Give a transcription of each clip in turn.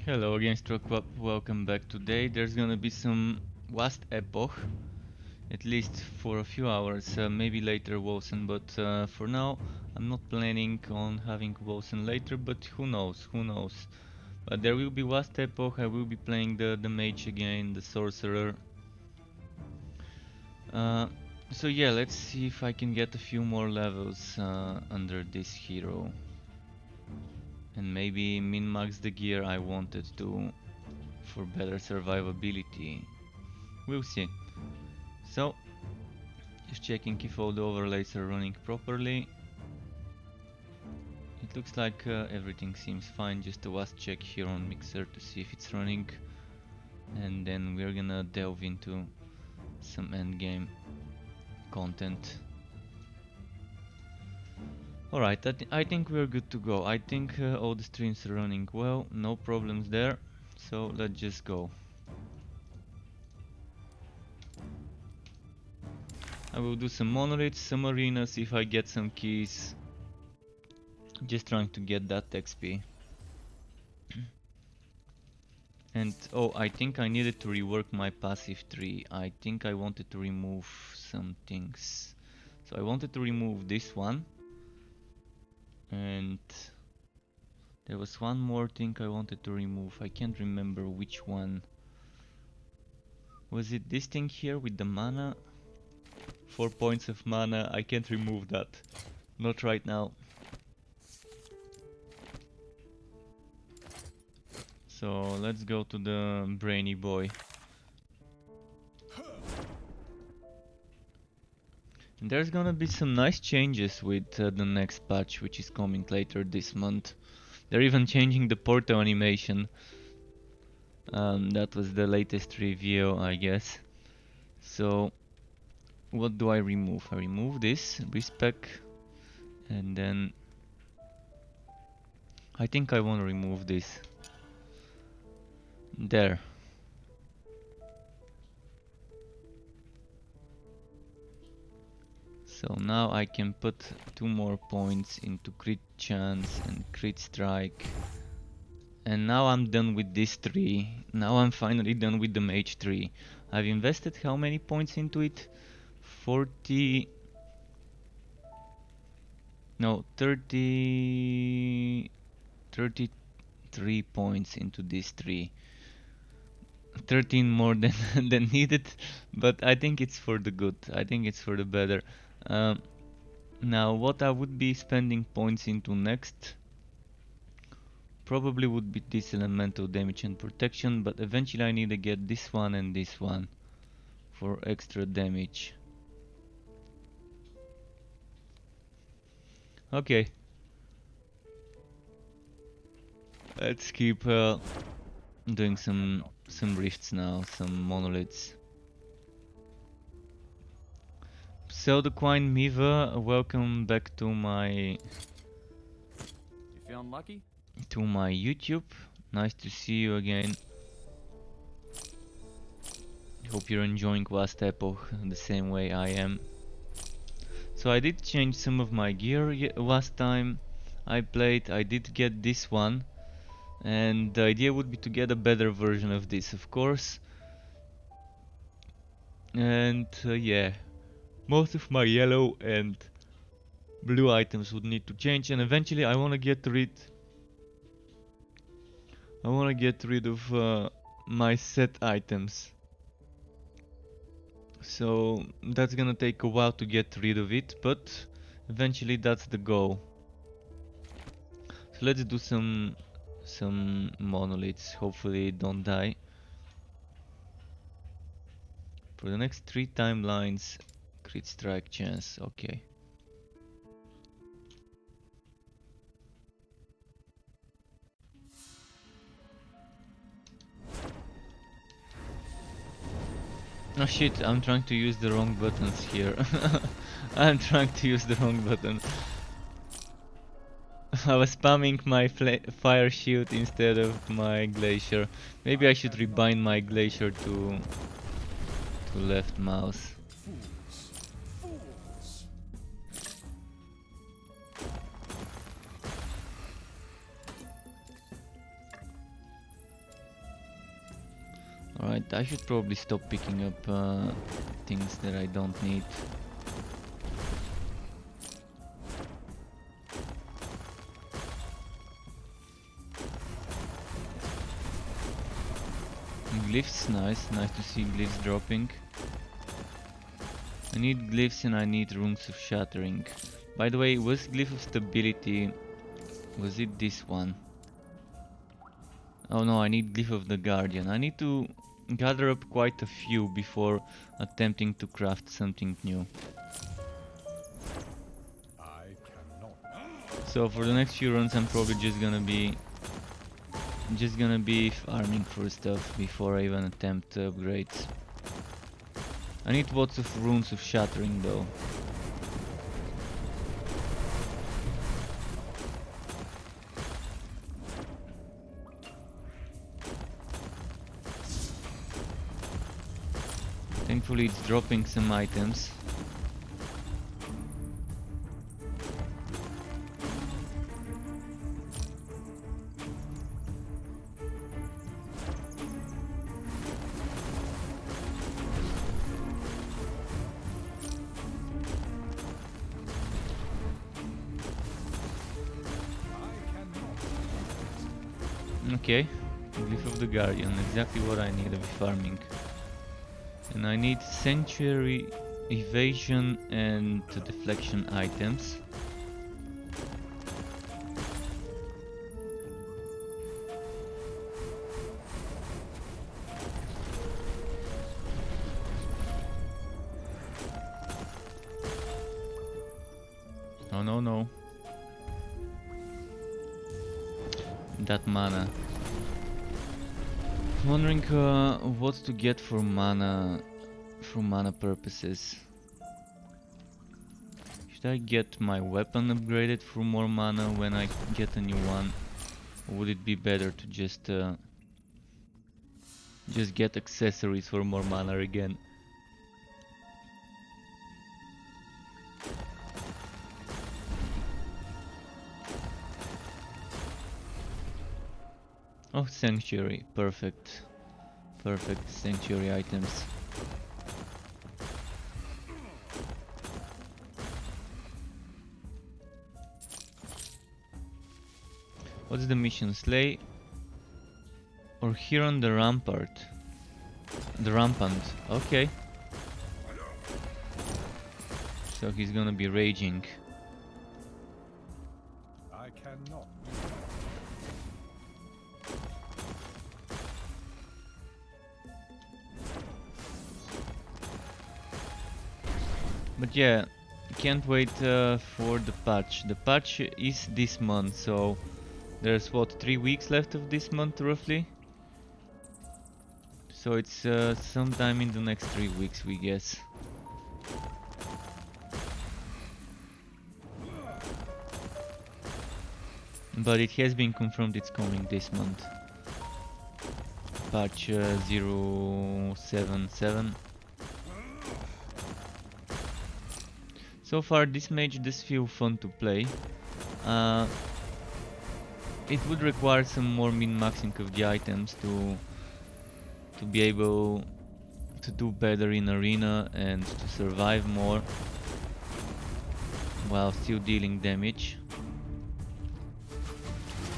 Hello again, welcome back. Today there's gonna be some Last Epoch, at least for a few hours, maybe later Wilson, but for now I'm not planning on having Wilson later, but who knows. But there will be Last Epoch, I will be playing the mage again, the Sorcerer. Uh, so yeah, let's see if I can get a few more levels under this hero. And maybe min-max the gear I wanted to for better survivability. We'll see. So, just checking if all the overlays are running properly. It looks like everything seems fine, just a last check here on Mixer to see if it's running. And then we're gonna delve into some endgame content. Alright, I think we're good to go. I think all the streams are running well, no problems there. So let's just go. I will do some monoliths, some arenas if I get some keys. Just trying to get that XP. And oh, I think I needed to rework my passive tree. I think I wanted to remove some things. So I wanted to remove this one. And there was one more thing I wanted to remove. I can't remember which one. Was it this thing here with the mana? 4 points of mana. I can't remove that. Not right now. So let's go to the brainy boy. And there's gonna be some nice changes with the next patch, which is coming later this month. They're even changing the portal animation. That was the latest review, I guess. So, what do I remove? I remove this, respec, and then I think I want to remove this. There. So now I can put 2 more points into crit chance and crit strike. And now I'm done with this tree. Now I'm finally done with the mage tree. I've invested how many points into it? 40... No, 33 points into this tree. 13 more than than needed, but I think it's for the good. I think it's for the better. Now, what I would be spending points into next probably would be this elemental damage and protection, but eventually I need to get this one and this one for extra damage. Okay. Let's keep doing some rifts now, some monoliths. So the Quine Miva, welcome back to my You feeling lucky? YouTube. Nice to see you again. Hope you're enjoying Last Epoch the same way I am. So I did change some of my gear last time I played. I did get this one, and the idea would be to get a better version of this, of course. And yeah, most of my yellow and blue items would need to change, and eventually I want to get rid of my set items. So that's gonna take a while to get rid of it, but eventually that's the goal. So let's do some monoliths, hopefully don't die. For the next 3 timelines, crit strike chance, okay. Oh shit, I'm trying to use the wrong buttons here. I'm trying to use the wrong button. I was spamming my fire shield instead of my glacier. Maybe I should rebind my glacier to left mouse. Right, I should probably stop picking up things that I don't need. Glyphs, nice to see glyphs dropping. I need glyphs and I need runes of shattering. By the way, was glyph of stability, was it this one? Oh no, I need glyph of the guardian. I need to gather up quite a few before attempting to craft something new. So for the next few runs I'm probably just gonna be farming for stuff before I even attempt upgrades. I need lots of runes of shattering though. Thankfully it's dropping some items. Okay, Glyph of the Guardian, exactly what I need to be farming. And I need Sanctuary, Evasion and Deflection items. Oh no. That mana. Wondering what to get for mana purposes. Should I get my weapon upgraded for more mana when I get a new one? Or would it be better to just get accessories for more mana again? Oh, Sanctuary, perfect. Perfect Sanctuary items. What's the mission? Slay or Huron the Rampart? The Rampant, okay. So he's gonna be raging. I cannot. But yeah, can't wait for the patch. The patch is this month, so there's what, 3 weeks left of this month roughly? So it's sometime in the next 3 weeks, we guess. But it has been confirmed it's coming this month. Patch 077. So far this mage does feel fun to play. It would require some more min-maxing of the items to be able to do better in arena and to survive more while still dealing damage.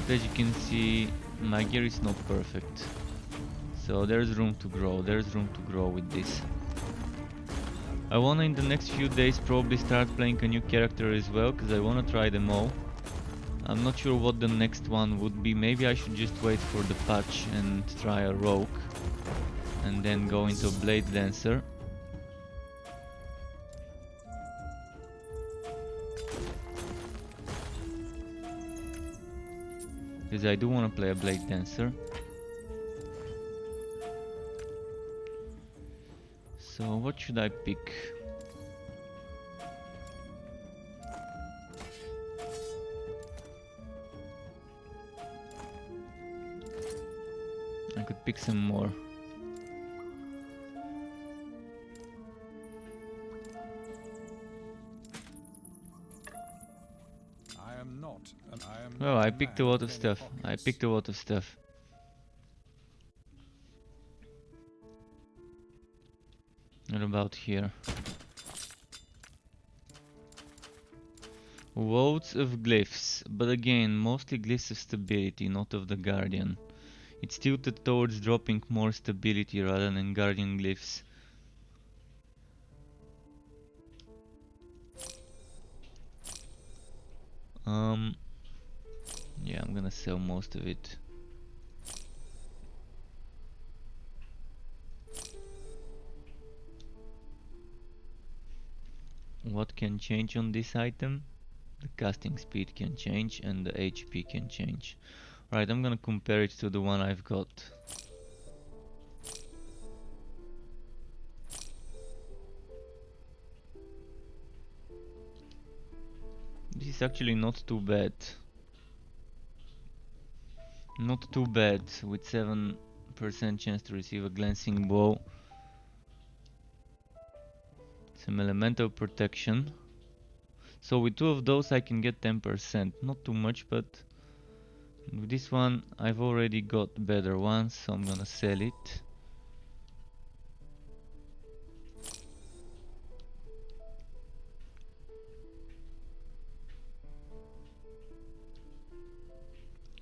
But as you can see, my gear is not perfect, so there's room to grow. With this. I wanna in the next few days probably start playing a new character as well, because I wanna try them all. I'm not sure what the next one would be. Maybe I should just wait for the patch and try a rogue and then go into Blade Dancer. Because I do want to play a Blade Dancer. So what should I pick? I could pick some more. Oh, I picked a lot of stuff. What about here? Woes of glyphs, but again, mostly glyphs of stability, not of the Guardian. It's tilted towards dropping more stability rather than Guardian glyphs. Yeah, I'm gonna sell most of it. What can change on this item? The casting speed can change and the HP can change. Right, I'm gonna compare it to the one I've got. This is actually not too bad. Not too bad, with 7% chance to receive a glancing blow. Some elemental protection. So with two of those I can get 10%. Not too much, but with this one I've already got better ones, so I'm gonna sell it.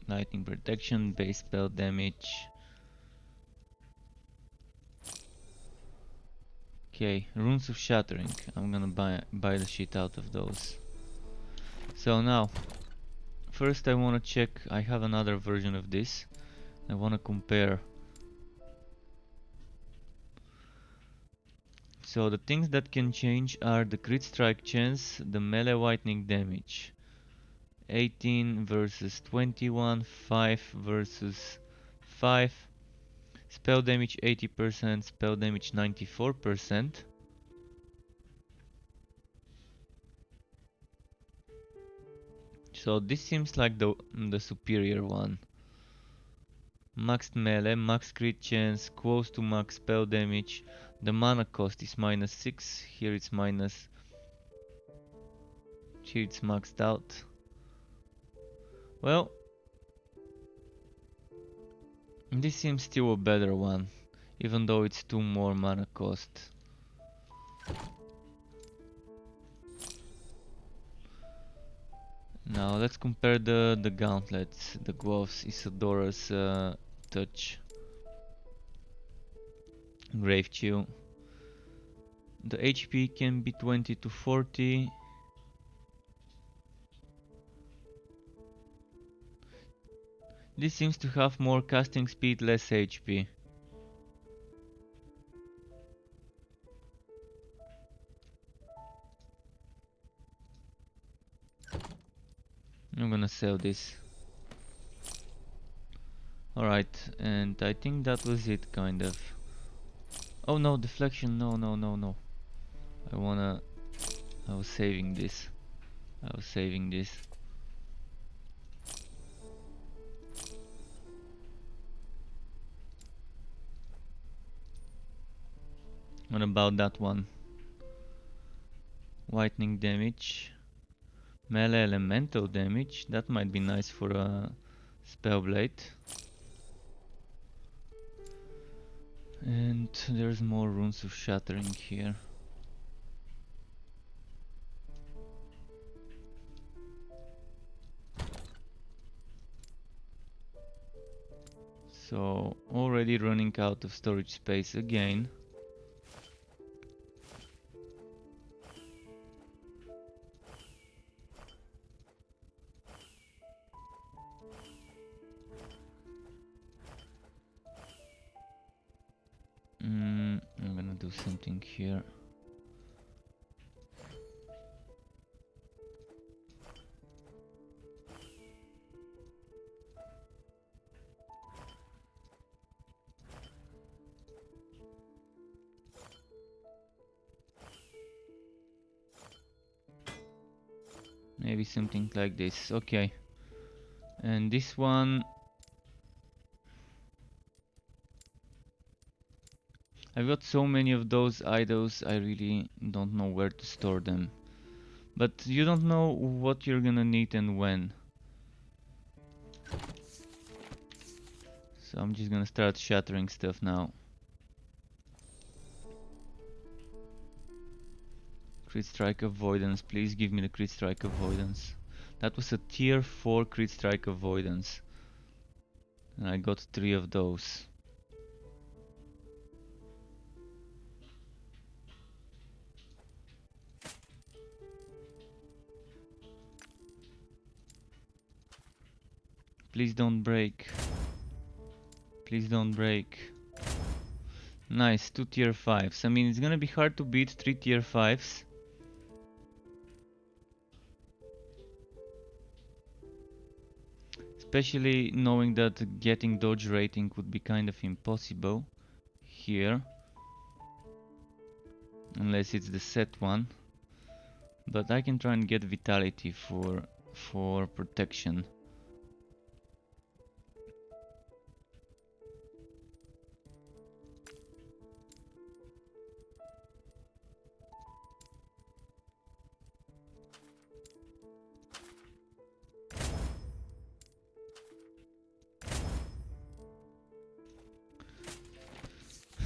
Lightning protection, base spell damage. Okay, runes of shattering. I'm gonna buy the shit out of those. So now, first I wanna check. I have another version of this. I wanna compare. So the things that can change are the crit strike chance, the melee whitening damage. 18 versus 21, 5 versus 5. Spell damage 80%, spell damage 94%. So this seems like the superior one. Maxed melee, max crit chance, close to max spell damage. The mana cost is -6, here it's here it's maxed out. Well, this seems still a better one, even though it's 2 more mana cost. Now let's compare the gauntlets, the gloves, Isadora's touch, Grave Chill. The HP can be 20 to 40. This seems to have more casting speed, less HP. I'm gonna sell this. Alright, and I think that was it, kind of. Oh no, deflection, no, no, no, no. I was saving this. I was saving this. What about that one? Whitening damage. Melee elemental damage. That might be nice for a spellblade. And there's more runes of shattering here. So already running out of storage space again. I'm gonna do something here. Maybe something like this. Okay. And this one, I've got so many of those idols, I really don't know where to store them. But you don't know what you're gonna need and when. So I'm just gonna start shattering stuff now. Crit strike avoidance, please give me the crit strike avoidance. That was a tier 4 crit strike avoidance. And I got 3 of those. Please don't break. Please don't break. Nice, 2 tier 5s. I mean, it's gonna be hard to beat 3 tier 5s. Especially knowing that getting dodge rating would be kind of impossible here. Unless it's the set one. But I can try and get vitality for protection.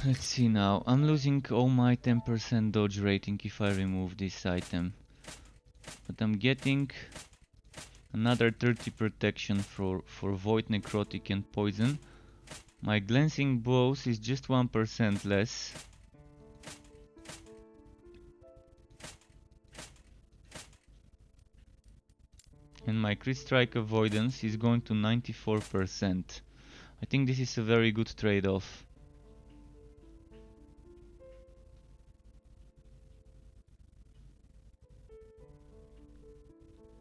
Let's see now. I'm losing all my 10% dodge rating if I remove this item. But I'm getting another 30 protection for void, necrotic and poison. My glancing blows is just 1% less. And my crit strike avoidance is going to 94%. I think this is a very good trade-off.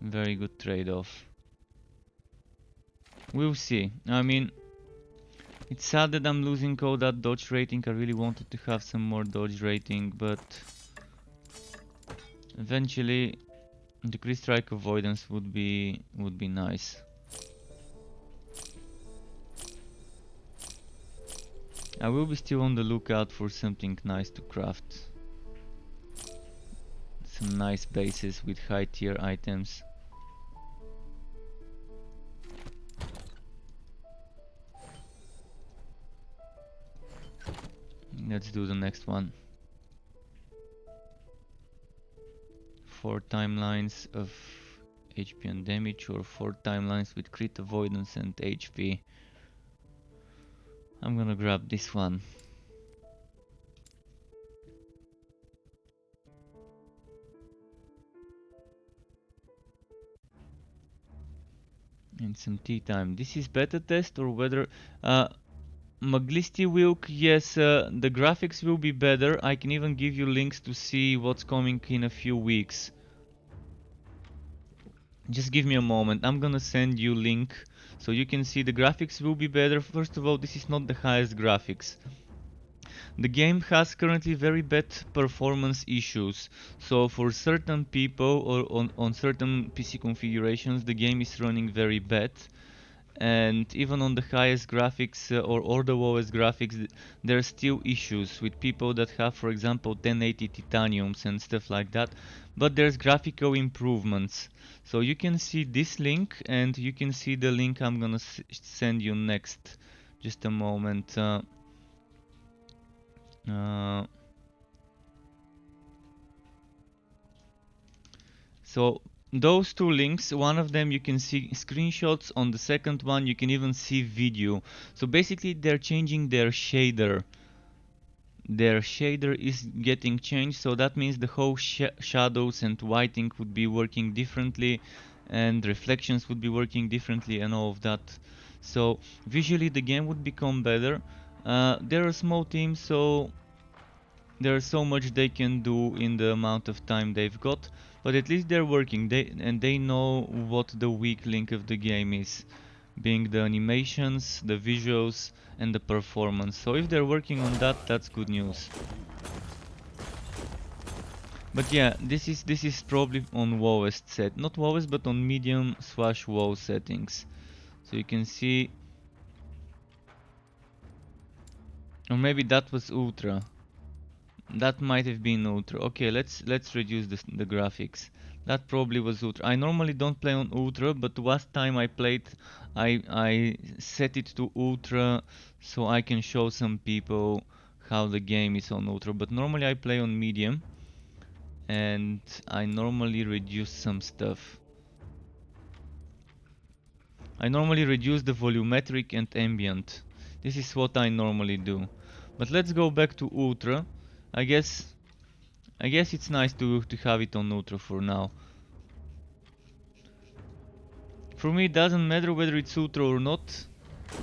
Very good trade-off. We'll see. I mean, it's sad that I'm losing all that dodge rating. I really wanted to have some more dodge rating, but eventually the crit strike avoidance would be nice. I will be still on the lookout for something nice to craft. Some nice bases with high tier items. Let's do the next one. 4 timelines of HP and damage, or 4 timelines with crit avoidance and HP. I'm gonna grab this one. And some tea time. This is beta test or whether Maglisti Wilk, yes, the graphics will be better. I can even give you links to see what's coming in a few weeks. Just give me a moment. I'm gonna send you link so you can see the graphics will be better. First of all, this is not the highest graphics. The game has currently very bad performance issues. So for certain people or on certain PC configurations, the game is running very bad. And even on the highest graphics or the lowest graphics, there are still issues with people that have, for example, 1080 titaniums and stuff like that. But there's graphical improvements. So you can see this link and you can see the link I'm gonna send you next. Just a moment. So those two links, one of them you can see screenshots, on the second one you can even see video. So basically they're changing their shader. Their shader is getting changed, so that means the whole shadows and whiting would be working differently and reflections would be working differently and all of that. So visually the game would become better. They're a small team, so there's so much they can do in the amount of time they've got, but at least they're working. They know what the weak link of the game is, being the animations, the visuals, and the performance. So if they're working on that, that's good news. But yeah, this is probably on lowest set, not lowest, but on medium/low settings. So you can see, or maybe that was ultra. That might have been ultra. Okay, let's reduce the graphics. That probably was ultra. I normally don't play on ultra, but last time I played, I set it to ultra so I can show some people how the game is on ultra. But normally I play on medium, and I normally reduce some stuff. I normally reduce the volumetric and ambient. This is what I normally do. But let's go back to Ultra. I guess it's nice to have it on Ultra for now. For me, it doesn't matter whether it's Ultra or not.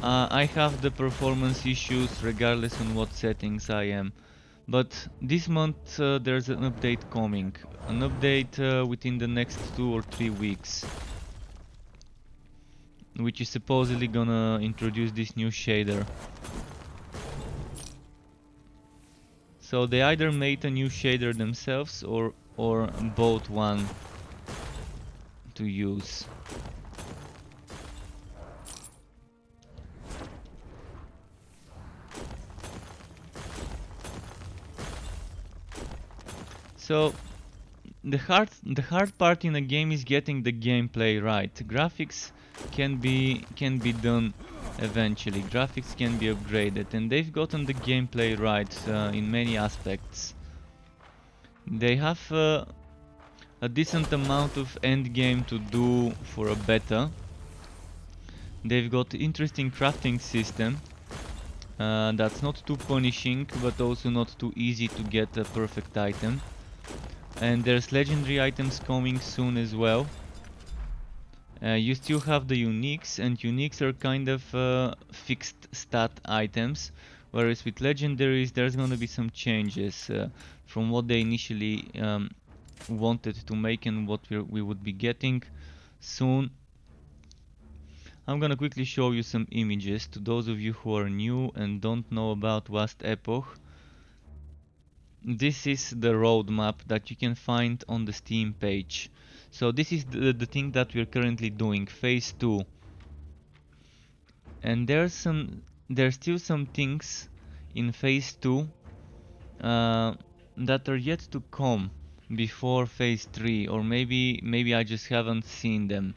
I have the performance issues regardless on what settings I am. But this month there's an update coming. An update within the next 2 or 3 weeks, which is supposedly gonna introduce this new shader. So they either made a new shader themselves or bought one to use. So the hard part in a game is getting the gameplay right. Graphics can be done eventually. Graphics can be upgraded, and they've gotten the gameplay right in many aspects. They have a decent amount of endgame to do for a beta. They've got interesting crafting system that's not too punishing, but also not too easy to get a perfect item. And there's legendary items coming soon as well. You still have the uniques, and uniques are kind of fixed stat items, whereas with legendaries there's gonna be some changes from what they initially wanted to make and what we would be getting soon. I'm gonna quickly show you some images to those of you who are new and don't know about Vast Epoch. This is the roadmap that you can find on the Steam page. So this is the thing that we're currently doing, phase 2. And there's still some things in phase 2 uh, that are yet to come before phase 3, or maybe I just haven't seen them.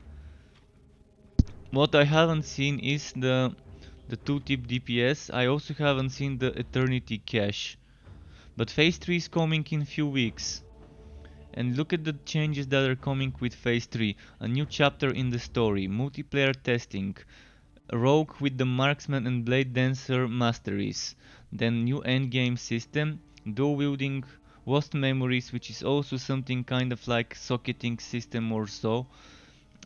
What I haven't seen is the 2-tip DPS. I also haven't seen the Eternity Cache. But phase 3 is coming in few weeks. And look at the changes that are coming with phase 3. A new chapter in the story, multiplayer testing, Rogue with the Marksman and Blade Dancer masteries, then new endgame system, dual wielding Lost Memories, which is also something kind of like socketing system or so.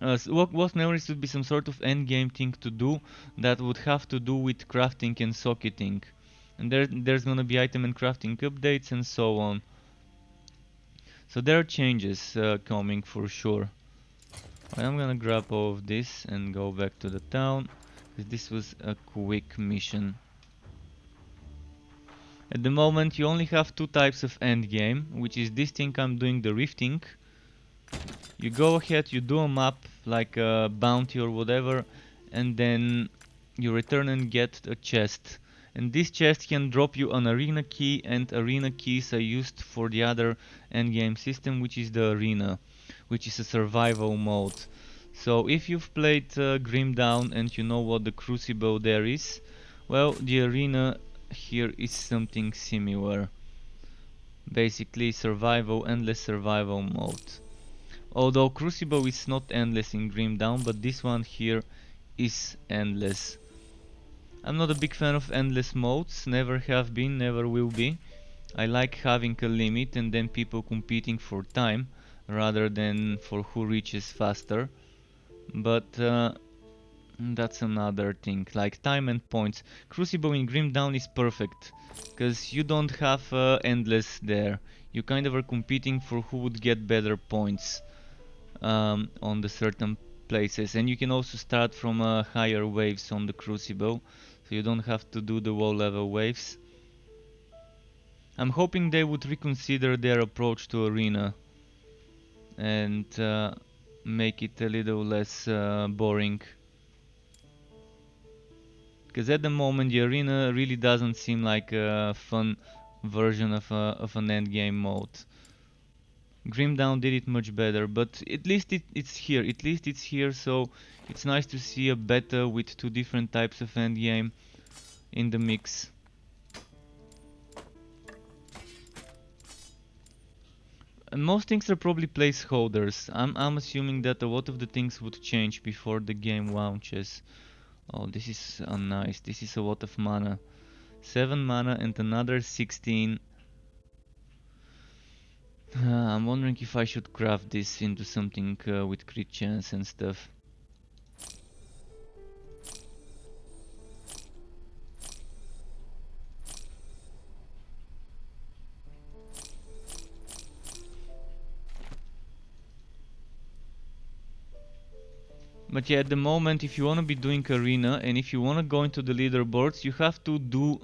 Lost Memories would be some sort of endgame thing to do that would have to do with crafting and socketing. And there's gonna be item and crafting updates and so on. So there are changes coming for sure. I'm gonna grab all of this and go back to the town, because this was a quick mission. At the moment you only have two types of endgame, which is this thing I'm doing, the rifting. You go ahead, you do a map like a bounty or whatever, and then you return and get a chest. And this chest can drop you an arena key, and arena keys are used for the other endgame system, which is the arena, which is a survival mode. So if you've played Grim Dawn and you know what the crucible there is, well, the arena here is something similar. Basically survival, endless survival mode. Although Crucible is not endless in Grim Dawn, but this one here is endless. I'm not a big fan of endless modes, never have been, never will be. I like having a limit and then people competing for time rather than for who reaches faster. But that's another thing, like time and points. Crucible in Grim Dawn is perfect, because you don't have endless there. You kind of are competing for who would get better points on the certain places, and you can also start from higher waves on the Crucible, so you don't have to do the low level waves. I'm hoping they would reconsider their approach to Arena and make it a little less boring. Because at the moment the Arena really doesn't seem like a fun version of an endgame mode. Grim Dawn did it much better, but at least it's here. At least it's here, so it's nice to see a beta with two different types of endgame in the mix. most things are probably placeholders. I'm assuming that a lot of the things would change before the game launches. Oh, this is nice. This is a lot of mana. 7 mana and another 16. I'm wondering if I should craft this into something with crit chance and stuff. But yeah, at the moment, if you want to be doing arena and if you want to go into the leaderboards, you have to do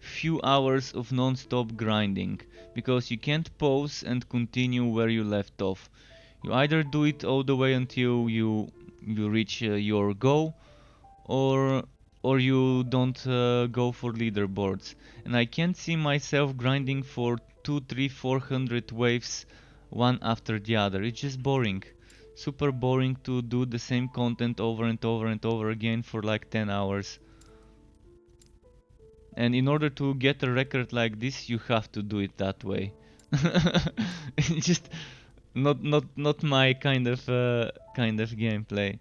few hours of non-stop grinding, because you can't pause and continue where you left off. You either do it all the way until you reach your goal, or you don't go for leaderboards. And I can't see myself grinding for 2, 3, 400 waves one after the other. It's just boring. Super boring to do the same content over and over and over again for like 10 hours. And in order to get a record like this, you have to do it that way. It's just not my kind of gameplay.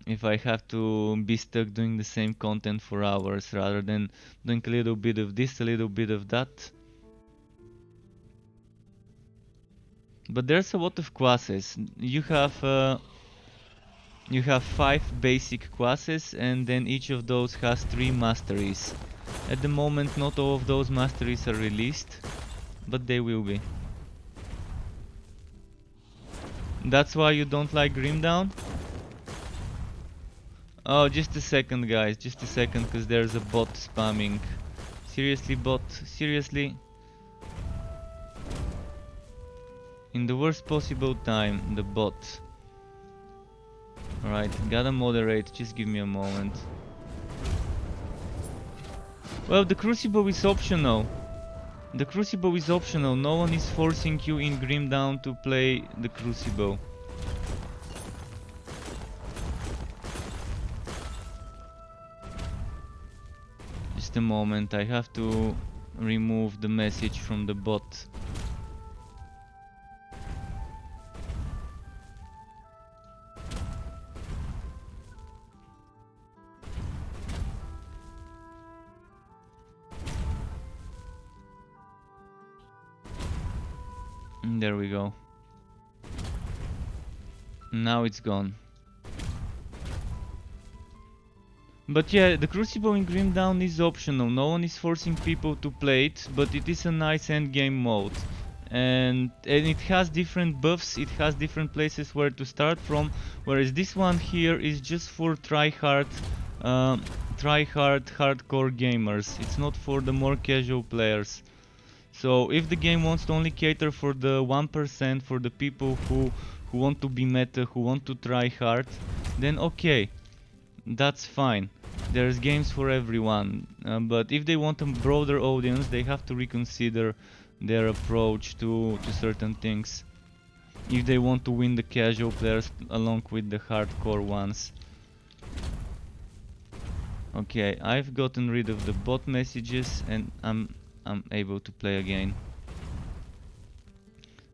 If I have to be stuck doing the same content for hours rather than doing a little bit of this, a little bit of that. But there's a lot of classes. You have 5 basic classes, and then each of those has 3 masteries. At the moment, not all of those masteries are released, but they will be. That's why you don't like Grimdown? Oh, just a second, guys, just a second, because there's a bot spamming. Seriously, bot? Seriously? In the worst possible time, the bot. Alright, gotta moderate, just give me a moment. Well, the Crucible is optional. The Crucible is optional, no one is forcing you in Grimdown to play the Crucible. Just a moment, I have to remove the message from the bot. There we go. Now it's gone. But yeah, the Crucible in Grimdown is optional, no one is forcing people to play it, but it is a nice endgame mode. And it has different buffs, it has different places where to start from, whereas this one here is just for try-hard hardcore gamers. It's not for the more casual players. So if the game wants to only cater for the 1%, for the people who want to be meta, who want to try hard, then okay, that's fine. There's games for everyone, but if they want a broader audience, they have to reconsider their approach to certain things. If they want to win the casual players along with the hardcore ones. Okay, I've gotten rid of the bot messages and I'm able to play again.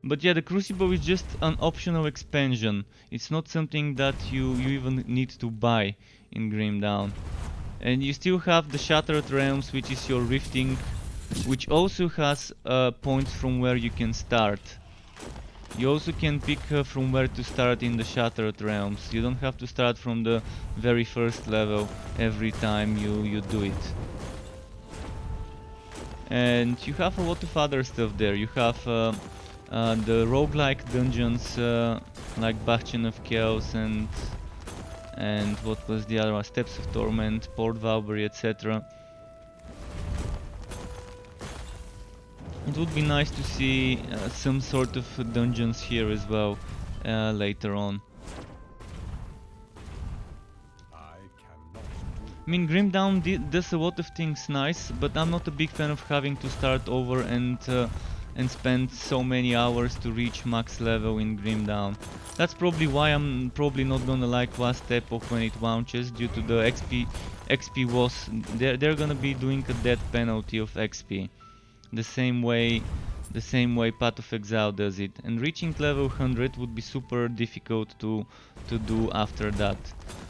But yeah, the Crucible is just an optional expansion. It's not something that you even need to buy in Grimdown. And you still have the Shattered Realms, which is your rifting, which also has points from where you can start. You also can pick from where to start in the Shattered Realms. You don't have to start from the very first level every time you do it. And you have a lot of other stuff there. You have the roguelike dungeons like Bastion of Chaos and what was the other one? Steps of Torment, Port Valkyrie, etc. It would be nice to see some sort of dungeons here as well later on. I mean, Grimdown does a lot of things nice, but I'm not a big fan of having to start over and spend so many hours to reach max level in Grimdown. That's probably why I'm probably not gonna like last Epoch when it launches, due to the XP was they're gonna be doing a death penalty of XP, the same way the same way Path of Exile does it. And reaching level 100 would be super difficult to do after that.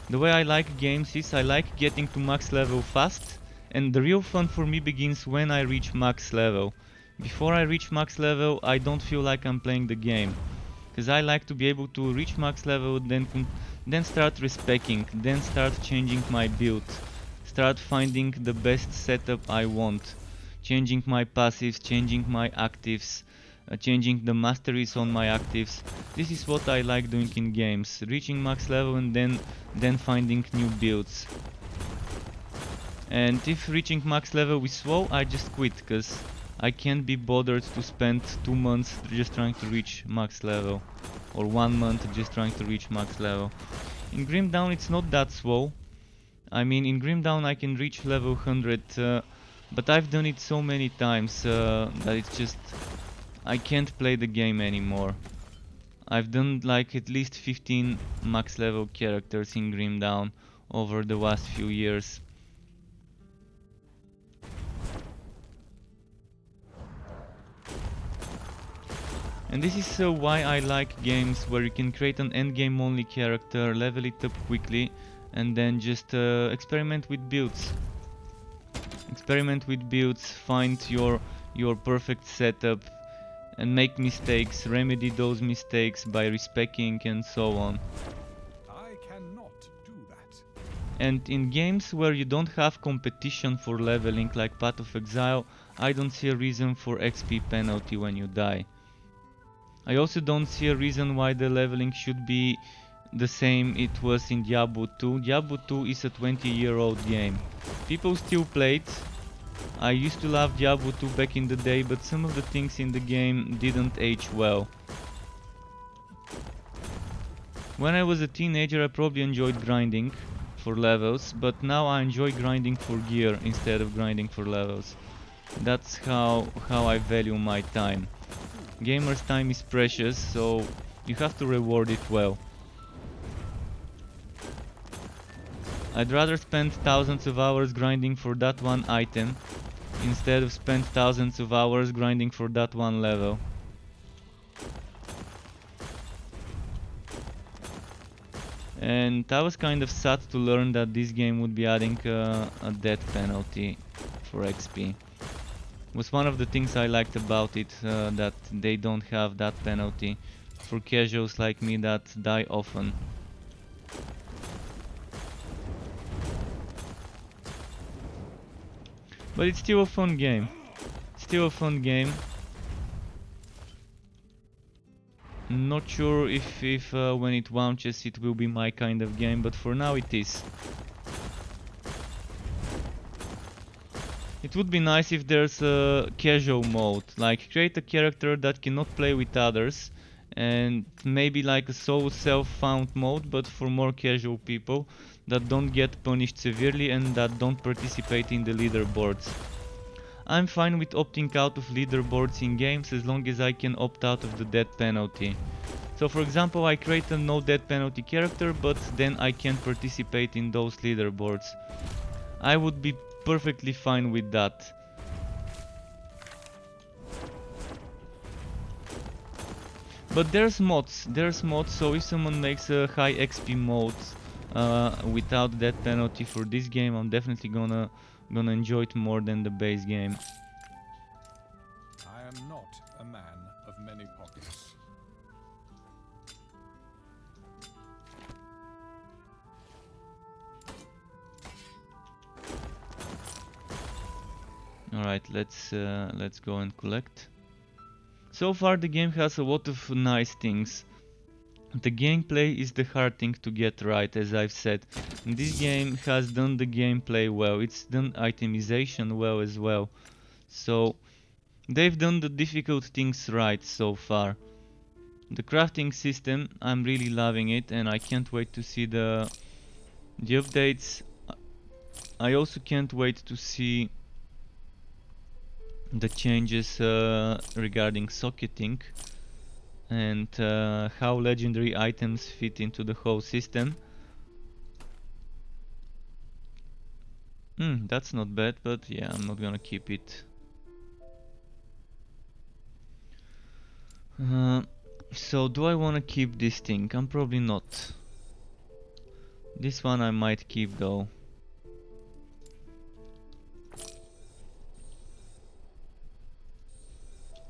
The way I like games is I like getting to max level fast, and the real fun for me begins when I reach max level. Before I reach max level, I don't feel like I'm playing the game. Because I like to be able to reach max level, then start respecing, then start changing my build, start finding the best setup I want, changing my passives, changing my actives, changing the masteries on my actives. This is what I like doing in games, reaching max level and then finding new builds. And if reaching max level is slow, I just quit, because I can't be bothered to spend 2 months just trying to reach max level, or 1 month just trying to reach max level. In Grim Dawn it's not that slow. I mean, in Grim Dawn I can reach level 100, but I've done it so many times that it's just, I can't play the game anymore. I've done like at least 15 max level characters in Grim Dawn over the last few years. And this is why I like games where you can create an endgame only character, level it up quickly, and then just experiment with builds. Experiment with builds, find your perfect setup, and make mistakes, remedy those mistakes by respecing and so on. I cannot do that. And in games where you don't have competition for leveling like Path of Exile, I don't see a reason for XP penalty when you die. I also don't see a reason why the leveling should be the same it was in Diablo 2. Diablo 2 is a 20-year-old game. People still play it. I used to love Diablo 2 back in the day, but some of the things in the game didn't age well. When I was a teenager I probably enjoyed grinding for levels, but now I enjoy grinding for gear instead of grinding for levels. That's how I value my time. Gamer's time is precious, so you have to reward it well. I'd rather spend thousands of hours grinding for that one item instead of spend thousands of hours grinding for that one level. And I was kind of sad to learn that this game would be adding a death penalty for XP. Was one of the things I liked about it, that they don't have that penalty for casuals like me that die often. But it's still a fun game. Still a fun game. Not sure if when it launches it will be my kind of game, but for now it is. It would be nice if there's a casual mode, like create a character that cannot play with others, and maybe like a solo self-found mode, but for more casual people that don't get punished severely and that don't participate in the leaderboards. I'm fine with opting out of leaderboards in games as long as I can opt out of the death penalty. So for example, I create a no death penalty character, but then I can't participate in those leaderboards. I would be perfectly fine with that. But there's mods, so if someone makes a high XP mode without death penalty for this game, I'm definitely gonna enjoy it more than the base game. I am not a man of many pockets. Alright, let's go and collect. So far the game has a lot of nice things. The gameplay is the hard thing to get right, as I've said. And this game has done the gameplay well, it's done itemization well as well. So they've done the difficult things right so far. The crafting system, I'm really loving it and I can't wait to see the updates. I also can't wait to see the changes regarding socketing and how legendary items fit into the whole system. That's not bad, but yeah, I'm not gonna keep it. Uh, so do I want to keep this thing? I'm probably not. This one I might keep though.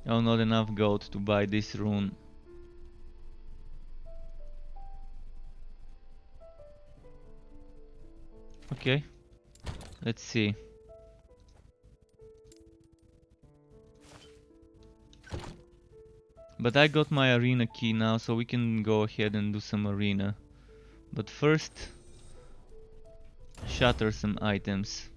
Oh, not enough gold to buy this rune. Okay, let's see. But I got my arena key now, so we can go ahead and do some arena. But first, shatter some items.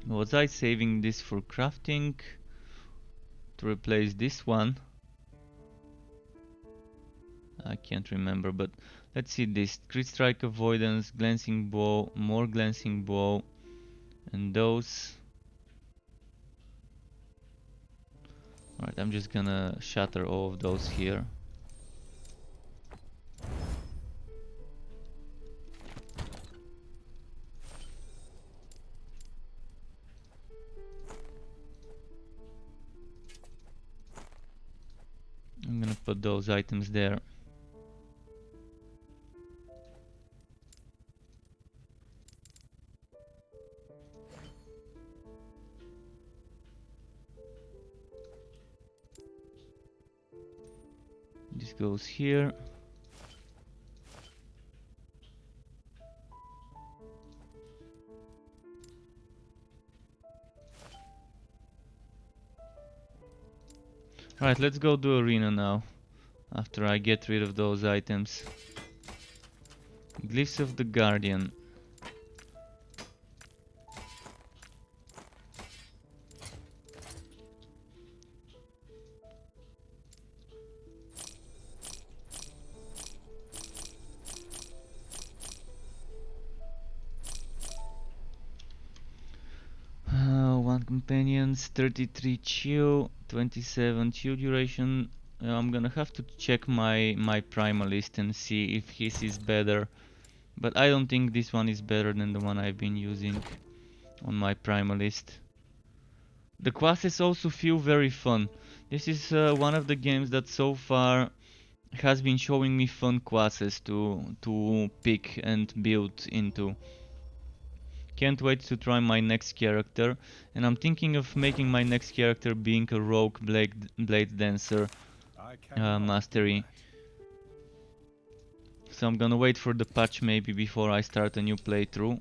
Was I saving this for crafting? To replace this one? I can't remember, but let's see this. Crit strike avoidance, glancing bow, more glancing bow, and those. Alright, I'm just gonna shatter all of those here. I'm gonna put those items there. This goes here. Alright, let's go do arena now. After I get rid of those items. Glyphs of the Guardian. One companions, 33 chill, 27 chill duration. I'm gonna have to check my primalist and see if his is better. But I don't think this one is better than the one I've been using on my primalist. The classes also feel very fun. This is one of the games that so far has been showing me fun classes to pick and build into. Can't wait to try my next character, and I'm thinking of making my next character being a rogue blade dancer mastery. So I'm gonna wait for the patch maybe before I start a new playthrough.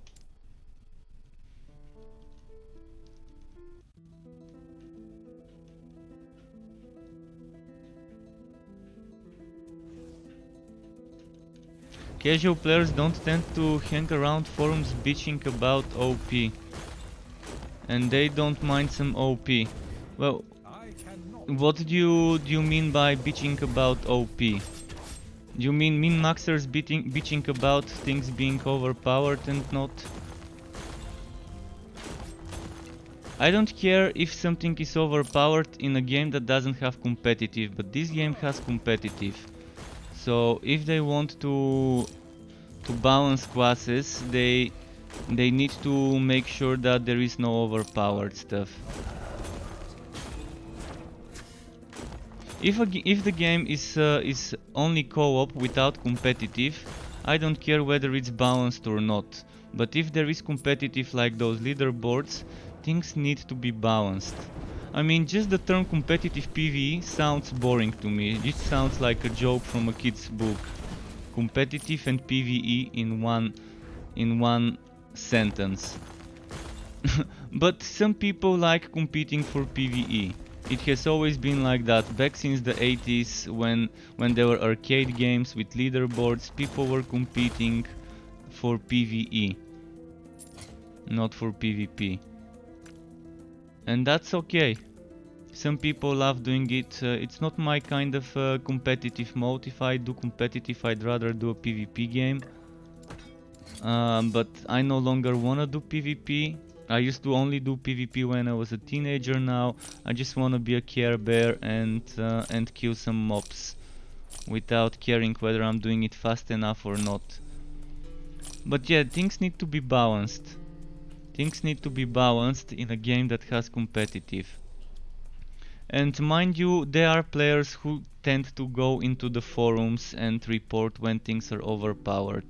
Casual players don't tend to hang around forums bitching about OP. And they don't mind some OP. Well, what do you mean by bitching about OP? Do you mean min-maxers bitching about things being overpowered and not? I don't care if something is overpowered in a game that doesn't have competitive, but this game has competitive. So if they want to balance classes, they need to make sure that there is no overpowered stuff. If the game is only co-op without competitive, I don't care whether it's balanced or not. But if there is competitive like those leaderboards, things need to be balanced. I mean, just the term competitive PvE sounds boring to me. It sounds like a joke from a kid's book. Competitive and PvE in one sentence. But some people like competing for PvE. It has always been like that back since the 80s when there were arcade games with leaderboards, people were competing for PvE, not for PvP. And that's okay. Some people love doing it. It's not my kind of competitive mode. If I do competitive, I'd rather do a PvP game. But I no longer wanna do PvP. I used to only do PvP when I was a teenager. Now I just wanna be a Care Bear and kill some mobs. without caring whether I'm doing it fast enough or not. But yeah, things need to be balanced. Things need to be balanced in a game that has competitive. And mind you, there are players who tend to go into the forums and report when things are overpowered.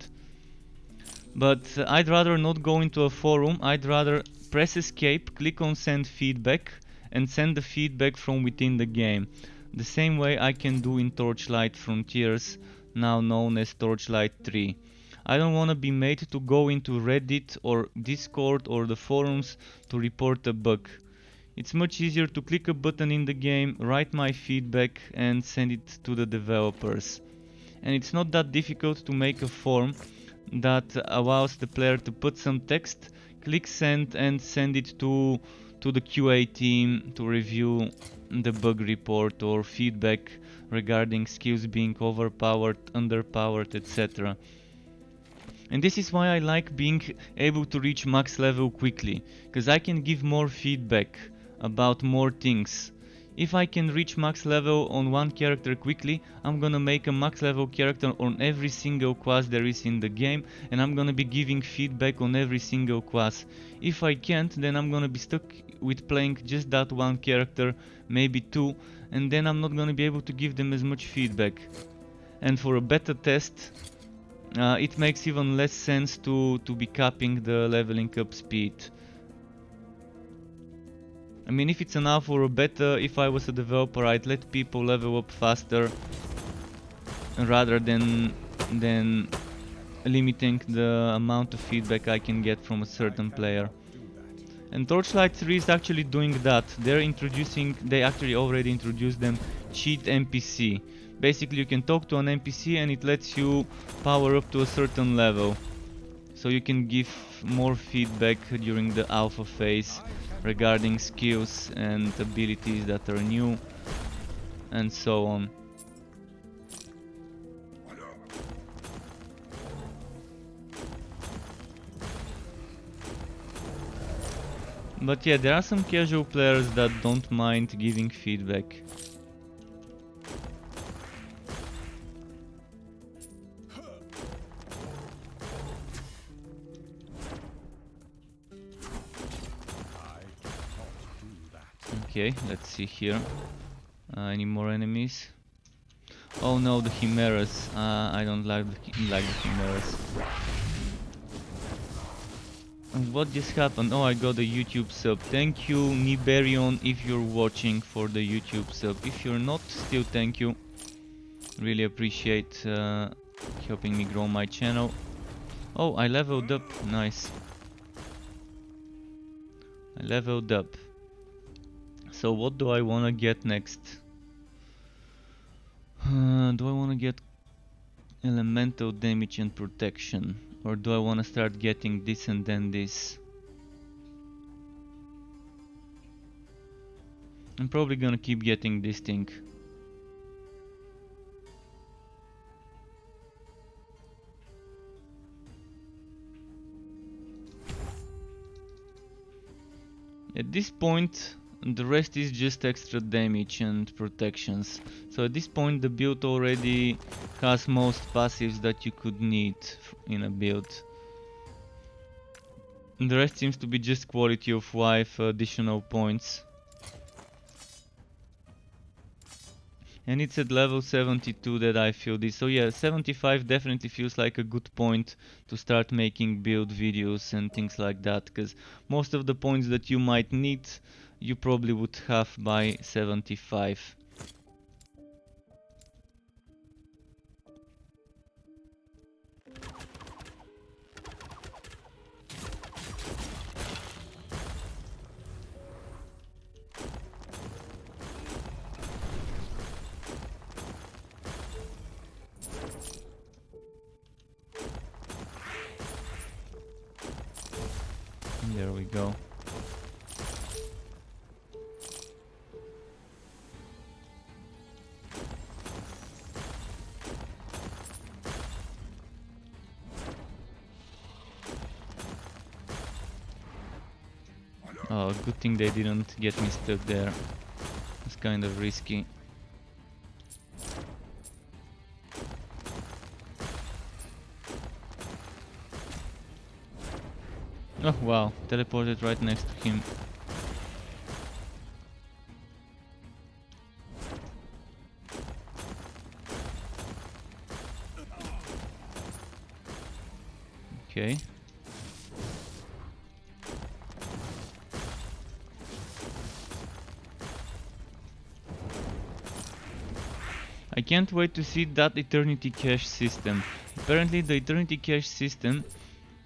But I'd rather not go into a forum, I'd rather press escape, click on send feedback, and send the feedback from within the game. The same way I can do in Torchlight Frontiers, now known as Torchlight 3. I don't want to be made to go into Reddit or Discord or the forums to report a bug. It's much easier to click a button in the game, write my feedback and send it to the developers. And it's not that difficult to make a form that allows the player to put some text, click send and send it to the QA team to review the bug report or feedback regarding skills being overpowered, underpowered, etc. And this is why I like being able to reach max level quickly, because I can give more feedback about more things. If I can reach max level on one character quickly, I'm gonna make a max level character on every single class there is in the game, and I'm gonna be giving feedback on every single class. If I can't, then I'm gonna be stuck with playing just that one character, maybe two, and then I'm not gonna be able to give them as much feedback. And for a beta test, it makes even less sense to be capping the leveling up speed. I mean, if it's an alpha or a beta, if I was a developer, I'd let people level up faster rather than limiting the amount of feedback I can get from a certain player. And Torchlight 3 is actually doing that. They actually already introduced them cheat NPC. Basically you can talk to an NPC and it lets you power up to a certain level. So you can give more feedback during the alpha phase regarding skills and abilities that are new and so on. But yeah, there are some casual players that don't mind giving feedback. Okay, let's see here. Any more enemies? Oh no, the chimeras. I don't like the chimeras. And what just happened? Oh, I got a YouTube sub. Thank you, Niberion, if you're watching, for the YouTube sub. If you're not, still thank you. Really appreciate helping me grow my channel. Oh, I leveled up. Nice. I leveled up. So what do I want to get next? Do I want to get elemental damage and protection? Or do I want to start getting this and then this? I'm probably gonna keep getting this thing. At this point, the rest is just extra damage and protections. So at this point the build already has most passives that you could need in a build. And the rest seems to be just quality of life, additional points. And it's at level 72 that I feel this. So yeah, 75 definitely feels like a good point to start making build videos and things like that, because most of the points that you might need, you probably would have by 75. There we go. Oh, good thing they didn't get me stuck there. It's kind of risky. Oh wow, teleported right next to him. Okay. I can't wait to see that Eternity Cache system. Apparently the Eternity Cache system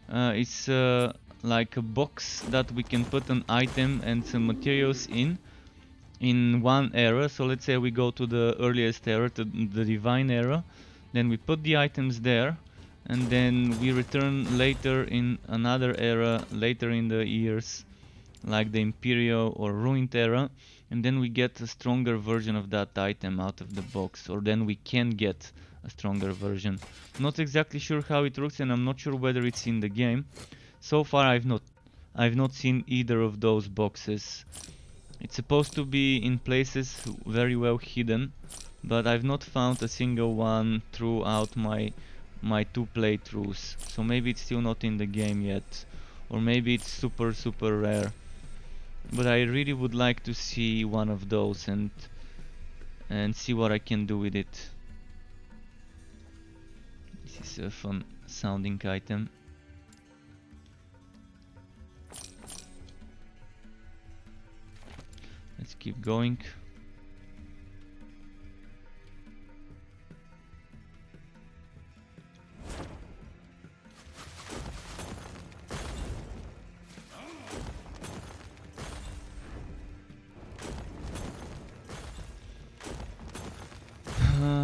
is like a box that we can put an item and some materials in one era. So let's say we go to the earliest era, to the Divine era, then we put the items there, and then we return later in another era, later in the years, like the Imperial or Ruined era, and then we get a stronger version of that item out of the box, or then we can get a stronger version. Not exactly sure how it works, and I'm not sure whether it's in the game. So far I've not seen either of those boxes. It's supposed to be in places very well hidden, but I've not found a single one throughout my two playthroughs. So maybe it's still not in the game yet, or maybe it's super rare. But I really would like to see one of those and see what I can do with it. This is a fun sounding item. Let's keep going.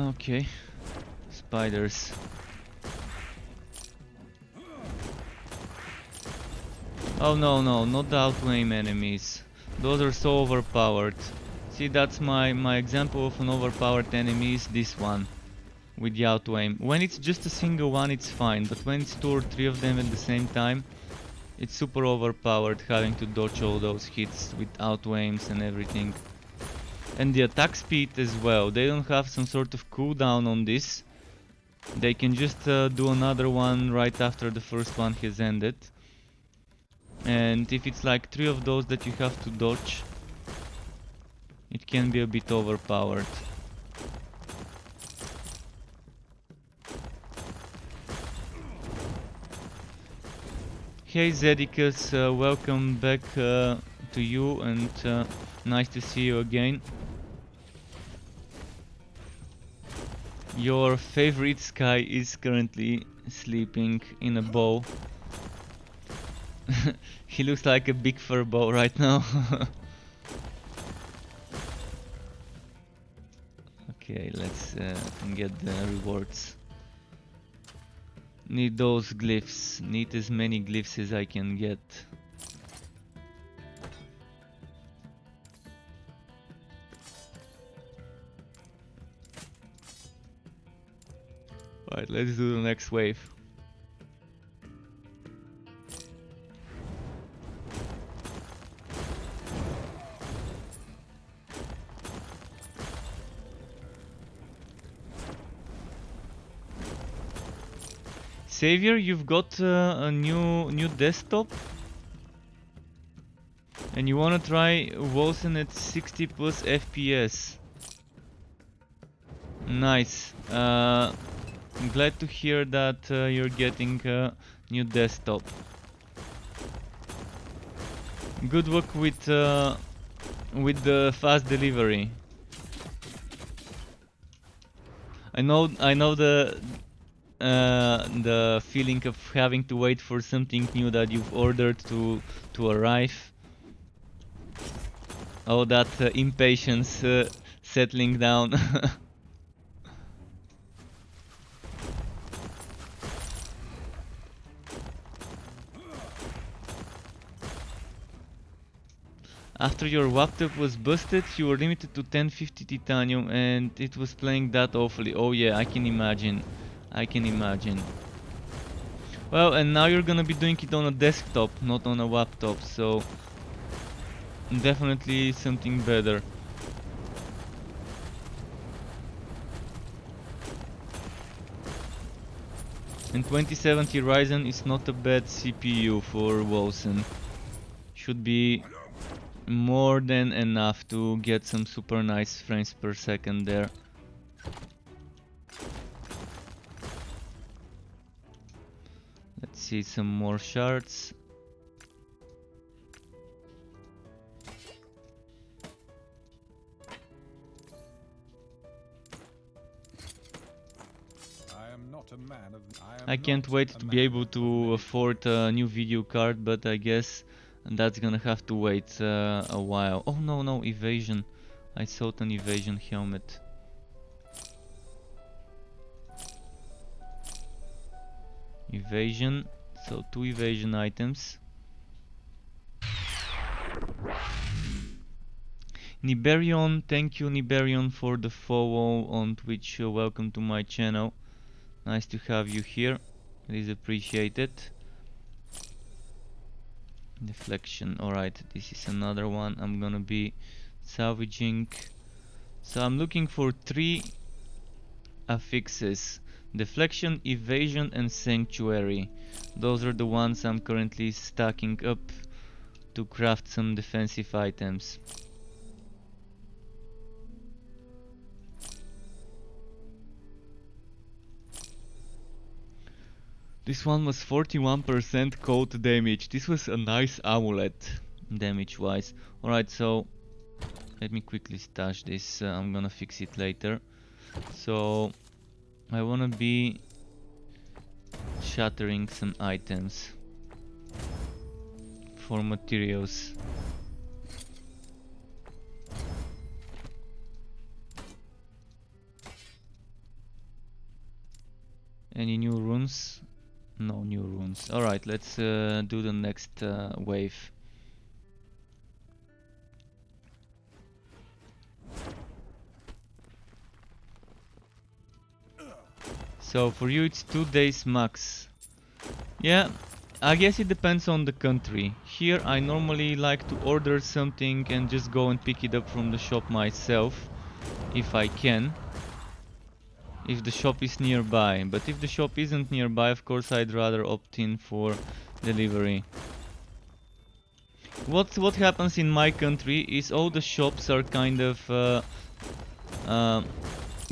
Okay, spiders. Oh no, not the outwame enemies. Those are so overpowered. See, that's my example of an overpowered enemy is this one with the outwame. When it's just a single one, it's fine, but when it's two or three of them at the same time, it's super overpowered, having to dodge all those hits with outwames and everything. And the attack speed as well. They don't have some sort of cooldown on this. They can just do another one right after the first one has ended. And if it's like three of those that you have to dodge, it can be a bit overpowered. Hey Zedicus, welcome back to you, and nice to see you again. Your favorite Sky is currently sleeping in a bow. He looks like a big fur bow right now. Okay, let's get the rewards. Need those glyphs. Need as many glyphs as I can get. Alright, let's do the next wave. Savior, you've got a new desktop, and you wanna try Wilson at 60 plus FPS. Nice. I'm glad to hear that you're getting a new desktop. Good luck with the fast delivery. I know the feeling of having to wait for something new that you've ordered to arrive. Oh, that impatience settling down. After your laptop was busted, you were limited to 1050 titanium, and it was playing that awfully. Oh yeah, I can imagine. I can imagine. Well, and now you're gonna be doing it on a desktop, not on a laptop, so definitely something better. And 2070 Ryzen is not a bad CPU for Wilson. Should be more than enough to get some super nice frames per second there. Let's see some more shards. I can't wait to be able to afford a new video card, but I guess that's gonna have to wait a while. Oh no, no, evasion. I saw an evasion helmet. Evasion, so 2 evasion items. Niberion, thank you Niberion for the follow on Twitch. Welcome to my channel. Nice to have you here. It is appreciated. Deflection, alright, this is another one I'm gonna be salvaging. So I'm looking for 3 affixes: deflection, evasion and sanctuary. Those are the ones I'm currently stacking up to craft some defensive items. This one was 41% cold damage. This was a nice amulet damage wise. Alright, so let me quickly stash this. I'm gonna fix it later. So I wanna be shattering some items for materials. Any new runes? No new runes. Alright, let's do the next wave. So for you it's 2 days max. Yeah, I guess it depends on the country. Here I normally like to order something and just go and pick it up from the shop myself, if I can. If the shop is nearby, but if the shop isn't nearby, of course I'd rather opt in for delivery. What happens in my country is all the shops are kind of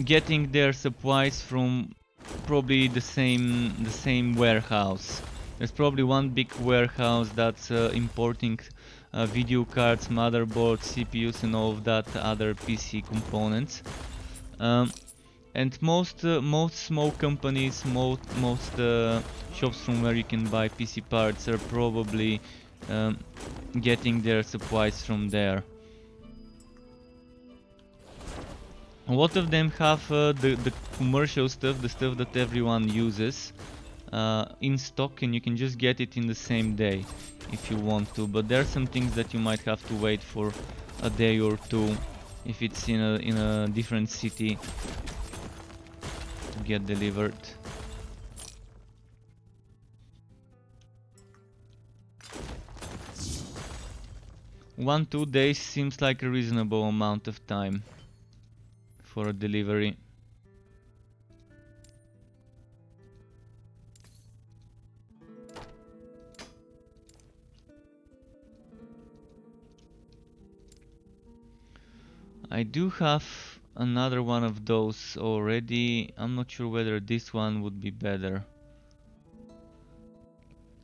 getting their supplies from probably the same warehouse. There's probably one big warehouse that's importing video cards, motherboards, CPUs and all of that other PC components. And most small companies, most shops from where you can buy PC parts are probably getting their supplies from there. A lot of them have the commercial stuff, the stuff that everyone uses, in stock, and you can just get it in the same day if you want to. But there are some things that you might have to wait for a day or two if it's in a different city to get delivered. One, 2 days seems like a reasonable amount of time for a delivery. I do have another one of those already. I'm not sure whether this one would be better.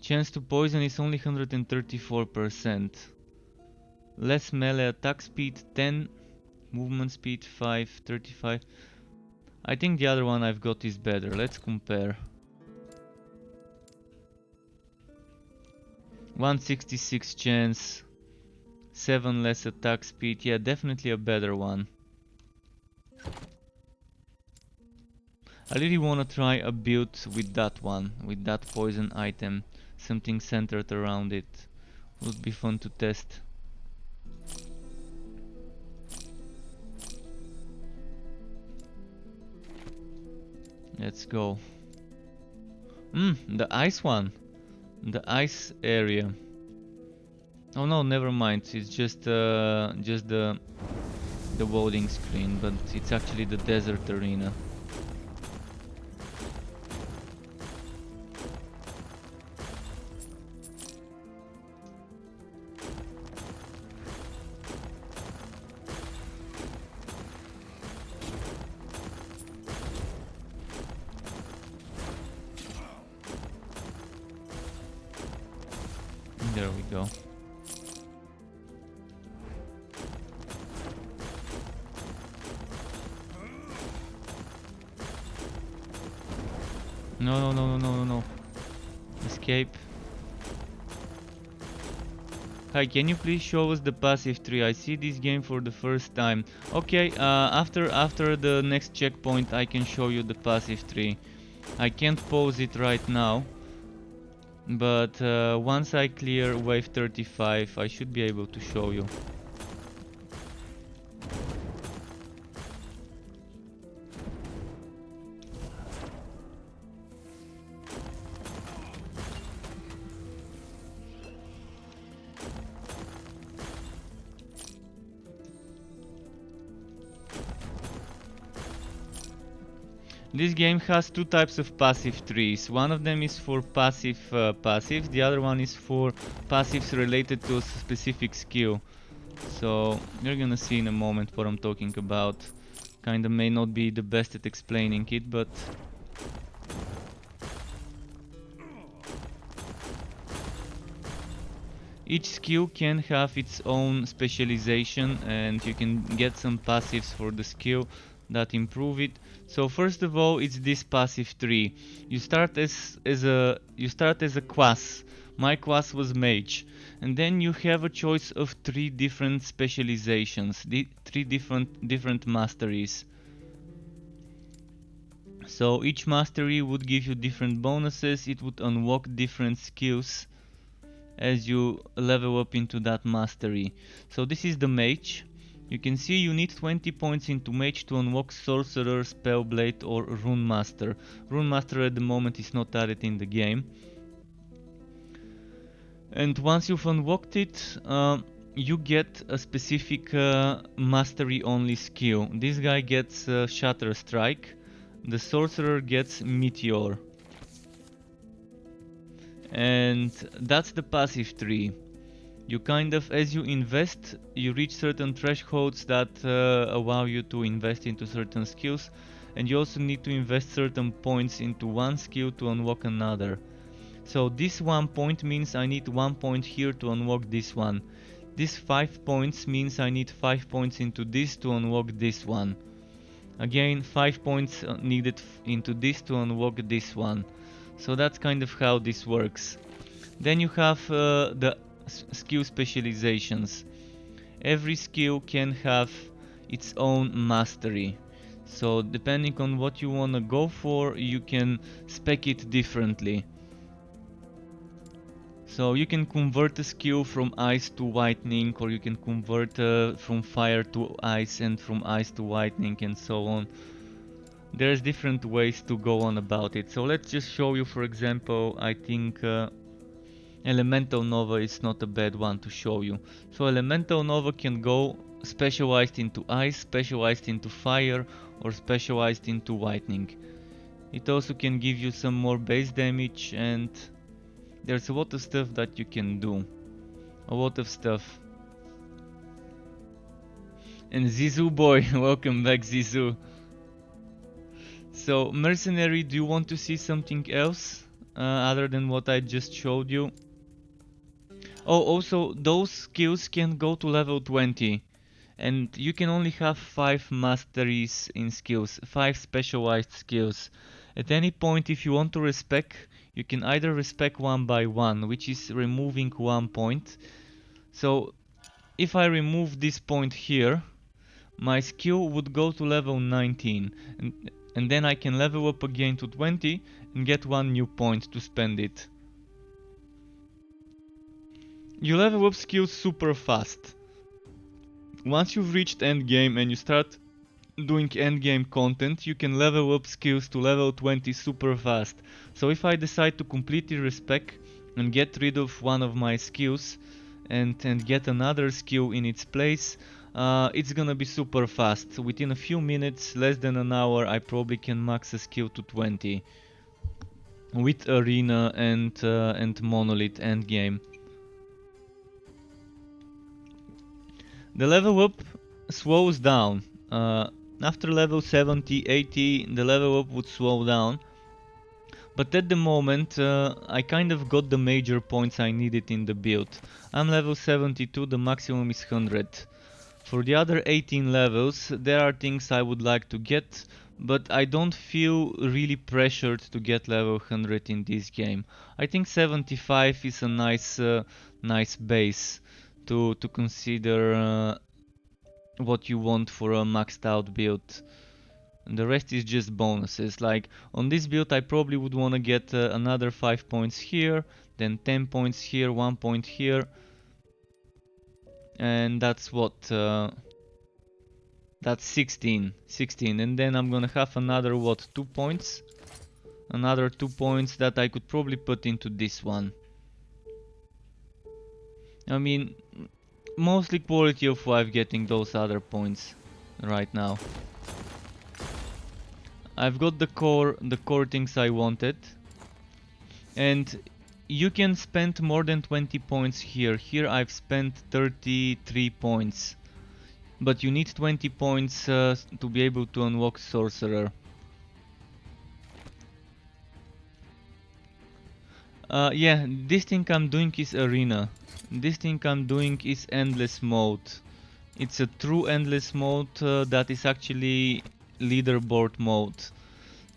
Chance to poison is only 134%. Less melee attack speed 10, movement speed 5, 35. I think the other one I've got is better. Let's compare. 166 chance, 7 less attack speed. Yeah, definitely a better one. I really want to try a build with that one, with that poison item. Something centered around it. Would be fun to test. Let's go. The ice one. The ice area. Oh no, never mind. It's just the loading screen, but it's actually the desert arena. we go. No, no, no, no, no, no, no. Escape. Hi, can you please show us the passive tree? I see this game for the first time. Okay, after the next checkpoint I can show you the passive tree. I can't pause it right now, but once I clear wave 35 I should be able to show you. This game has two types of passive trees. One of them is for passive passives, the other one is for passives related to a specific skill. So you're gonna see in a moment what I'm talking about. Kinda may not be the best at explaining it, but each skill can have its own specialization and you can get some passives for the skill that improve it. So first of all, it's this passive tree. You start as a class. My class was mage, and then you have a choice of three different specializations, three different masteries. So each mastery would give you different bonuses. It would unlock different skills as you level up into that mastery. So this is the mage. You can see you need 20 points into mage to unlock Sorcerer, Spellblade or Rune Master. Rune Master at the moment is not added in the game. And once you've unlocked it, you get a specific mastery only skill. This guy gets Shatter Strike. The Sorcerer gets Meteor. And that's the passive tree. You kind of, as you invest, you reach certain thresholds that allow you to invest into certain skills, and you also need to invest certain points into one skill to unlock another. So this 1 point means I need 1 point here to unlock this one. This 5 points means I need 5 points into this to unlock this one. Again, 5 points needed into this to unlock this one. So that's kind of how this works. Then you have the skill specializations. Every skill can have its own mastery. So depending on what you wanna go for, you can spec it differently. So you can convert a skill from ice to lightning, or you can convert from fire to ice and from ice to lightning and so on. There's different ways to go on about it. So let's just show you, for example, I think Elemental Nova is not a bad one to show you. So Elemental Nova can go specialized into ice, specialized into fire, or specialized into lightning. It also can give you some more base damage, and there's a lot of stuff that you can do. A lot of stuff. And Zizu boy, welcome back Zizu. So Mercenary, do you want to see something else other than what I just showed you? Oh, also those skills can go to level 20. And you can only have 5 masteries in skills, 5 specialized skills. At any point, if you want to respec, you can either respec 1 by 1, which is removing 1 point. So if I remove this point here, my skill would go to level 19, and then I can level up again to 20 and get 1 new point to spend it. You level up skills super fast. Once you've reached endgame and you start doing endgame content, you can level up skills to level 20 super fast. So if I decide to completely respec and get rid of one of my skills and get another skill in its place, it's gonna be super fast. Within a few minutes, less than an hour, I probably can max a skill to 20 with arena and monolith endgame. The level up slows down. After level 70, 80, the level up would slow down. But at the moment, I kind of got the major points I needed in the build. I'm level 72, the maximum is 100. For the other 18 levels, there are things I would like to get, but I don't feel really pressured to get level 100 in this game. I think 75 is a nice base to consider what you want for a maxed out build. And the rest is just bonuses. Like on this build I probably would want to get another 5 points here, then 10 points here, 1 point here. And that's what... that's 16. And then I'm gonna have another, what, 2 points? Another 2 points that I could probably put into this one. I mean, mostly quality of life getting those other points right now. I've got the core things I wanted. And you can spend more than 20 points here. Here I've spent 33 points. But you need 20 points to be able to unlock Sorcerer. Yeah, this thing I'm doing is Arena. This thing I'm doing is Endless Mode. It's a true Endless Mode that is actually leaderboard mode.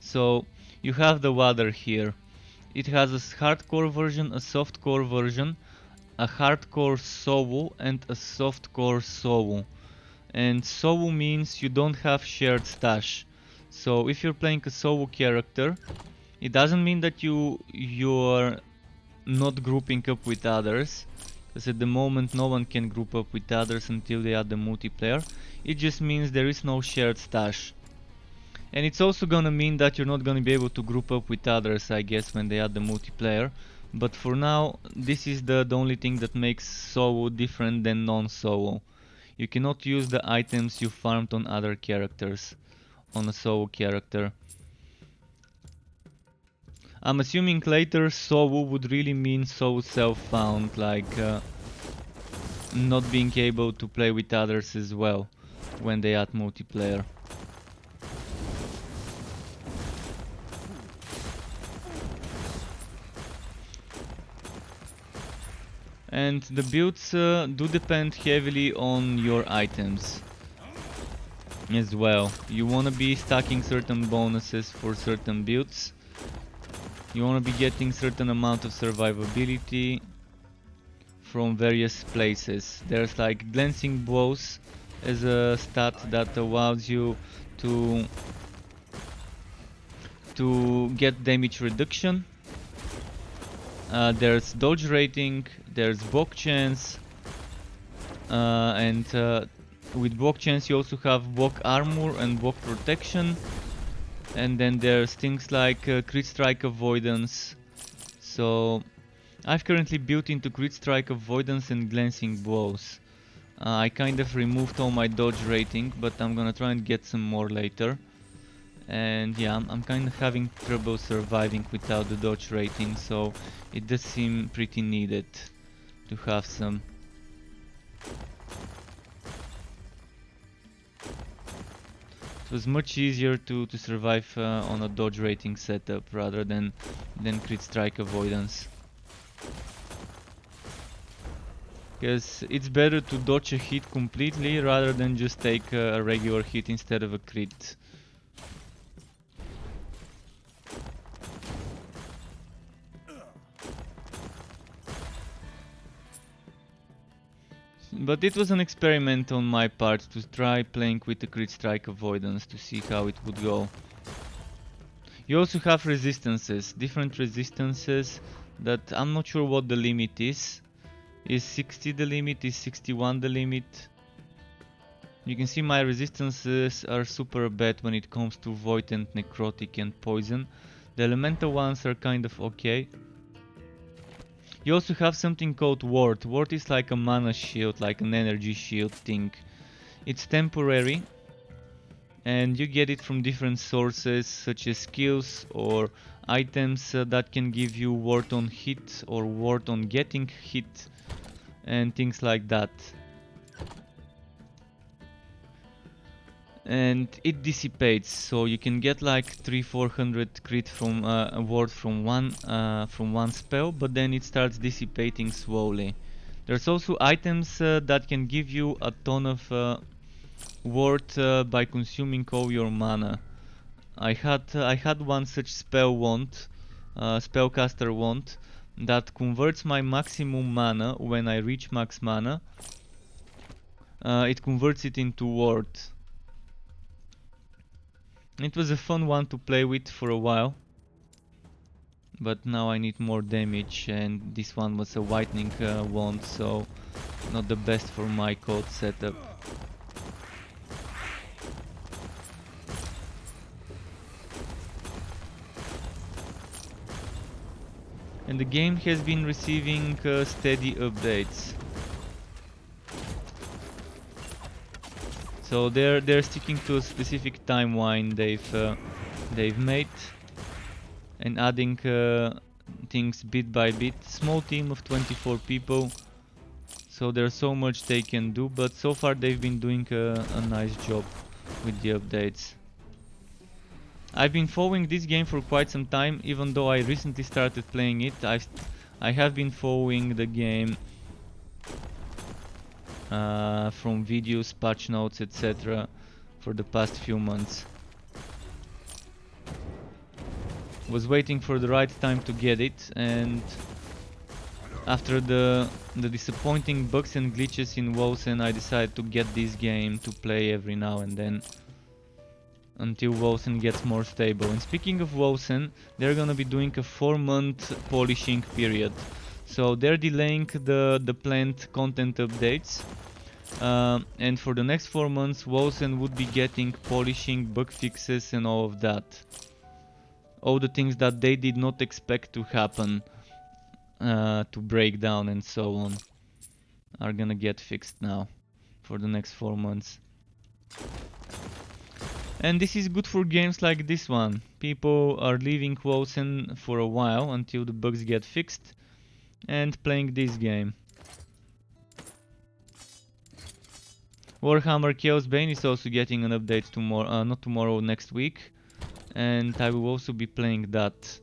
So you have the ladder here. It has a hardcore version, a softcore version, a hardcore solo and a softcore solo. And solo means you don't have shared stash. So if you're playing a solo character, it doesn't mean that you're not grouping up with others, because at the moment no one can group up with others until they add the multiplayer. It just means there is no shared stash. And it's also gonna mean that you're not gonna be able to group up with others, I guess, when they add the multiplayer. But for now, this is the only thing that makes solo different than non-solo. You cannot use the items you farmed on other characters, on a solo character. I'm assuming later solo would really mean solo self-found, like not being able to play with others as well when they add multiplayer. And the builds do depend heavily on your items as well. You wanna be stacking certain bonuses for certain builds. You wanna be getting certain amount of survivability from various places. There's like glancing blows as a stat that allows you to get damage reduction. There's dodge rating, there's block chance, and with block chance you also have block armor and block protection. And then there's things like crit strike avoidance. So I've currently built into crit strike avoidance and glancing blows. I kind of removed all my dodge rating, but I'm gonna try and get some more later. And yeah, I'm kind of having trouble surviving without the dodge rating, so it does seem pretty needed to have some. It was much easier to survive on a dodge rating setup rather than crit strike avoidance. Because it's better to dodge a hit completely rather than just take a regular hit instead of a crit. But it was an experiment on my part to try playing with the crit strike avoidance to see how it would go. You also have resistances, different resistances that I'm not sure what the limit is. Is 60 the limit? Is 61 the limit? You can see my resistances are super bad when it comes to void and necrotic and poison. The elemental ones are kind of okay. You also have something called ward. Ward is like a mana shield, like an energy shield thing. It's temporary and you get it from different sources such as skills or items that can give you ward on hit or ward on getting hit and things like that. and it dissipates, so you can get like 300-400 crit from a ward from one spell, but then it starts dissipating slowly. There's also items that can give you a ton of ward by consuming all your mana. I had one such spell wand, spellcaster wand, that converts my maximum mana when I reach max mana. It converts it into ward. It was a fun one to play with for a while, but now I need more damage, and this one was a whitening wand, so not the best for my code setup. And the game has been receiving steady updates. So they're sticking to a specific timeline they've made, and adding things bit by bit. Small team of 24 people, so there's so much they can do, but so far they've been doing a nice job with the updates. I've been following this game for quite some time, even though I recently started playing it. I have been following the game from videos, patch notes, etc. for the past few months. Was waiting for the right time to get it, and after the disappointing bugs and glitches in Wolsen, I decided to get this game to play every now and then until Wolsen gets more stable. And speaking of Wolsen, they're gonna be doing a 4-month polishing period. So they're delaying the planned content updates. And for the next 4 months, Wolsen would be getting polishing, bug fixes and all of that. All the things that they did not expect to happen, to break down and so on, are gonna get fixed now for the next 4 months. And this is good for games like this one. People are leaving Wolsen for a while until the bugs get fixed and playing this game. Warhammer Chaos Bane is also getting an update tomorrow, not tomorrow, next week, and I will also be playing that,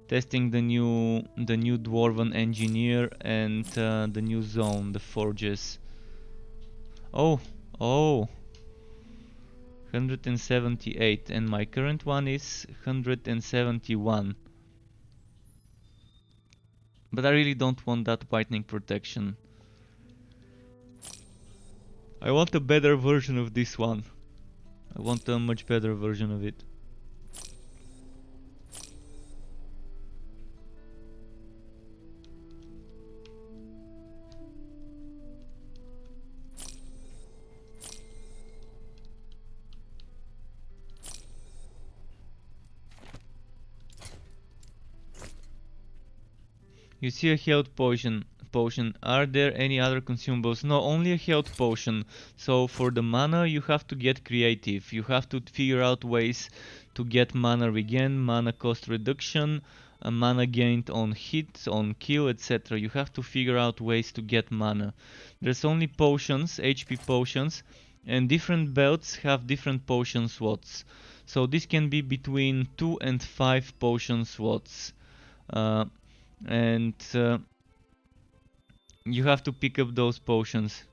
testing the new Dwarven Engineer and the new zone, the Forges. Oh, 178, and my current one is 171. But I really don't want that whitening protection. I want a better version of this one. I want a much better version of it. You see a health potion. Are there any other consumables? No, only a health potion. So for the mana you have to get creative. You have to figure out ways to get mana regen, mana cost reduction, mana gained on hit, on kill, etc. You have to figure out ways to get mana. There's only potions, HP potions, and different belts have different potion slots. So this can be between 2 and 5 potion slots. And you have to pick up those potions.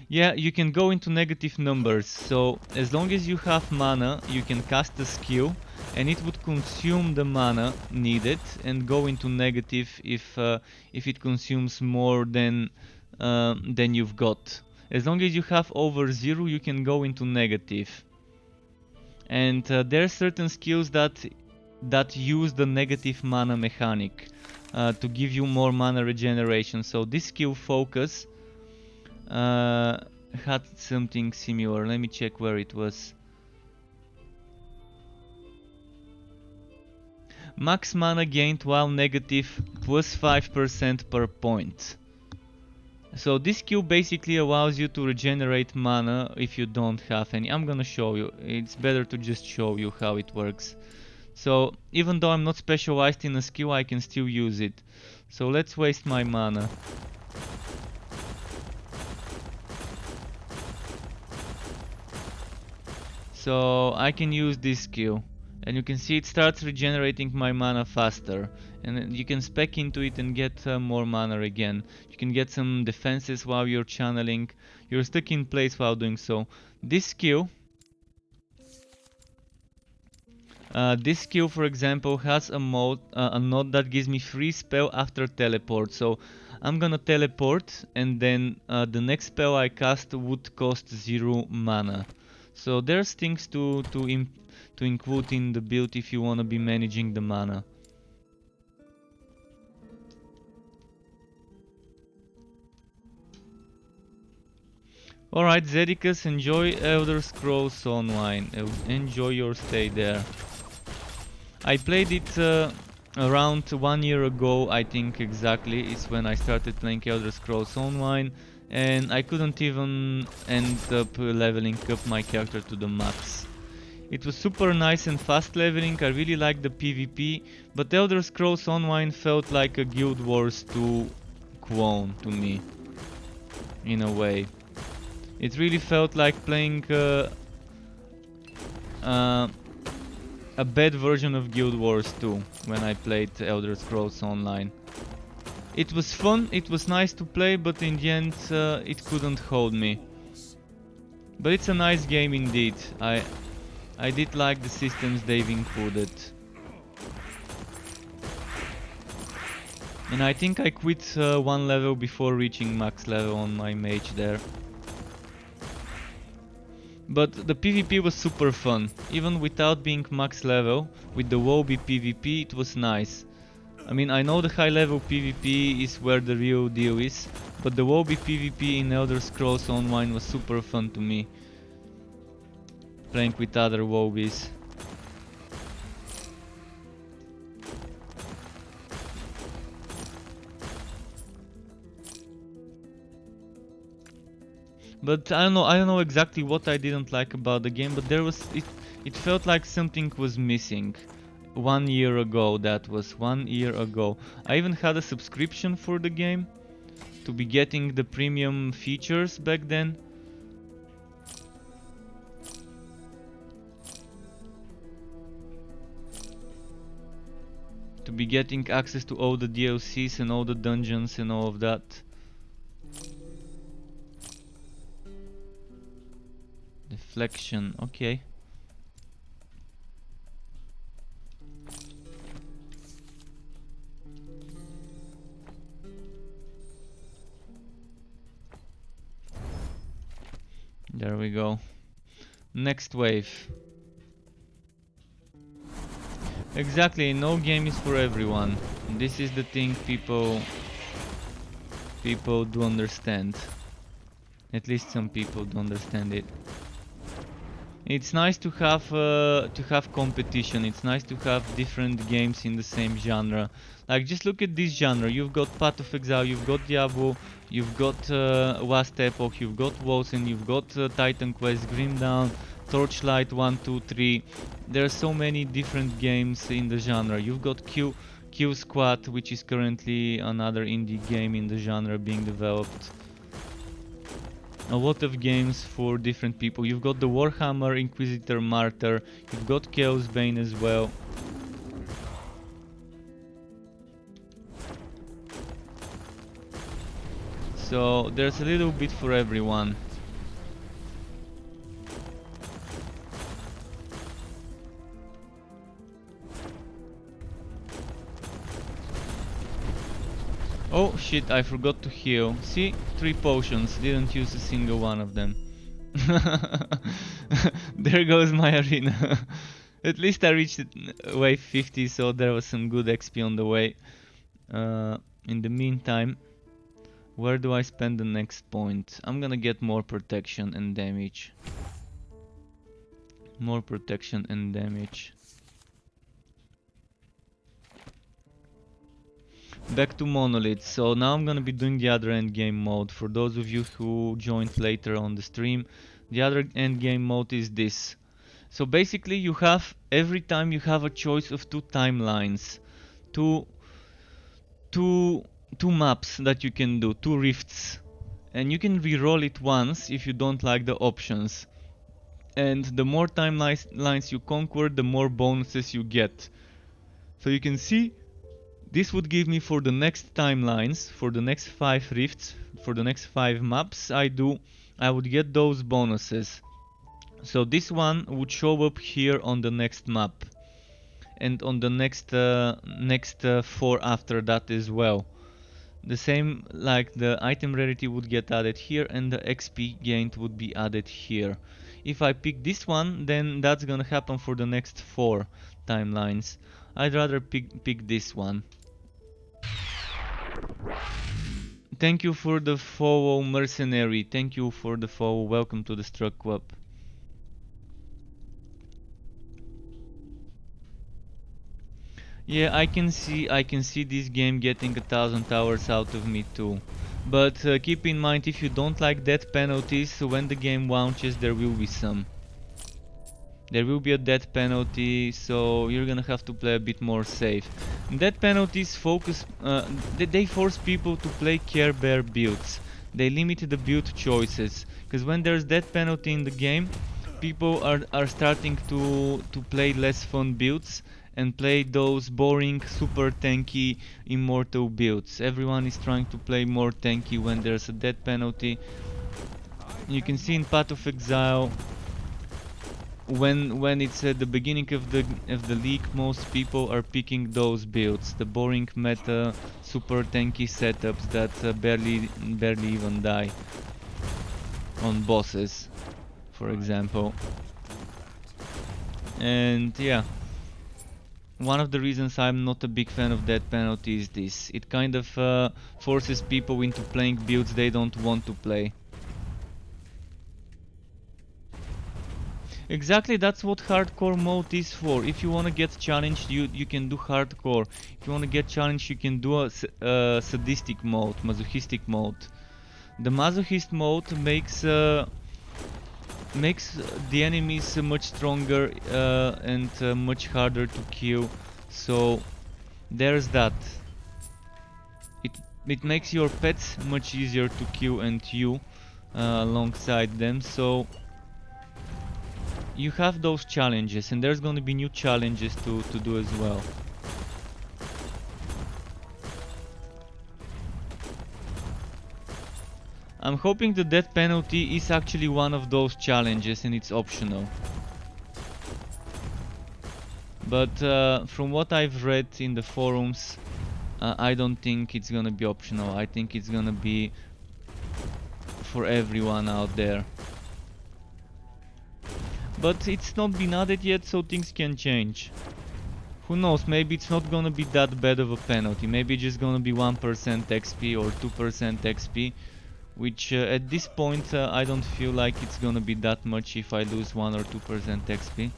Yeah, you can go into negative numbers, so as long as you have mana, you can cast a skill and it would consume the mana needed and go into negative if it consumes more than you've got. As long as you have over 0, you can go into negative. And there are certain skills that use the negative mana mechanic to give you more mana regeneration. So this skill Focus had something similar. Let me check where it was. Max mana gained while negative plus 5% per point. So this skill basically allows you to regenerate mana if you don't have any. I'm gonna show you. It's better to just show you how it works. So even though I'm not specialized in a skill, I can still use it. So let's waste my mana. So I can use this skill, and you can see it starts regenerating my mana faster, and then you can spec into it and get more mana again. You can get some defenses while you're channeling. You're stuck in place while doing so. This skill, for example, has a node that gives me free spell after teleport. So I'm gonna teleport, and then the next spell I cast would cost 0 mana. So there's things to include in the build if you wanna be managing the mana. Alright, Zedicus, enjoy Elder Scrolls Online. Enjoy your stay there. I played it around 1 year ago, I think exactly. It's when I started playing Elder Scrolls Online, and I couldn't even end up leveling up my character to the max. It was super nice and fast leveling. I really liked the PvP, but Elder Scrolls Online felt like a Guild Wars 2 clone to me, in a way. It really felt like playing uh, a bad version of Guild Wars 2 when I played Elder Scrolls Online. It was fun, it was nice to play, but in the end it couldn't hold me. But it's a nice game indeed. I did like the systems they've included. And I think I quit one level before reaching max level on my mage there. But the PvP was super fun. Even without being max level, with the WoW PvP it was nice. I mean, I know the high level PvP is where the real deal is, but the WoW PvP in Elder Scrolls Online was super fun to me. Playing with other WoWs. But I don't know exactly what I didn't like about the game, but it felt like something was missing. 1 year ago, that was 1 year ago. I even had a subscription for the game to be getting the premium features back then. To be getting access to all the DLCs and all the dungeons and all of that. Deflection, okay. There we go. Next wave. Exactly, no game is for everyone. This is the thing people do understand. At least some people do understand it. It's nice to have competition. It's nice to have different games in the same genre. Like, just look at this genre. You've got Path of Exile, you've got Diablo, you've got Last Epoch, you've got Wolfen, you've got Titan Quest, Grim Dawn, Torchlight 1, 2, 3. There are so many different games in the genre. You've got Q Squad, which is currently another indie game in the genre being developed. A lot of games for different people. You've got the Warhammer, Inquisitor, Martyr, you've got Chaos Bane as well. So there's a little bit for everyone. Oh shit, I forgot to heal. See? 3 potions, didn't use a single one of them. There goes my arena. At least I reached wave 50, so there was some good XP on the way. In the meantime, where do I spend the next point? I'm gonna get more protection and damage. More protection and damage. Back to Monolith. So now I'm gonna be doing the other endgame mode. For those of you who joined later on the stream, the other endgame mode is this. So basically you have, every time you have a choice of 2 timelines. Two, two, two maps that you can do, 2 rifts. And you can re-roll it once if you don't like the options. and the more timelines you conquer, the more bonuses you get. So you can see this would give me for the next timelines, for the next 5 rifts, for the next 5 maps I would get those bonuses. So this one would show up here on the next map and on the next 4 after that as well. The same, like the item rarity would get added here and the XP gained would be added here. If I pick this one, then that's gonna happen for the next 4 timelines. I'd rather pick this one. Thank you for the follow, mercenary. Thank you for the follow. Welcome to the Struck Club. Yeah, I can see this game getting 1,000 hours out of me too. But keep in mind, if you don't like death penalties, when the game launches there will be some. There will be a death penalty, so you're gonna have to play a bit more safe. Death penalties focus, they force people to play Care Bear builds. They limit the build choices, because when there's death penalty in the game, people are starting to play less fun builds and play those boring, super tanky, immortal builds. Everyone is trying to play more tanky when there's a death penalty. You can see in Path of Exile, when it's at the beginning of the league, most people are picking those builds, the boring meta, super tanky setups that barely even die on bosses, for example. And yeah, one of the reasons I'm not a big fan of death penalty is this. It kind of forces people into playing builds they don't want to play. Exactly, that's what hardcore mode is for. If you wanna get challenged, you can do hardcore. If you wanna get challenged, you can do a sadistic mode, masochistic mode. The masochist mode makes the enemies much stronger and much harder to kill. So there's that. It it makes your pets much easier to kill and you alongside them. So you have those challenges, and there's gonna be new challenges to do as well. I'm hoping the death penalty is actually one of those challenges and it's optional. But from what I've read in the forums, I don't think it's gonna be optional. I think it's gonna be for everyone out there. But it's not been added yet, so things can change. Who knows, maybe it's not gonna be that bad of a penalty. Maybe it's just gonna be 1% XP or 2% XP. Which at this point I don't feel like it's gonna be that much if I lose 1 or 2% XP.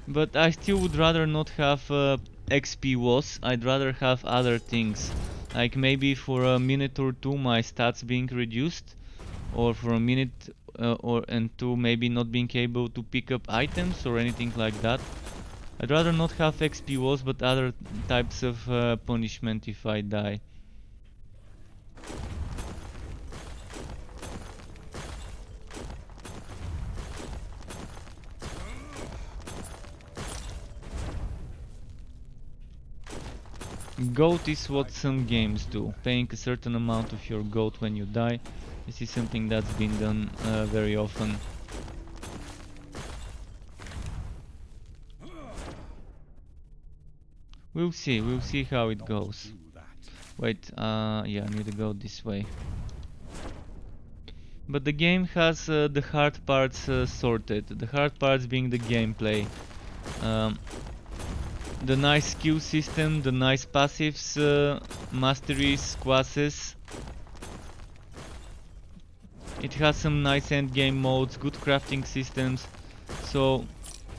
But I still would rather not have XP loss. I'd rather have other things. Like maybe for a minute or two my stats being reduced, or for a minute or and two maybe not being able to pick up items or anything like that. I'd rather not have XP loss but other types of punishment if I die. Goat is what some games do, paying a certain amount of your goat when you die. This is something that's been done very often. We'll see how it goes. Wait, yeah, I need to go this way. But the game has the hard parts sorted, the hard parts being the gameplay. The nice skill system, the nice passives, masteries, classes. It has some nice endgame modes, good crafting systems. So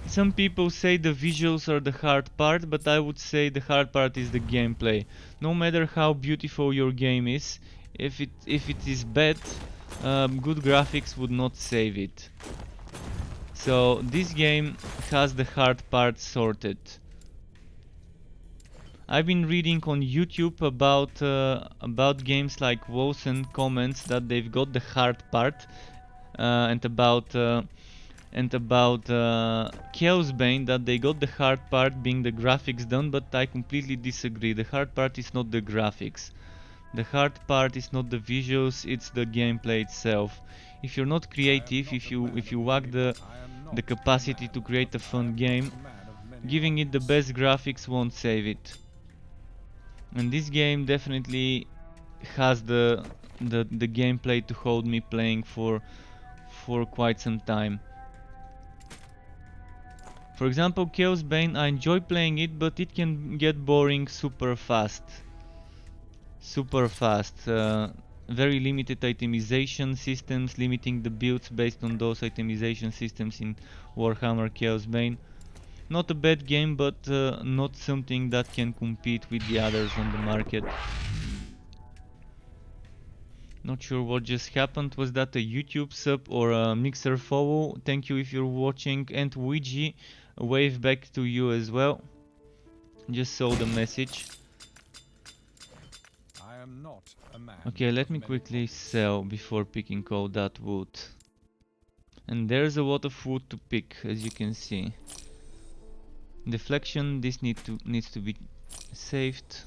some people say the visuals are the hard part, but I would say the hard part is the gameplay. No matter how beautiful your game is, if it is bad, good graphics would not save it. So this game has the hard part sorted. I've been reading on YouTube about games like WoW and comments that they've got the hard part, and about Chaos Bane that they got the hard part being the graphics done, but I completely disagree. The hard part is not the graphics. The hard part is not the visuals, it's the gameplay itself. If you're not creative, if you lack the capacity to create a fun game, giving it the best graphics won't save it. And this game definitely has the gameplay to hold me playing for quite some time. For example, Chaos Bane, I enjoy playing it, but it can get boring super fast. Super fast. Very limited itemization systems, limiting the builds based on those itemization systems in Warhammer Chaos Bane. Not a bad game, but not something that can compete with the others on the market. Not sure what just happened. Was that a YouTube sub or a Mixer follow? Thank you if you're watching. And Ouija, a wave back to you as well. Just saw the message. I am not a man Okay, let of me many quickly pockets. sell before picking all that wood. And there's a lot of wood to pick, as you can see. Deflection, this needs to be saved.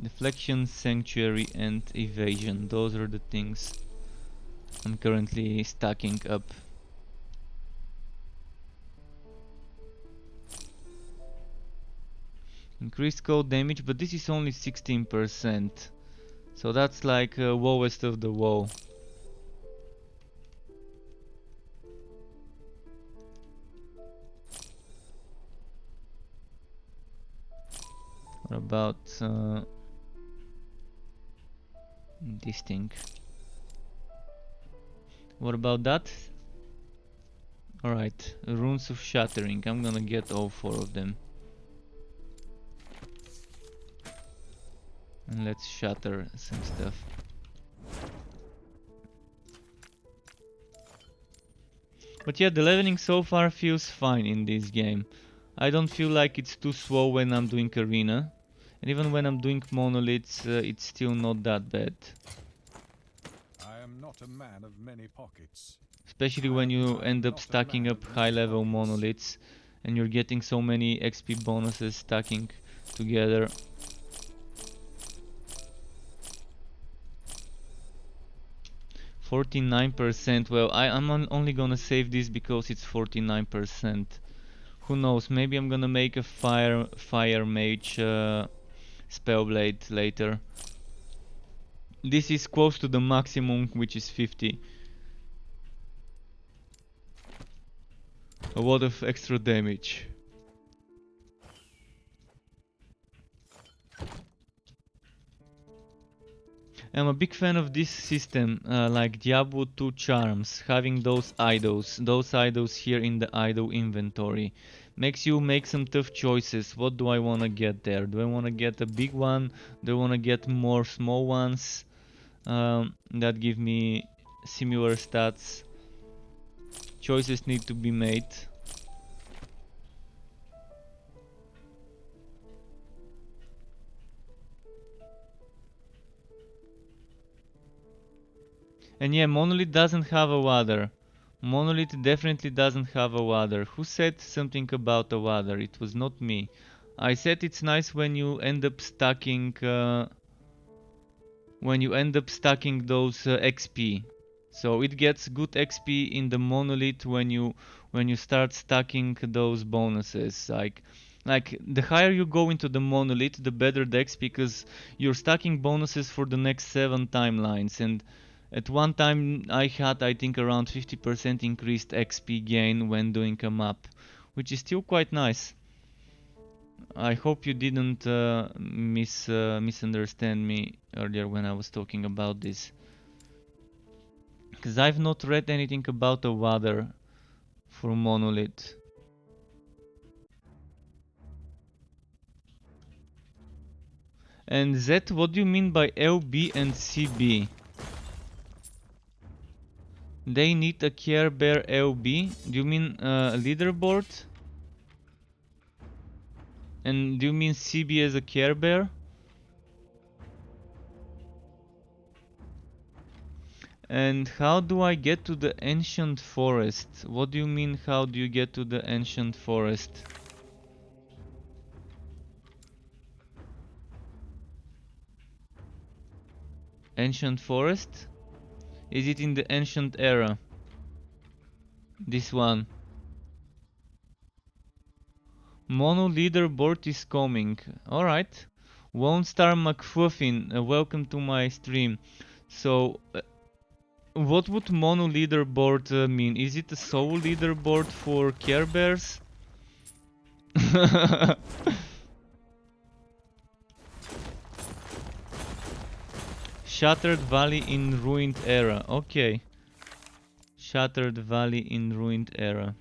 Deflection, sanctuary, and evasion. Those are the things I'm currently stacking up. Increased cold damage, but this is only 16%. So that's like lowest of the low. What about this thing? What about that? Alright, runes of shattering. I'm gonna get all 4 of them. And let's shatter some stuff. But yeah, the leveling so far feels fine in this game. I don't feel like it's too slow when I'm doing arena. And even when I'm doing monoliths, it's still not that bad. I am not a man of many pockets. Especially when you end up stacking up high level monoliths and you're getting so many XP bonuses stacking together. %49%. Well, I'm only gonna save this because it's 49%. Who knows? Maybe I'm gonna make a fire mage spellblade later. This is close to the maximum, which is 50. A lot of extra damage. I'm a big fan of this system, like Diablo 2 charms, having those idols here in the idol inventory. Makes you make some tough choices. What do I wanna get there? Do I wanna get a big one? Do I wanna get more small ones that give me similar stats? Choices need to be made. And yeah, Monolith doesn't have a ladder. Monolith definitely doesn't have a ladder. Who said something about a ladder? It was not me. I said it's nice when you end up stacking those XP. So it gets good XP in the monolith when you start stacking those bonuses. Like the higher you go into the monolith, the better the XP because you're stacking bonuses for the next 7 timelines. And at one time I had I think around 50% increased XP gain when doing a map, which is still quite nice. I hope you didn't misunderstand me earlier when I was talking about this. Because I've not read anything about a ladder for Monolith. And Z, what do you mean by LB and CB? They need a Care Bear LB. Do you mean leaderboard? And do you mean CB as a Care Bear? And how do I get to the ancient forest? What do you mean, how do you get to the ancient forest? Ancient forest? Is it in the ancient era? This one. Mono leaderboard is coming. Alright. Lone Star McFuffin, welcome to my stream. So, what would mono leaderboard mean? Is it a soul leaderboard for Care Bears? Shattered Valley in Ruined Era. Okay. Shattered Valley in Ruined Era.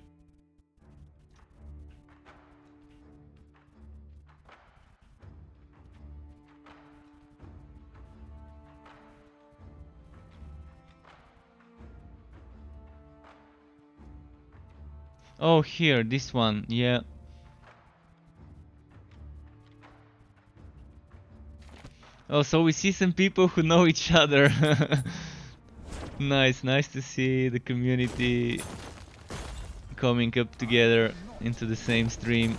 Oh, here, this one. Yeah. Oh, so we see some people who know each other. Nice to see the community coming up together into the same stream.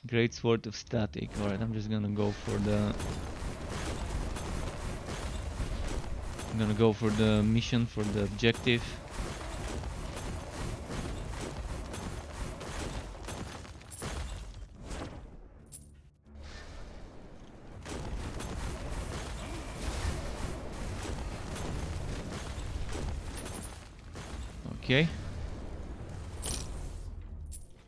Great Sword of Static. Alright, I'm just gonna go for the... I'm gonna go for the mission, for the objective. Okay.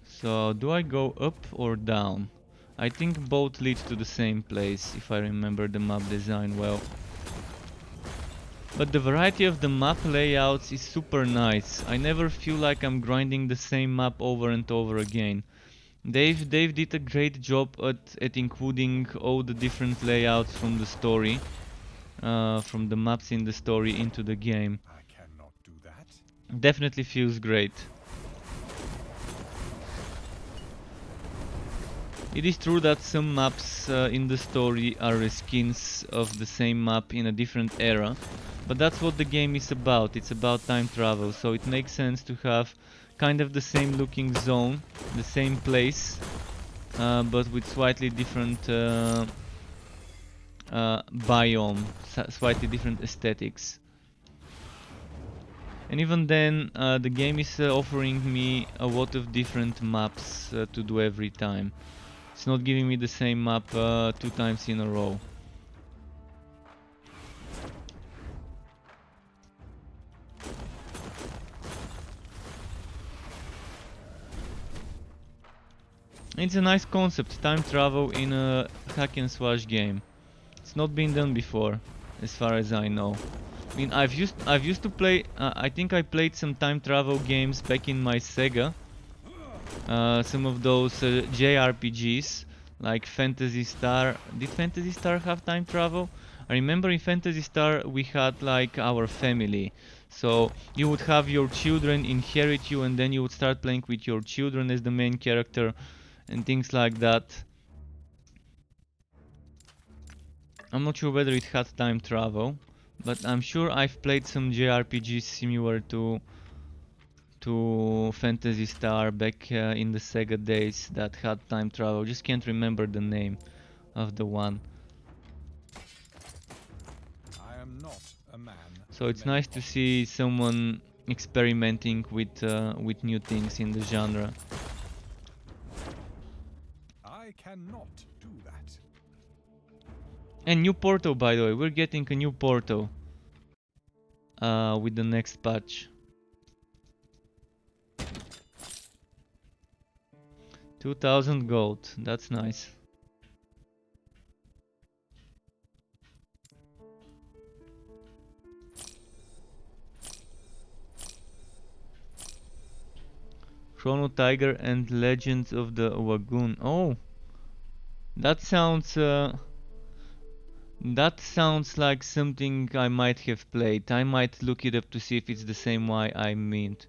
So, do I go up or down? I think both lead to the same place, if I remember the map design well. But the variety of the map layouts is super nice. I never feel like I'm grinding the same map over and over again. Dave did a great job at including all the different layouts from the story, from the maps in the story into the game. I cannot do that. Definitely feels great. It is true that some maps in the story are reskins of the same map in a different era, but that's what the game is about. It's about time travel, so it makes sense to have kind of the same looking zone, the same place, but with slightly different biome, slightly different aesthetics. And even then, the game is offering me a lot of different maps to do every time. It's not giving me the same map 2 times in a row. It's a nice concept, time travel in a hack and slash game. It's not been done before, as far as I know. I mean, I've used to play. I think I played some time travel games back in my Sega. Some of those JRPGs like Phantasy Star. Did Phantasy Star have time travel? I remember in Phantasy Star we had like our family. So you would have your children inherit you, and then you would start playing with your children as the main character and things like that. I'm not sure whether it had time travel, but I'm sure I've played some JRPGs similar to Phantasy Star back in the Sega days that had time travel. Just can't remember the name of the one. I am not a man. So it's nice to see someone experimenting with new things in the genre. I cannot do that. And new portal, by the way, we're getting a new portal with the next patch. 2000 gold, that's nice. Chrono Tiger and Legends of the Wagoon. Oh, That sounds like something I might have played. I might look it up to see if it's the same way I meant.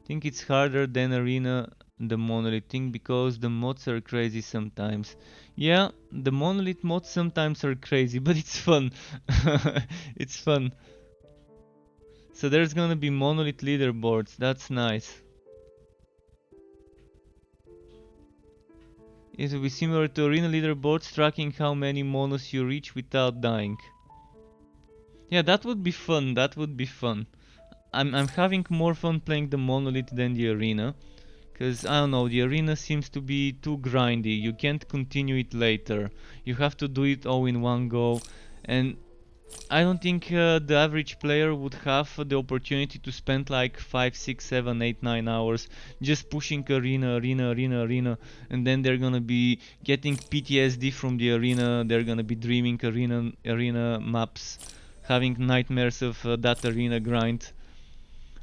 Think it's harder than Arena the Monolith thing because the mods are crazy sometimes. Yeah, the Monolith mods sometimes are crazy, but it's fun. It's fun. So there's gonna be Monolith leaderboards. That's nice. It will be similar to Arena leaderboards, tracking how many monos you reach without dying. Yeah, that would be fun. That would be fun. I'm having more fun playing the Monolith than the Arena. Cause I don't know, the Arena seems to be too grindy. You can't continue it later. You have to do it all in one go. And I don't think the average player would have the opportunity to spend like 5, 6, 7, 8, 9 hours just pushing arena, and then they're gonna be getting PTSD from the arena. They're gonna be dreaming arena maps, having nightmares of that arena grind.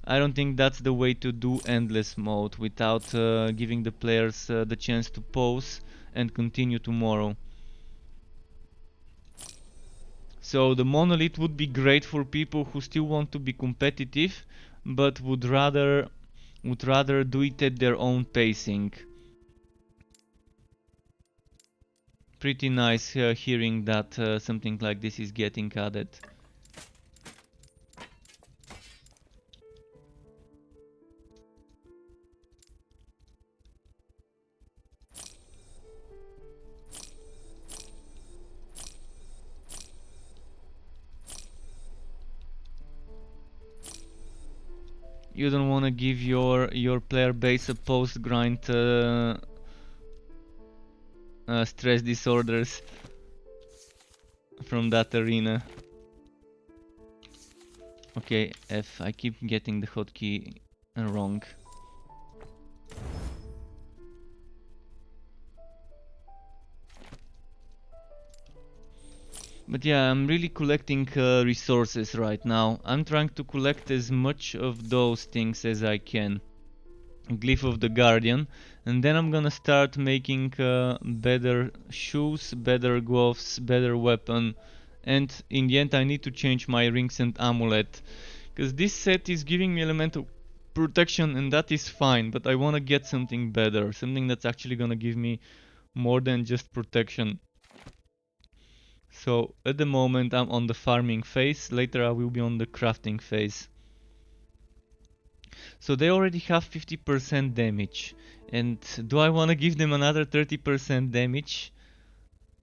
I don't think that's the way to do endless mode without giving the players the chance to pause and continue tomorrow. So the monolith would be great for people who still want to be competitive, but would rather do it at their own pacing. Pretty nice hearing that something like this is getting added. You don't want to give your player base a post grind stress disorders from that arena. Okay, F. I keep getting the hotkey wrong. But yeah, I'm really collecting resources right now. I'm trying to collect as much of those things as I can. Glyph of the Guardian. And then I'm gonna start making better shoes, better gloves, better weapon. And in the end I need to change my rings and amulet. Because this set is giving me elemental protection and that is fine. But I wanna get something better. Something that's actually gonna give me more than just protection. So at the moment I'm on the farming phase, later I will be on the crafting phase. So they already have 50% damage. And do I want to give them another 30% damage?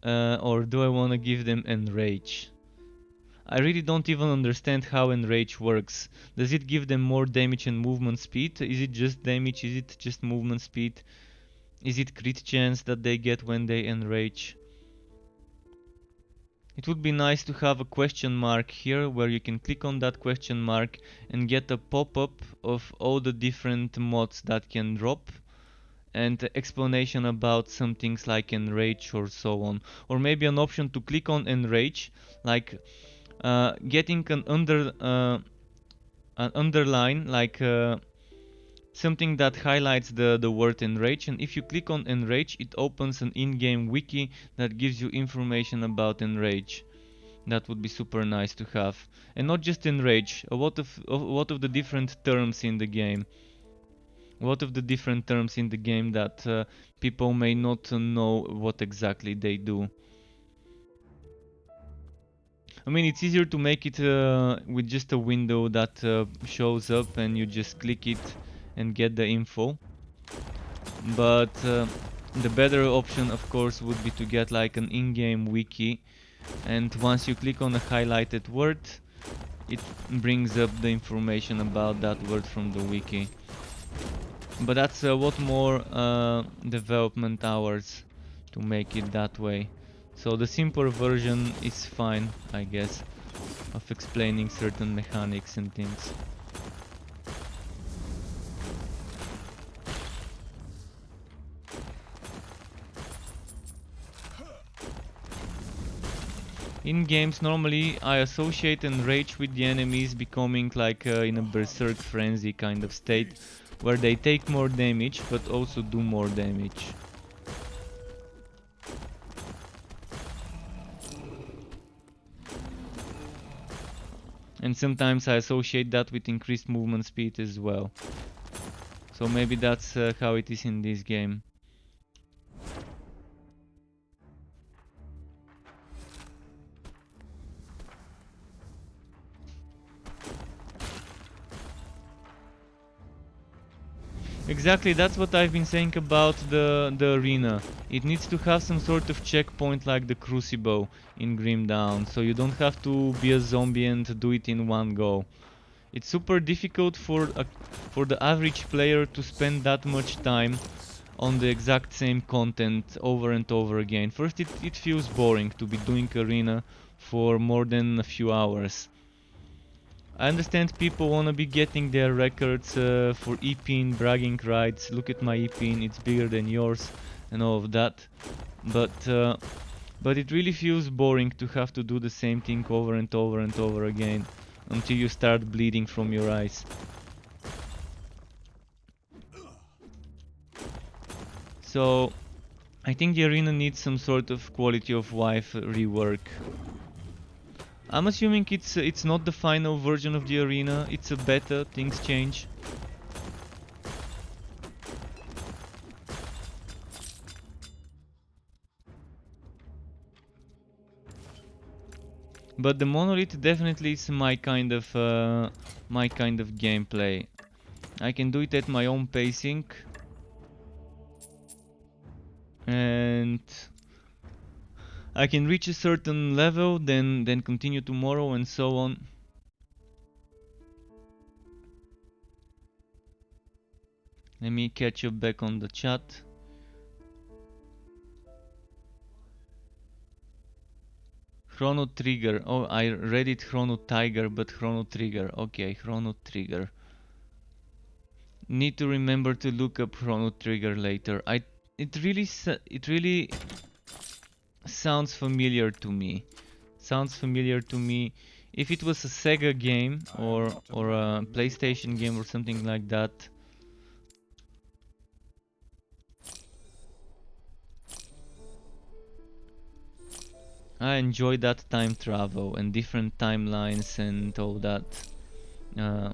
Or do I want to give them enrage? I really don't even understand how enrage works. Does it give them more damage and movement speed? Is it just damage? Is it just movement speed? Is it crit chance that they get when they enrage? It would be nice to have a question mark here where you can click on that question mark and get a pop-up of all the different mods that can drop and explanation about some things like enrage or so on. Or maybe an option to click on enrage, like getting an underline, like something that highlights the word enrage, and if you click on enrage it opens an in-game wiki that gives you information about enrage. That would be super nice to have. And not just enrage, a lot of the different terms in the game. A lot of the different terms in the game that people may not know what exactly they do. I mean, it's easier to make it with just a window that shows up and you just click it and get the info. But the better option, of course, would be to get like an in-game wiki. And once you click on a highlighted word, it brings up the information about that word from the wiki. But that's a lot more development hours to make it that way. So the simpler version is fine, I guess, of explaining certain mechanics and things. In games, normally I associate enrage with the enemies becoming like in a berserk frenzy kind of state, where they take more damage but also do more damage. And sometimes I associate that with increased movement speed as well. So maybe that's how it is in this game. Exactly, that's what I've been saying about the arena. It needs to have some sort of checkpoint like the Crucible in Grim Dawn, so you don't have to be a zombie and do it in one go. It's super difficult for the average player to spend that much time on the exact same content over and over again. First, it feels boring to be doing arena for more than a few hours. I understand people wanna be getting their records for EPIN, bragging rights. Look at my EPIN, it's bigger than yours, and all of that. But it really feels boring to have to do the same thing over and over and over again until you start bleeding from your eyes. So I think the arena needs some sort of quality of life rework. I'm assuming it's not the final version of the arena, it's a beta, things change. But the monolith definitely is my kind of gameplay. I can do it at my own pacing, and I can reach a certain level, then continue tomorrow and so on. Let me catch up back on the chat. Chrono Trigger. Oh, I read it Chrono Tiger, but Chrono Trigger. Okay, Chrono Trigger. Need to remember to look up Chrono Trigger later. It really sounds familiar to me. Sounds familiar to me. If it was a Sega game or a PlayStation game or something like that. I enjoy that time travel and different timelines and all that uh,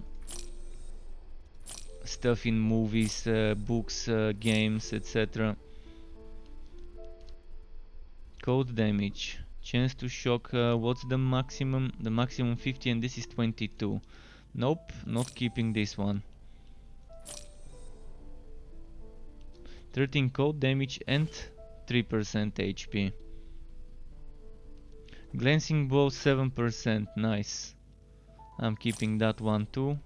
stuff in movies, books, games, etc. Cold damage. Chance to shock. What's the maximum? The maximum 50 and this is 22. Nope, not keeping this one. 13 cold damage and 3% HP. Glancing blow 7%. Nice. I'm keeping that one too.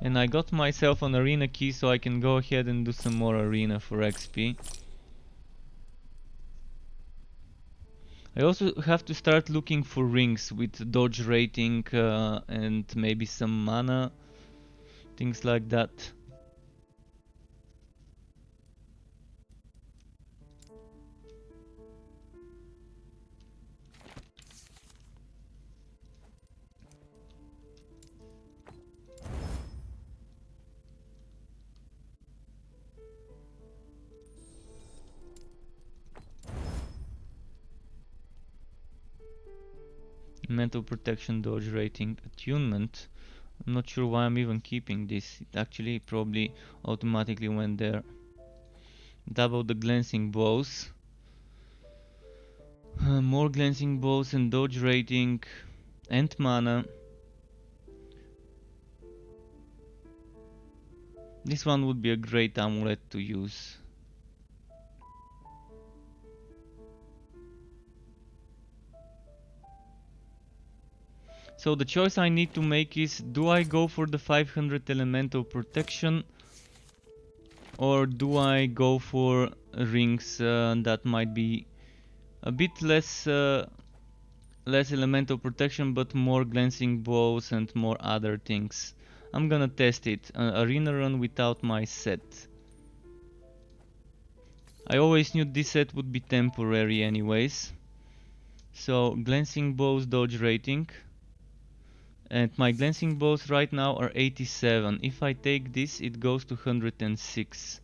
And I got myself an arena key so I can go ahead and do some more arena for XP. I also have to start looking for rings with dodge rating and maybe some mana, things like that. Mental protection dodge rating attunement. I'm not sure why I'm even keeping this. It actually probably automatically went there. Double the glancing blows. More glancing blows and dodge rating and mana. This one would be a great amulet to use. So the choice I need to make is, do I go for the 500 elemental protection or do I go for rings that might be a bit less elemental protection but more glancing blows and more other things. I'm gonna test it. Arena run without my set. I always knew this set would be temporary anyways. So glancing blows dodge rating. And my glancing bows right now are 87. If I take this, it goes to 106.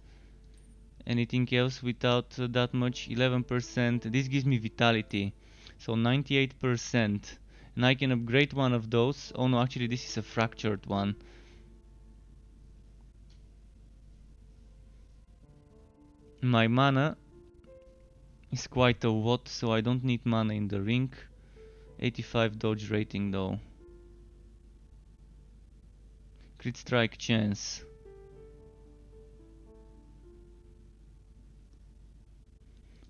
Anything else without that much? 11%. This gives me vitality. So 98%. And I can upgrade one of those. Oh no, actually this is a fractured one. My mana is quite a lot, so I don't need mana in the ring. 85 dodge rating though. Crit strike chance.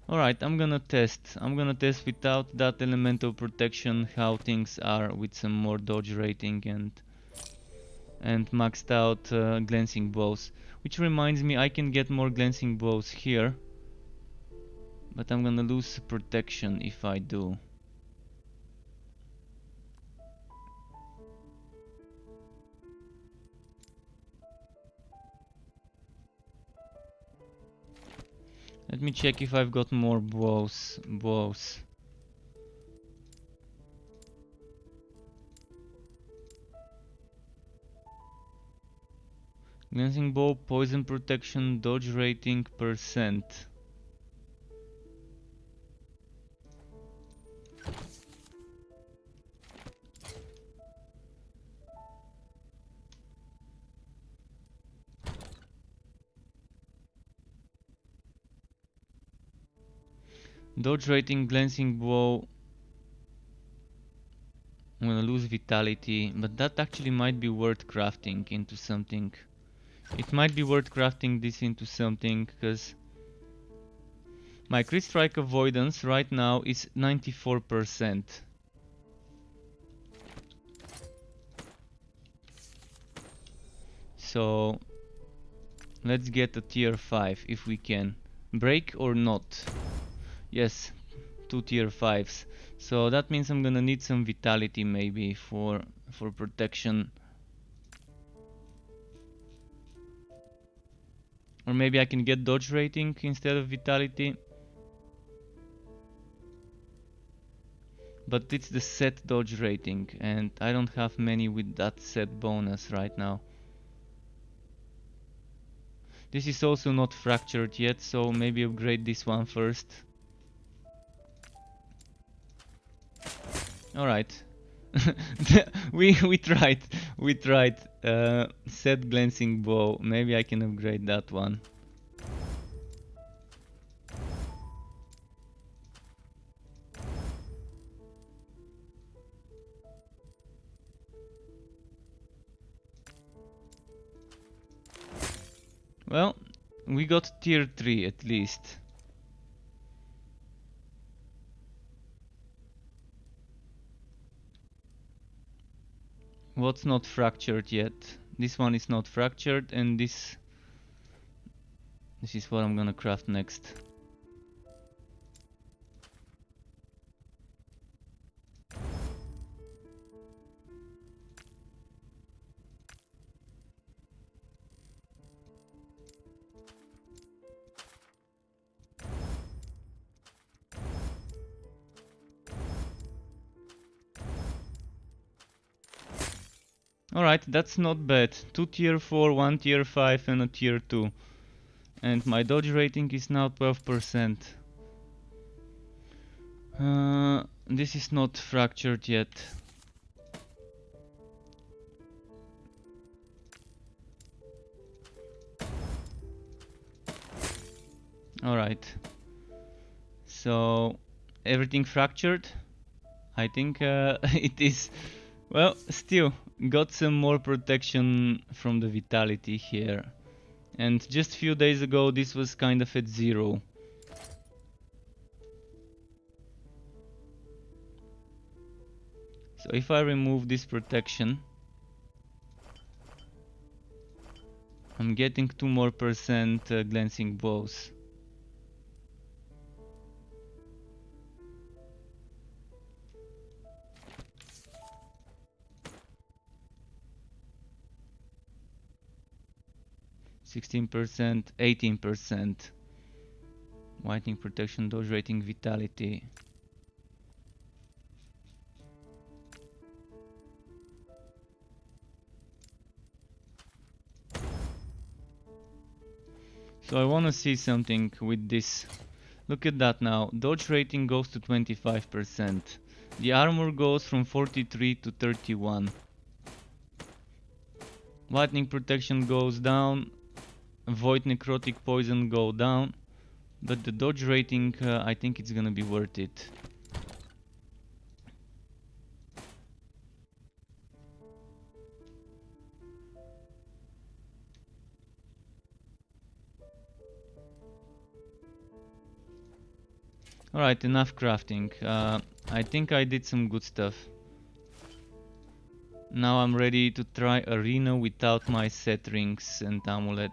Alright, I'm gonna test. I'm gonna test without that elemental protection how things are with some more dodge rating and maxed out glancing bows. Which reminds me, I can get more glancing bows here. But I'm gonna lose protection if I do. Let me check if I've got more bows. Glancing bow, poison protection, dodge rating, percent. Dodge rating, glancing bow. I'm gonna lose vitality, but that actually might be worth crafting into something. It might be worth crafting this into something, because my crit strike avoidance right now is 94%. So let's get a tier 5 if we can. Break or not? Yes, 2 tier 5s. So that means I'm gonna need some vitality maybe for protection. Or maybe I can get dodge rating instead of vitality. But it's the set dodge rating, and I don't have many with that set bonus right now. This is also not fractured yet, so maybe upgrade this one first. Alright. we tried. Set glancing bow. Maybe I can upgrade that one. Well, we got tier 3 at least. What's not fractured yet? This one is not fractured, and this is what I'm gonna craft next. Alright, that's not bad. 2 tier 4, 1 tier 5 and a tier 2. And my dodge rating is now 12%. This is not fractured yet. Alright. So, everything fractured? I think it is. Well, still, got some more protection from the vitality here. And just few days ago this was kind of at 0. So if I remove this protection, I'm getting 2 more percent glancing bows. %, 18%. Whitening protection, dodge rating, vitality. So I wanna see something with this. Look at that now. Dodge rating goes to 25%. The armor goes from 43 to 31. Lightning protection goes down. Avoid necrotic poison go down. But the dodge rating, I think it's gonna be worth it. Alright, enough crafting. I think I did some good stuff. Now I'm ready to try arena without my set rings and amulet.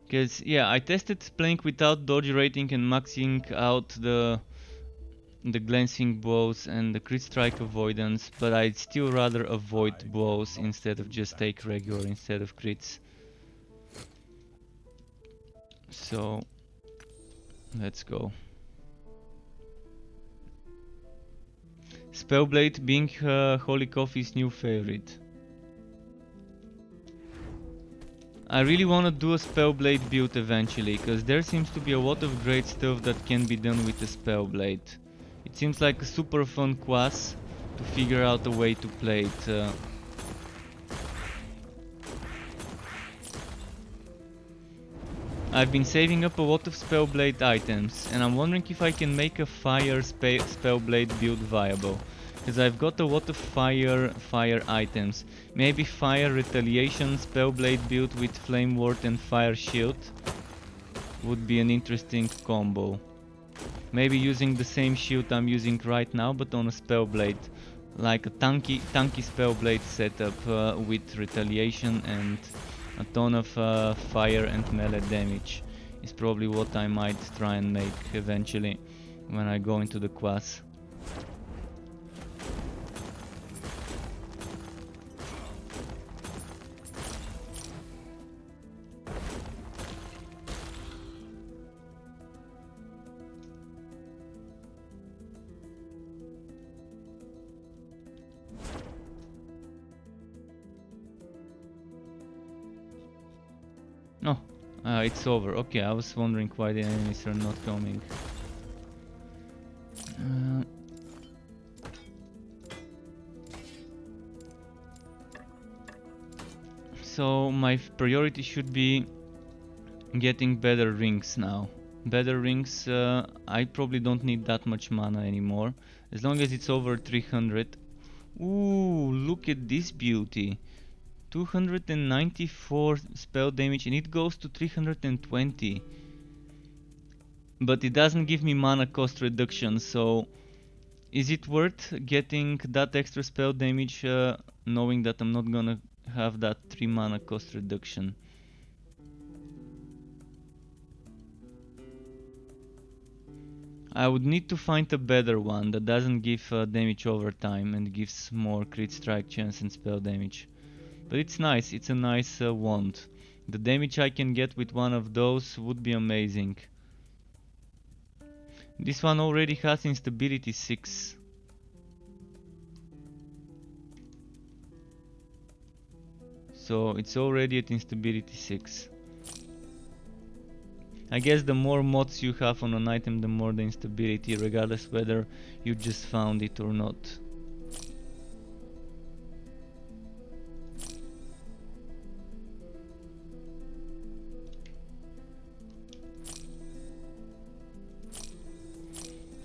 Cause yeah, I tested playing without dodge rating and maxing out the glancing blows and the crit strike avoidance, but I'd still rather avoid blows instead of just take regular instead of crits. So let's go. Spellblade being Holy Coffee's new favorite. I really wanna do a Spellblade build eventually, cause there seems to be a lot of great stuff that can be done with a Spellblade. It seems like a super fun class to figure out a way to play it. I've been saving up a lot of Spellblade items, and I'm wondering if I can make a fire Spellblade build viable. Because I've got a lot of fire items. Maybe fire retaliation Spellblade build with flame ward and fire shield would be an interesting combo. Maybe using the same shield I'm using right now, but on a Spellblade. Like a tanky Spellblade setup with retaliation and a ton of fire and melee damage is probably what I might try and make eventually when I go into the class. Oh, it's over. Okay, I was wondering why the enemies are not coming. So my priority should be getting better rings now. Better rings, I probably don't need that much mana anymore. As long as it's over 300. Ooh, look at this beauty. 294 spell damage and it goes to 320. But it doesn't give me mana cost reduction, so is it worth getting that extra spell damage knowing that I'm not gonna have that 3 mana cost reduction? I would need to find a better one that doesn't give damage over time and gives more crit strike chance and spell damage. But it's nice, it's a nice wand. The damage I can get with one of those would be amazing. This one already has instability 6. So it's already at instability 6. I guess the more mods you have on an item, the more the instability, regardless whether you just found it or not.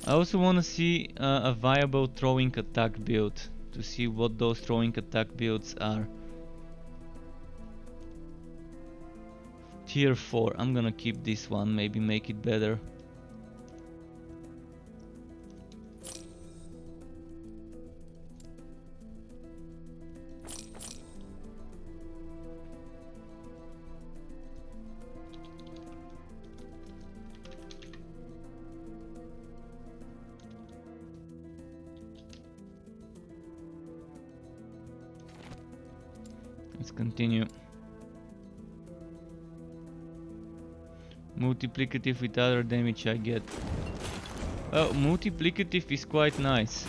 I also want to see a viable throwing attack build, to see what those throwing attack builds are. Tier 4, I'm gonna keep this one, maybe make it better. Let's continue. Multiplicative with other damage I get. Oh, multiplicative is quite nice.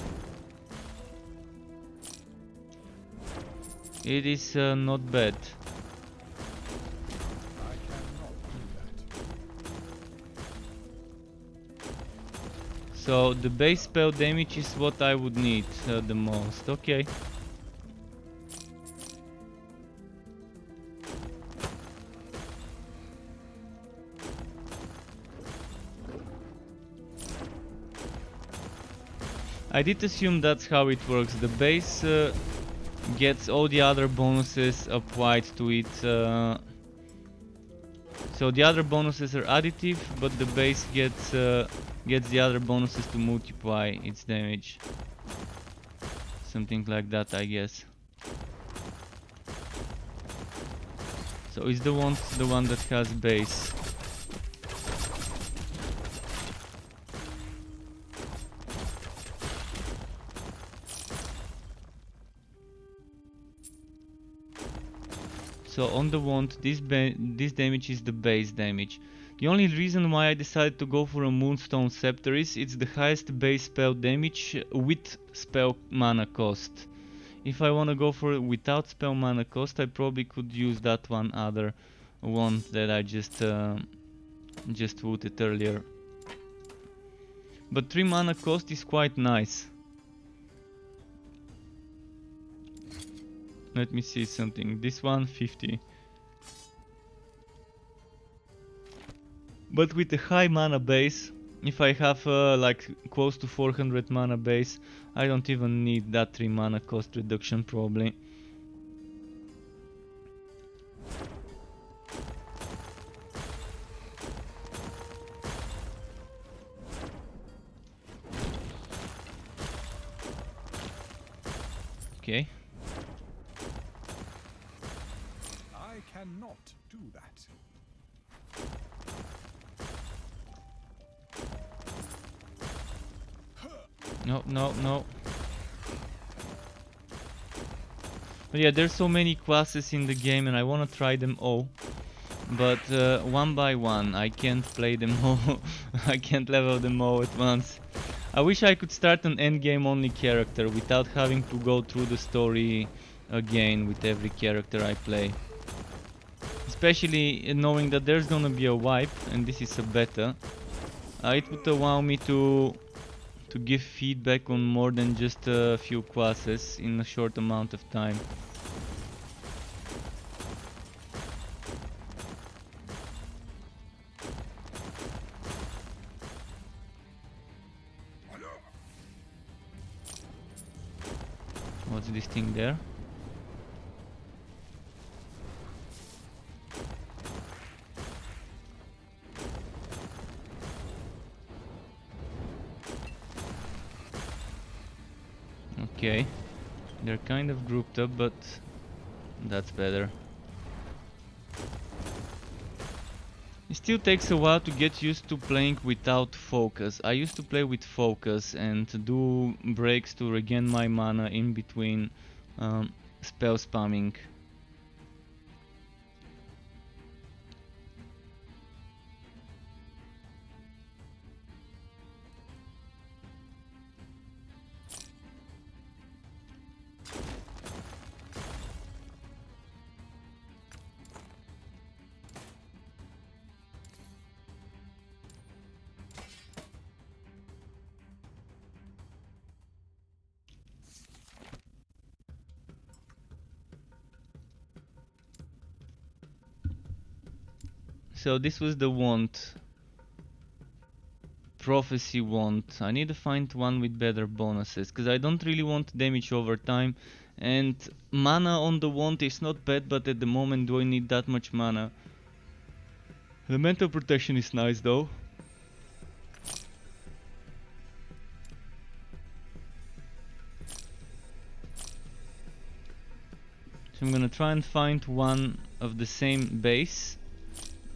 It is not bad. I cannot do that. So the base spell damage is what I would need the most. Okay. I did assume that's how it works. The base gets all the other bonuses applied to it. So the other bonuses are additive, but the base gets the other bonuses to multiply its damage. Something like that, I guess. So is the one that has base. So on the wand, this damage is the base damage. The only reason why I decided to go for a Moonstone Scepter is it's the highest base spell damage with spell mana cost. If I wanna go for it without spell mana cost, I probably could use that one other wand that I just voted earlier. But 3 mana cost is quite nice. Let me see something. This one 50. But with a high mana base, if I have like close to 400 mana base, I don't even need that 3 mana cost reduction probably. Okay. I cannot do that. No, no, no. But yeah, there's so many classes in the game and I wanna try them all. But one by one, I can't play them all. I can't level them all at once. I wish I could start an endgame only character without having to go through the story again with every character I play. Especially knowing that there's gonna be a wipe and this is a beta. It would allow me to give feedback on more than just a few classes in a short amount of time. What's this thing there? Okay, they're kind of grouped up, but that's better. It still takes a while to get used to playing without focus. I used to play with focus and to do breaks to regain my mana in between spell spamming. So this was the wand. Prophecy wand. I need to find one with better bonuses, because I don't really want damage over time. And mana on the wand is not bad, but at the moment do I need that much mana? The mental protection is nice though. So I'm gonna try and find one of the same base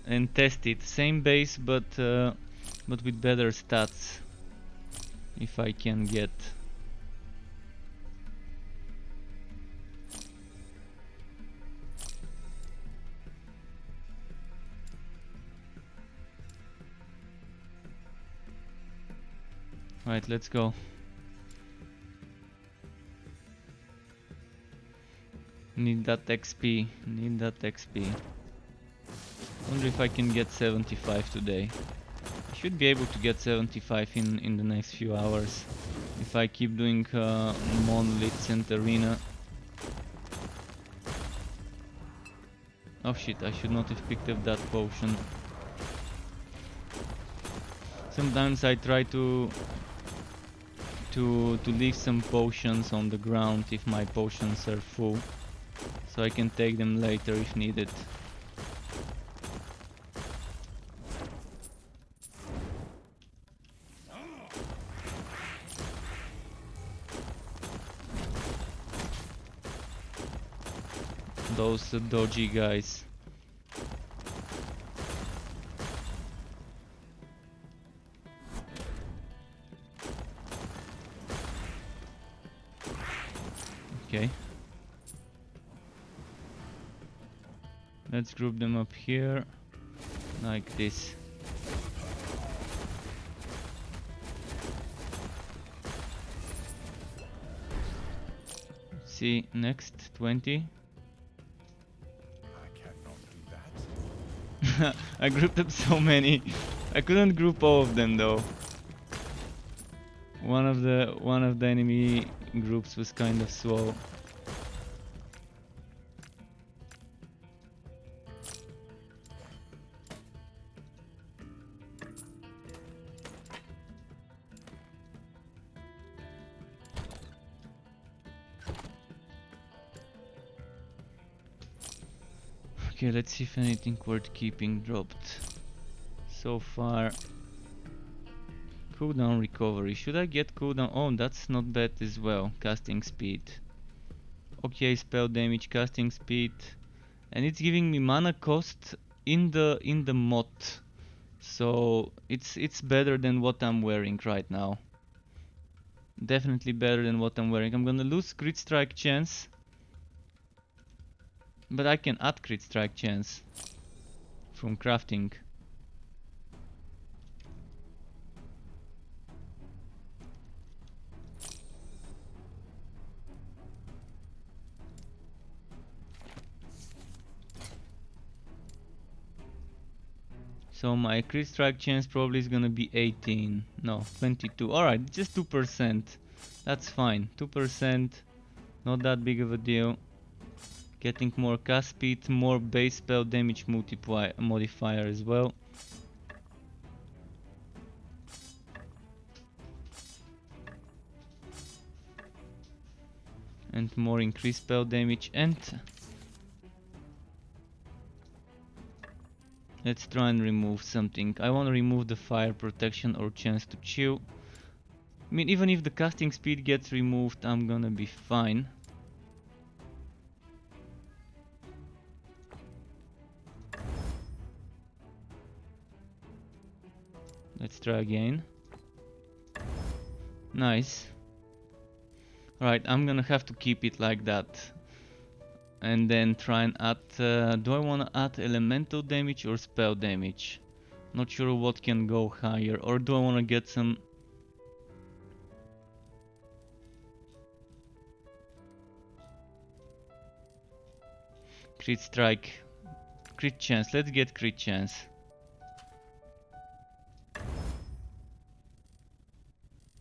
and test it. Same base but with better stats. If I can get. Right, let's go. Need that XP. Need that XP. Wonder if I can get 75 today. I should be able to get 75 in the next few hours. If I keep doing monoliths and arena. Oh shit, I should not have picked up that potion. Sometimes I try to leave some potions on the ground if my potions are full, so I can take them later if needed. Those dodgy guys. Okay. Let's group them up here, like this. See, next 20. I cannot do that. I grouped up so many. I couldn't group all of them though. One of the enemy groups was kind of slow. Okay, let's see if anything worth keeping dropped. So far, cooldown recovery. Should I get cooldown? Oh, that's not bad as well. Casting speed. Okay, spell damage, casting speed, and it's giving me mana cost in the mod. So it's better than what I'm wearing right now. Definitely better than what I'm wearing. I'm gonna lose crit strike chance, but I can add crit strike chance from crafting. So my crit strike chance probably is gonna be 18. No, 22. Alright, just 2%. That's fine. 2%. Not that big of a deal. Getting more cast speed, more base spell damage modifier as well. And more increased spell damage, and let's try and remove something. I want to remove the fire protection or chance to chill. I mean, even if the casting speed gets removed, I'm gonna be fine. Let's try again. Nice. Alright, I'm gonna have to keep it like that. And then try and add... do I want to add elemental damage or spell damage? Not sure what can go higher. Or do I want to get some... crit strike. Crit chance. Let's get crit chance.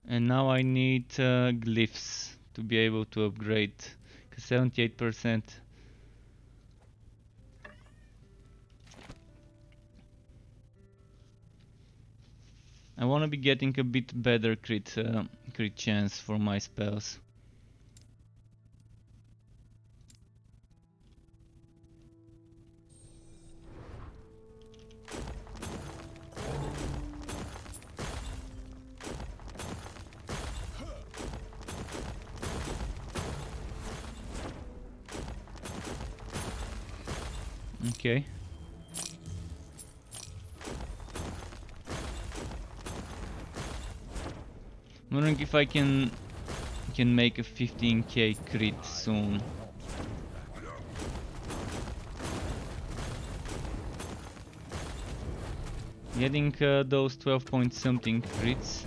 And now I need glyphs to be able to upgrade. 78%. I want to be getting a bit better crit chance for my spells. Okay. I'm wondering if I can make a 15k crit soon. Getting those 12 point something crits.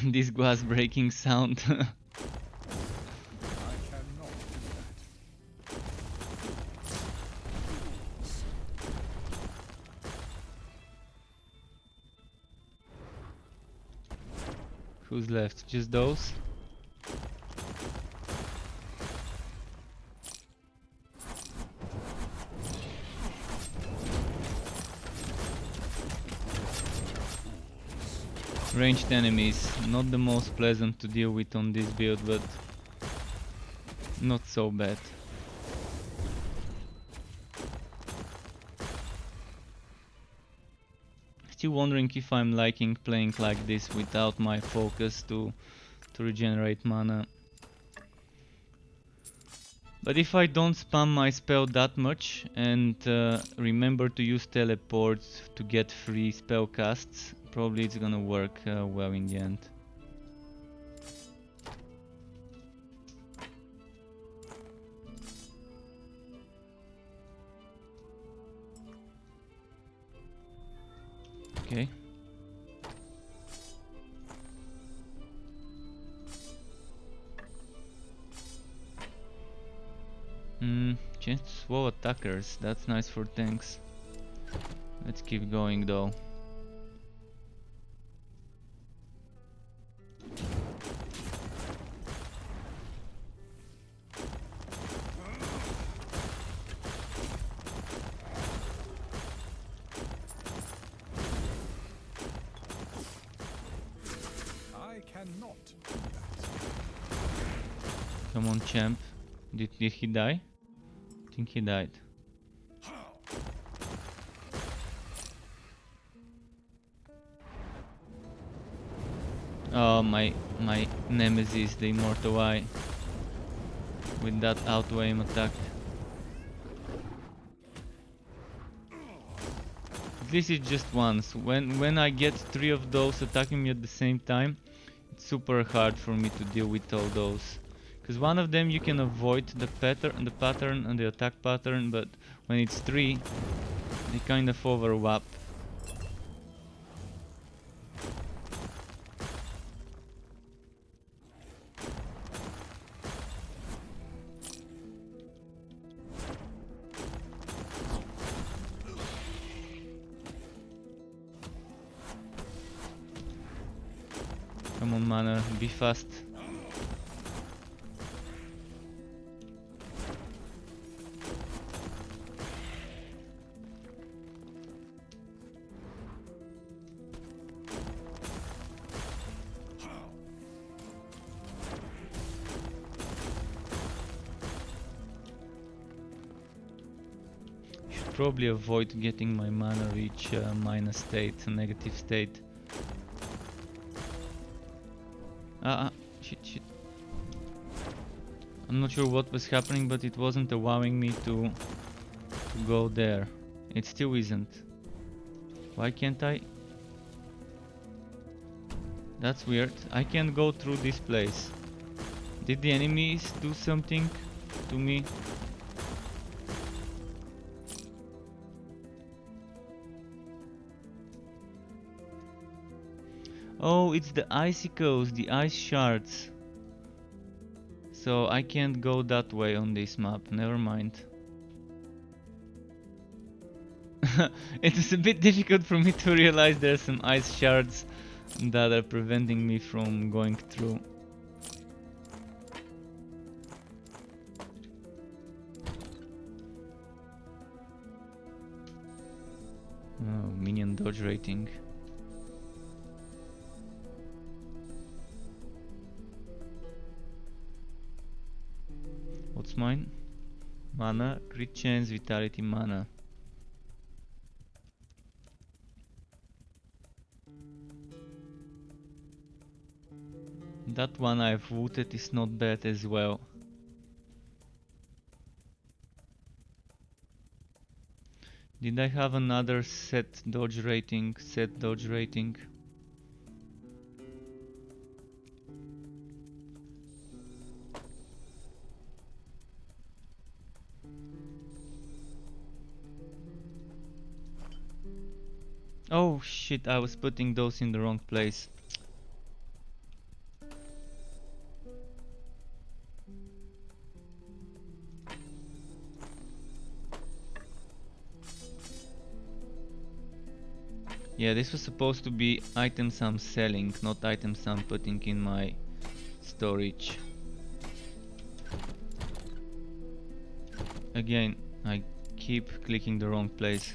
This glass breaking sound. I cannot do that. Who's left? Just those? Ranged enemies, not the most pleasant to deal with on this build, but not so bad. Still wondering if I'm liking playing like this without my focus to regenerate mana. But if I don't spam my spell that much and remember to use teleports to get free spell casts, probably it's gonna work well in the end. Okay. Chance to slow attackers, that's nice for tanks. Let's keep going though. I cannot do that. Come on, champ. Did he die? I think he died. Oh, my nemesis, the Immortal Eye, with that auto aim attack. At least it's just once. When I get 3 of those attacking me at the same time, it's super hard for me to deal with all those. Because one of them you can avoid the pattern and the attack pattern, but when it's 3, they kind of overlap. Come on, mana, be fast. Should probably avoid getting my mana reach minus state, negative state. Shit. I'm not sure what was happening, but it wasn't allowing me to go there. It still isn't. Why can't I? That's weird. I can't go through this place. Did the enemies do something to me? Oh, it's the icicles, the ice shards. So I can't go that way on this map, never mind. It's a bit difficult for me to realize there's some ice shards that are preventing me from going through. Oh, minion dodge rating. What's mine? Mana, crit chance, vitality, mana. That one I've looted is not bad as well. Did I have another set dodge rating? Oh shit, I was putting those in the wrong place. Yeah, this was supposed to be items I'm selling, not items I'm putting in my storage. Again, I keep clicking the wrong place.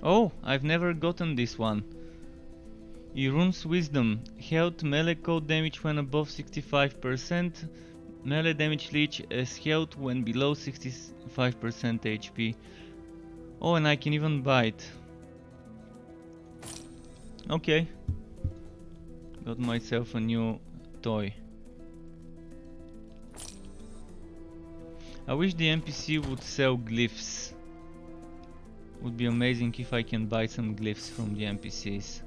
Oh, I've never gotten this one. Irun's Wisdom. Health melee code damage when above 65%. Melee damage leech as health when below 65% HP. Oh, and I can even buy it. Okay. Got myself a new toy. I wish the NPC would sell glyphs. Would be amazing if I can buy some glyphs from the NPCs.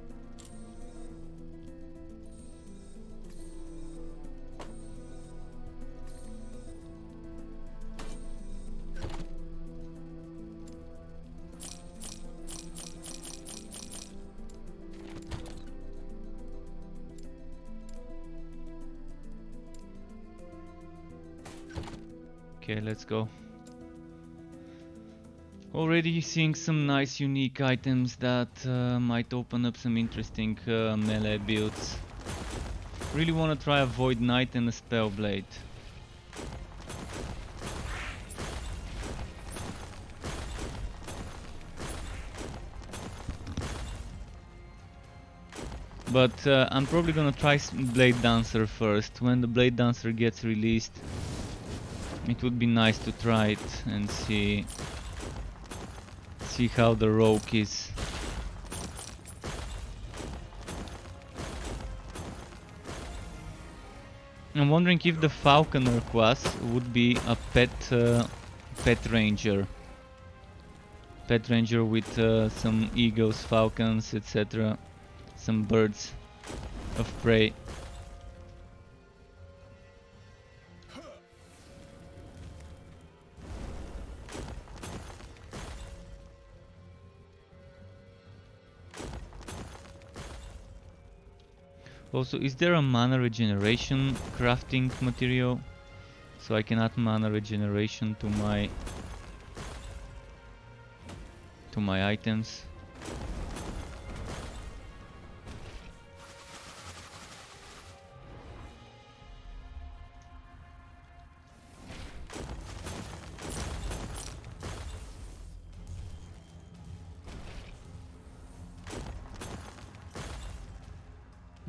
Okay, let's go. Already seeing some nice unique items that might open up some interesting melee builds. Really want to try a Void Knight and a Spellblade. But I'm probably gonna try Blade Dancer first. When the Blade Dancer gets released, it would be nice to try it and see how the rogue is. I'm wondering if the Falconer class would be a pet ranger. Pet ranger with some eagles, falcons, etc. Some birds of prey. Also, is there a mana regeneration crafting material? So I can add mana regeneration to my items.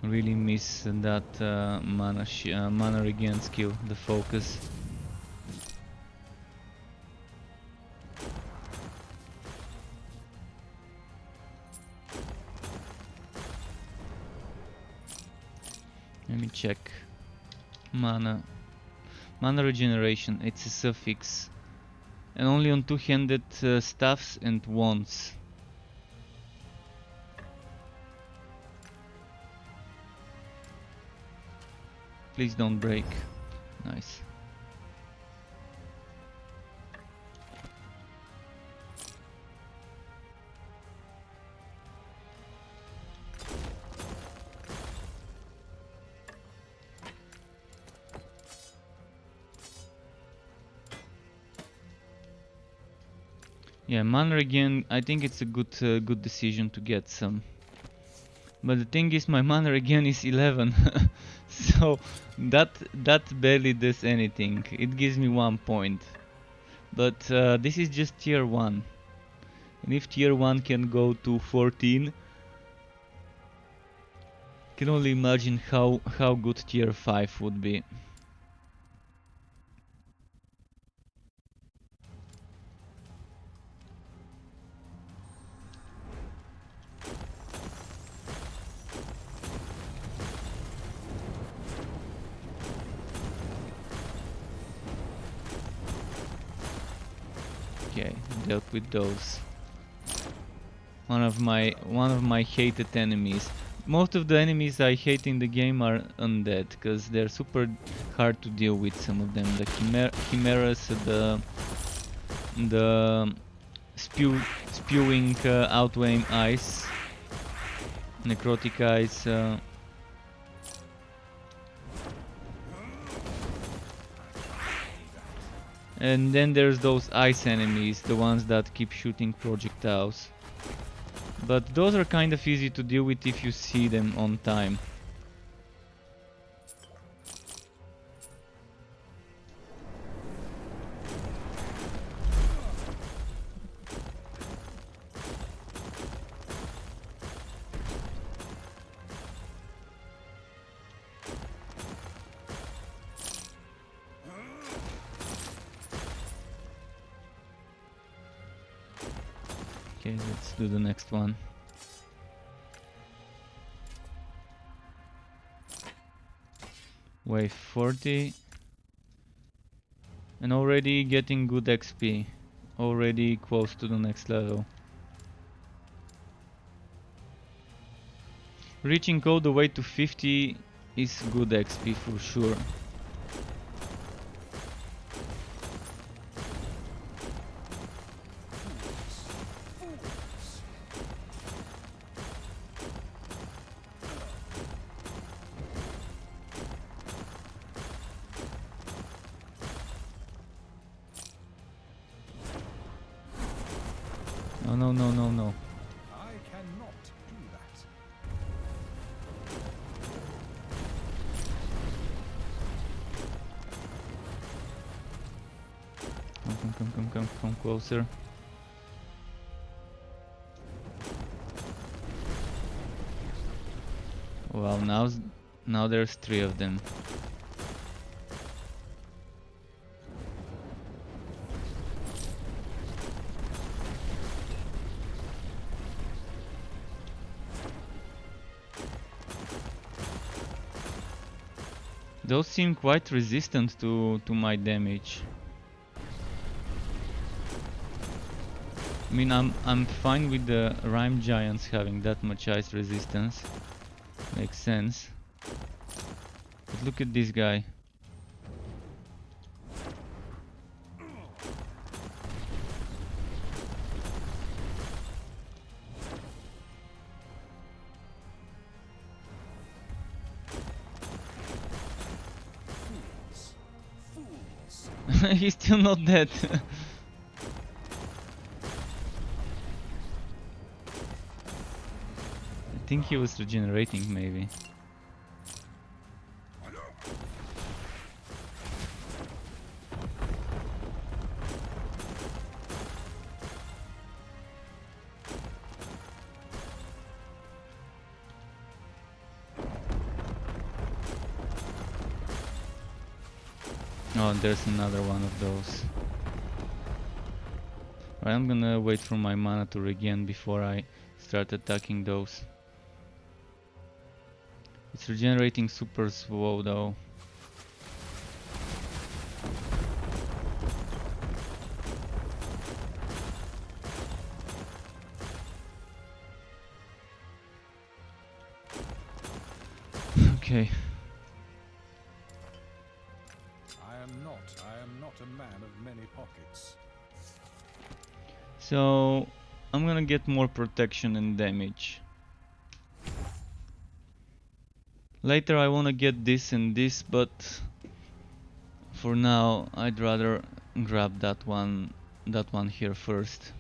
Really miss that mana regen skill, the focus. Let me check. Mana regeneration, it's a suffix. And only on two-handed staffs and wands. Please don't break. Nice. Yeah, mana regen, I think it's a good decision to get some. But the thing is, my mana regen is 11. So that barely does anything. It gives me 1 point. But this is just tier 1. And if tier 1 can go to 14, can only imagine how good tier 5 would be. Okay, dealt with those. One of my hated enemies. Most of the enemies I hate in the game are undead, because they're super hard to deal with. Some of them, the chimeras, the spewing outweighing eyes, necrotic eyes. And then there's those ice enemies, the ones that keep shooting projectiles. But those are kind of easy to deal with if you see them on time. Okay, let's do the next one. Wave 40. And already getting good XP. Already close to the next level. Reaching all the way to 50 is good XP for sure. No, no, no, no, no. I cannot do that. Come closer. Wow, now there's 3 of them. Those seem quite resistant to my damage. I mean, I'm fine with the Rime Giants having that much ice resistance. Makes sense. But look at this guy. He's still not dead. I think he was regenerating, maybe. Oh, there's another one of those. Right, I'm gonna wait for my mana to regen before I start attacking those. It's regenerating super slow though. Okay. I am not a man of many pockets. So I'm gonna get more protection and damage. Later I wanna get this and this, but for now I'd rather grab that one here first.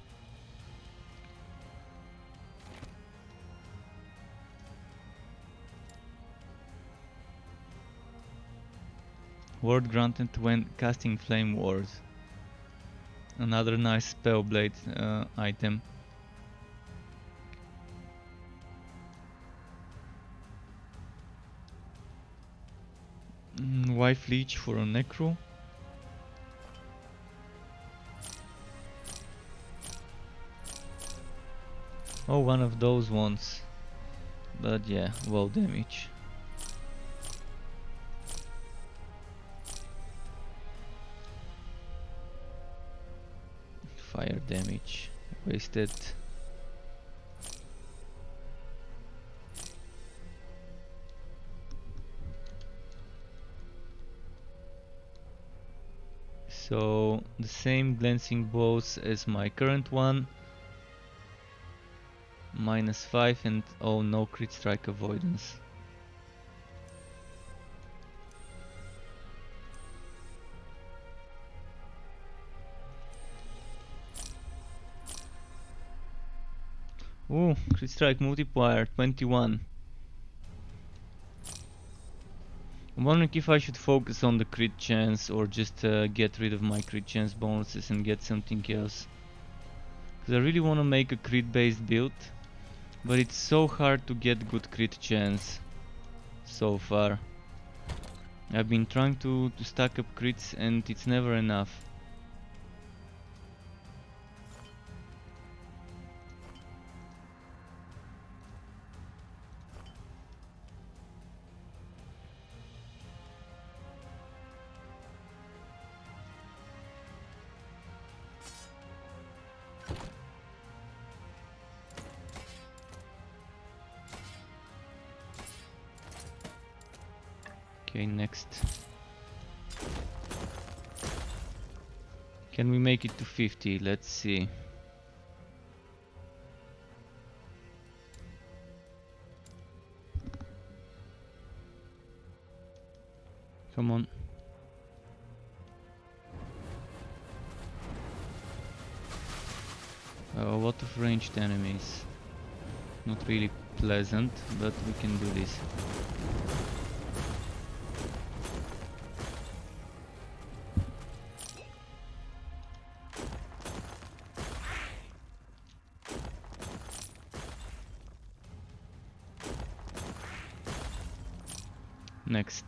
Word granted when casting Flame Ward. Another nice Spellblade item. Wife Leech for a Necro. Oh, one of those ones. But yeah, low damage. Fire damage. Wasted. So the same glancing bows as my current one. -5 and oh no crit strike avoidance. Ooh, crit strike multiplier 21. I'm wondering if I should focus on the crit chance or just get rid of my crit chance bonuses and get something else. Because I really want to make a crit based build, but it's so hard to get good crit chance so far. I've been trying to stack up crits and it's never enough. Okay, next. Can we make it to 50? Let's see. Come on. A lot of ranged enemies. Not really pleasant, but we can do this. Next.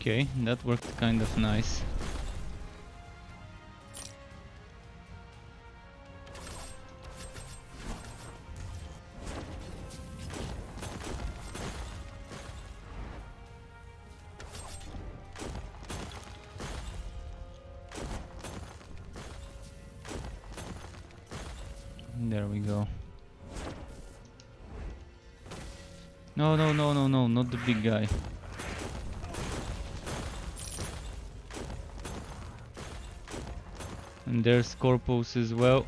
Okay, that worked kind of nice. There we go. No, no, no, no, no, not the big guy. And there's Corpus as well.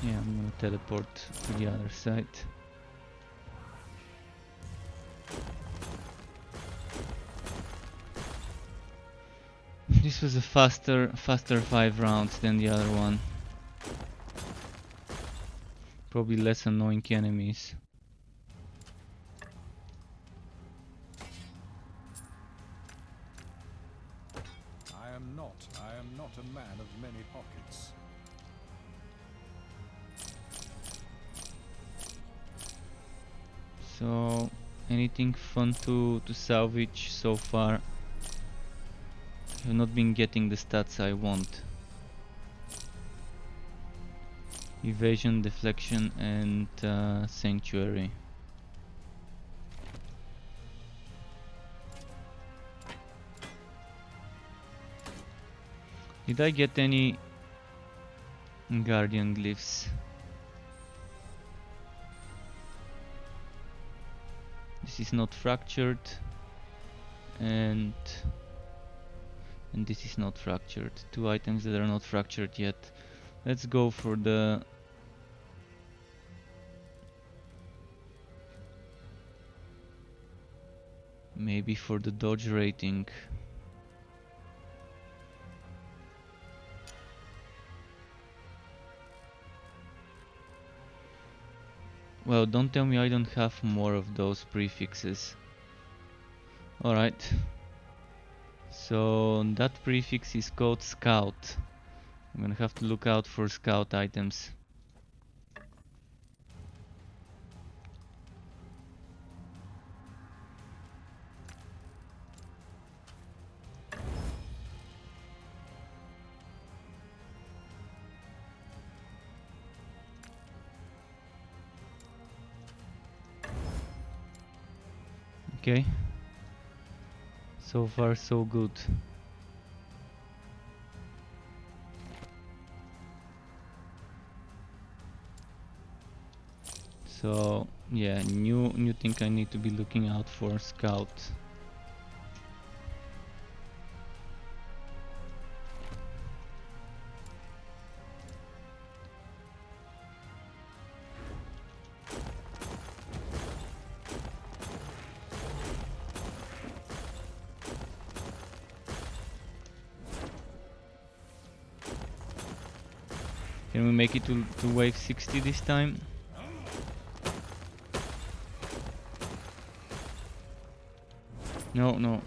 Yeah, I'm gonna teleport to the other side. This was a faster 5 rounds than the other one. Probably less annoying enemies. I am not a man of many pockets. So, anything fun to salvage so far? I've not been getting the stats I want. Evasion, deflection and sanctuary. Did I get any guardian glyphs? This is not fractured and this is not fractured. 2 items that are not fractured yet. Let's go for the maybe for the dodge rating. Well, don't tell me I don't have more of those prefixes. Alright. So that prefix is called Scout. I'm gonna have to look out for Scout items. Okay. So far so good. So Yeah, new thing I need to be looking out for, scout. Can we make it to wave 60 this time? No, no.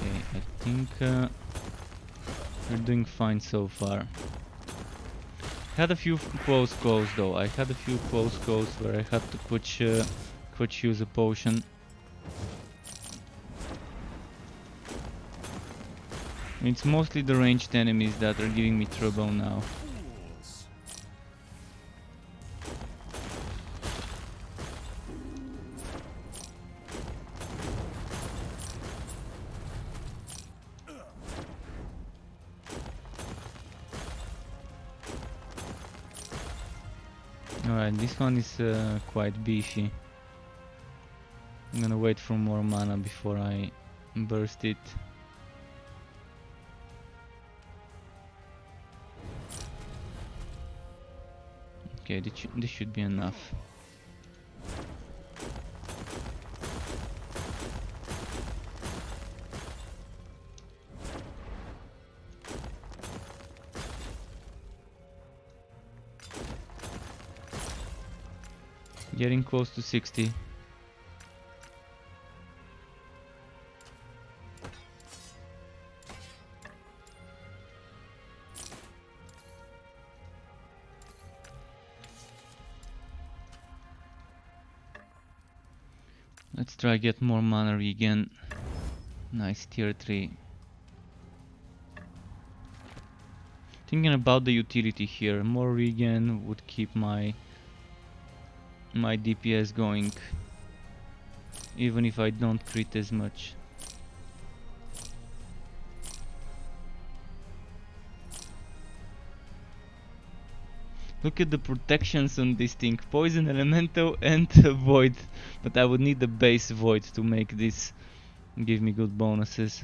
Okay, I think we're doing fine so far. Had a few close calls though. I had a few close calls where I had to quick use a potion. It's mostly the ranged enemies that are giving me trouble now. Alright, this one is quite beefy. I'm gonna wait for more mana before I burst it. Okay, this should be enough. Getting close to 60. Let's try get more mana regen. Nice tier 3. Thinking about the utility here, more regen would keep my DPS going, even if I don't crit as much. Look at the protections on this thing, poison, elemental and void, but I would need the base void to make this give me good bonuses.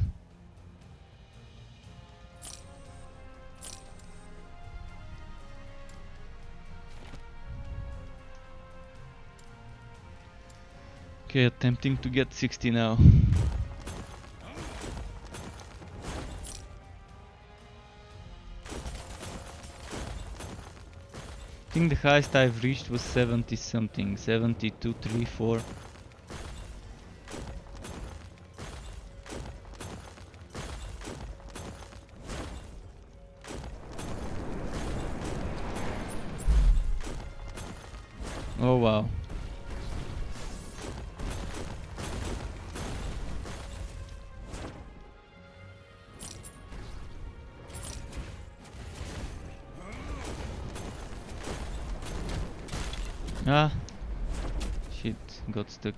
Okay, attempting to get 60 now. I think the highest I've reached was 70 something, 72, 3, 4. Oh wow. Ah, shit, got stuck.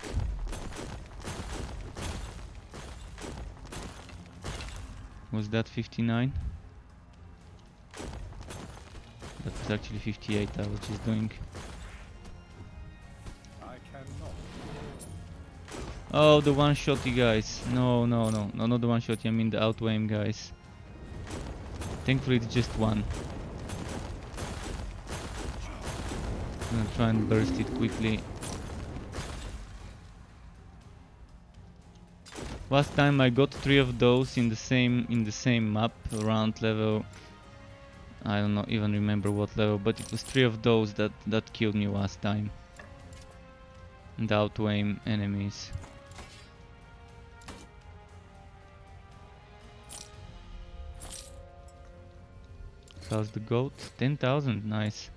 Was that 59? That was actually 58 I was just doing. I cannot. Oh, the one-shotty guys. No, not the one-shotty, I mean the outwame guys. Thankfully it's just one. I'm gonna try and burst it quickly. Last time I got 3 of those in the same map around level, I don't know, even remember what level, but it was 3 of those that killed me last time. And outwame enemies. How's the goat? 10,000, nice.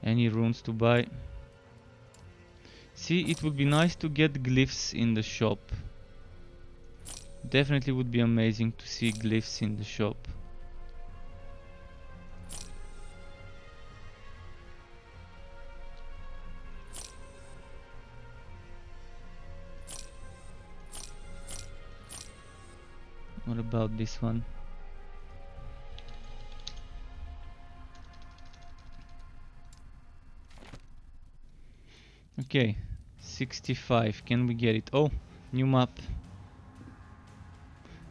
Any runes to buy? See, it would be nice to get glyphs in the shop. Definitely would be amazing to see glyphs in the shop. What about this one? Okay, 65. Can we get it? Oh, new map.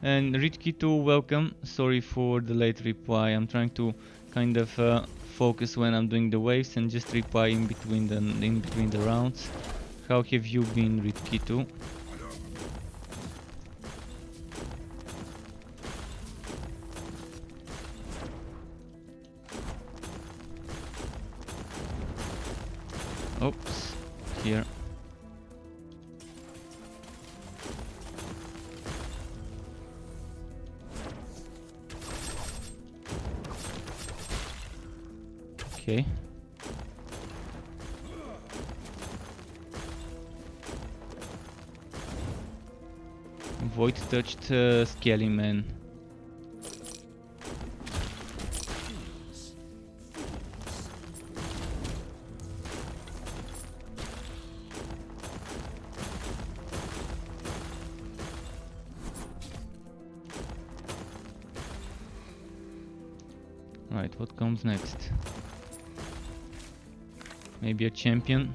And Ritki2, welcome. Sorry for the late reply. I'm trying to kind of focus when I'm doing the waves and just reply in between the rounds. How have you been, Ritki2? Oops, here. Okay. Void touched Skelly Man. Right, what comes next? Maybe a champion?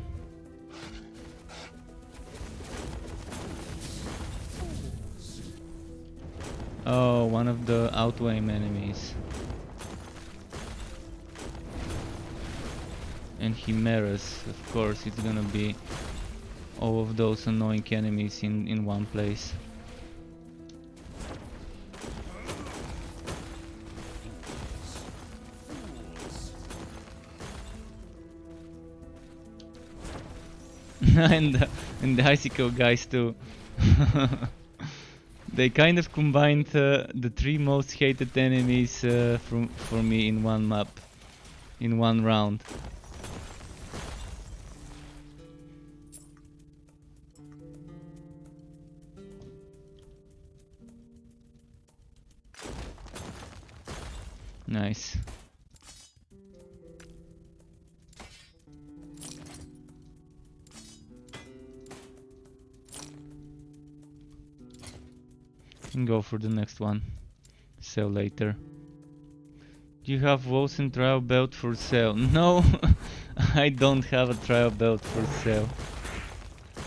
Oh, one of the outweighing enemies. And Chimeras, of course, it's gonna be all of those annoying enemies in one place. and the icicle guys too. They kind of combined the three most hated enemies for me in one map, in one round. Nice. And go for the next one. Sell later. Do you have woes and trial belt for sale? No, I don't have a trial belt for sale.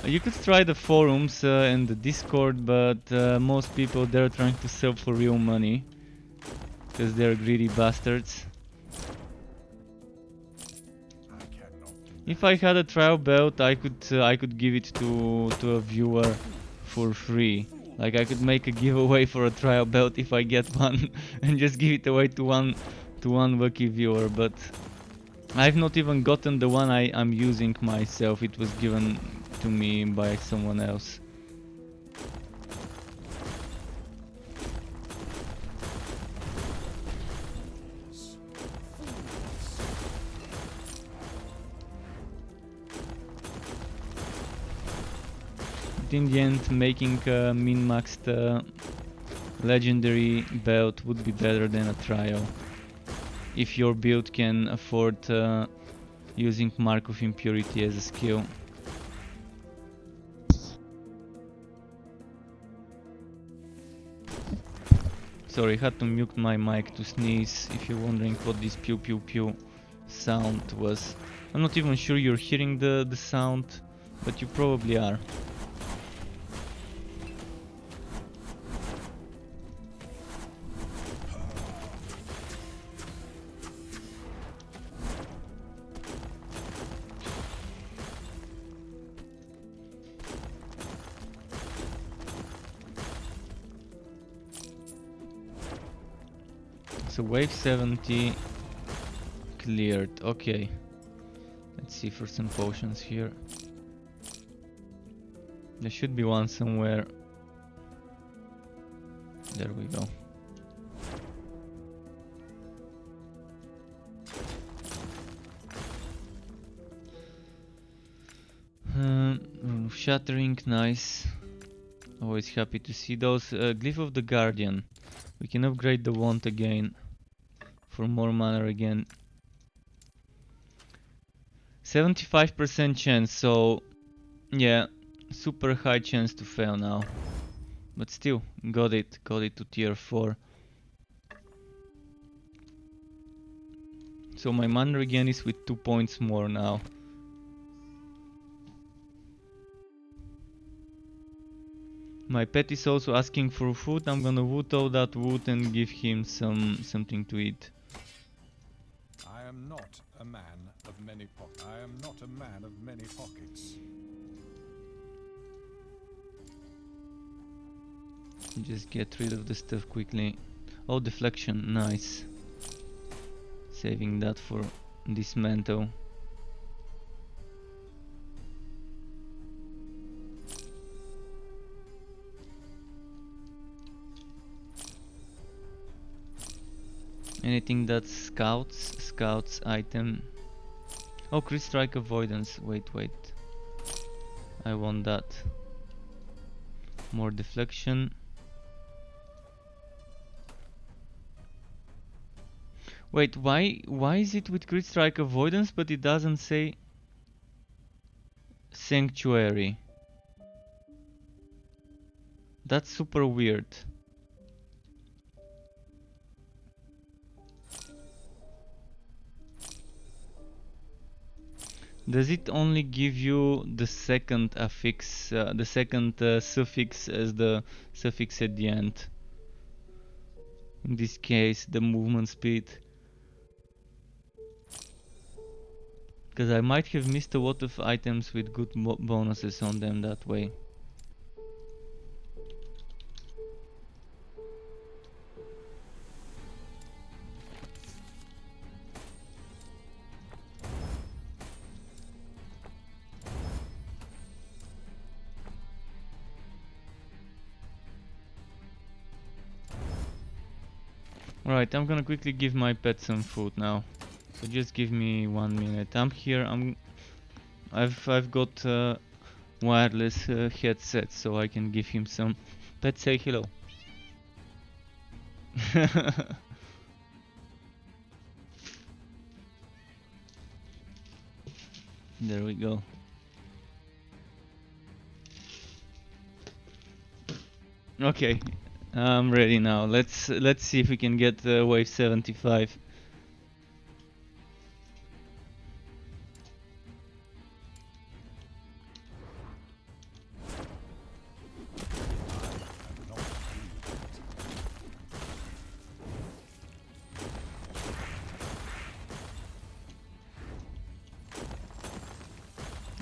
You could try the forums and the Discord, but most people they're trying to sell for real money. Because they're greedy bastards. If I had a trial belt, I could give it to a viewer for free. Like I could make a giveaway for a trial belt if I get one, and just give it away to one lucky viewer. But I've not even gotten the one I'm using myself. It was given to me by someone else. In the end, making a min-maxed legendary belt would be better than a trial. If your build can afford using Mark of Impurity as a skill. Sorry, I had to mute my mic to sneeze, if you're wondering what this pew pew pew sound was. I'm not even sure you're hearing the sound, but you probably are. So wave 70 cleared. Okay. Let's see for some potions here. There should be one somewhere. There we go. Shattering, nice. Always happy to see those. Glyph of the Guardian. We can upgrade the wand again. For more mana again. 75% chance, so yeah, super high chance to fail now. But still, got it to tier 4. So my mana regen is with 2 points more now. My pet is also asking for food. I'm gonna wood all that wood and give him something to eat. I am not a man of many pockets. I am not a man of many pockets. Just get rid of the stuff quickly. Oh, deflection, nice. Saving that for dismantle. Anything that's scouts item. Oh, crit strike avoidance. Wait. I want that. More deflection. Wait, why is it with crit strike avoidance but it doesn't say sanctuary? That's super weird. Does it only give you the second affix, the second suffix as the suffix at the end? In this case, the movement speed. Because I might have missed a lot of items with good bonuses on them that way. Alright, I'm gonna quickly give my pet some food now. So just give me 1 minute. I'm here. I've got wireless headset, so I can give him some. Pet, say hello. There we go. Okay, I'm ready now. Let's see if we can get wave 75.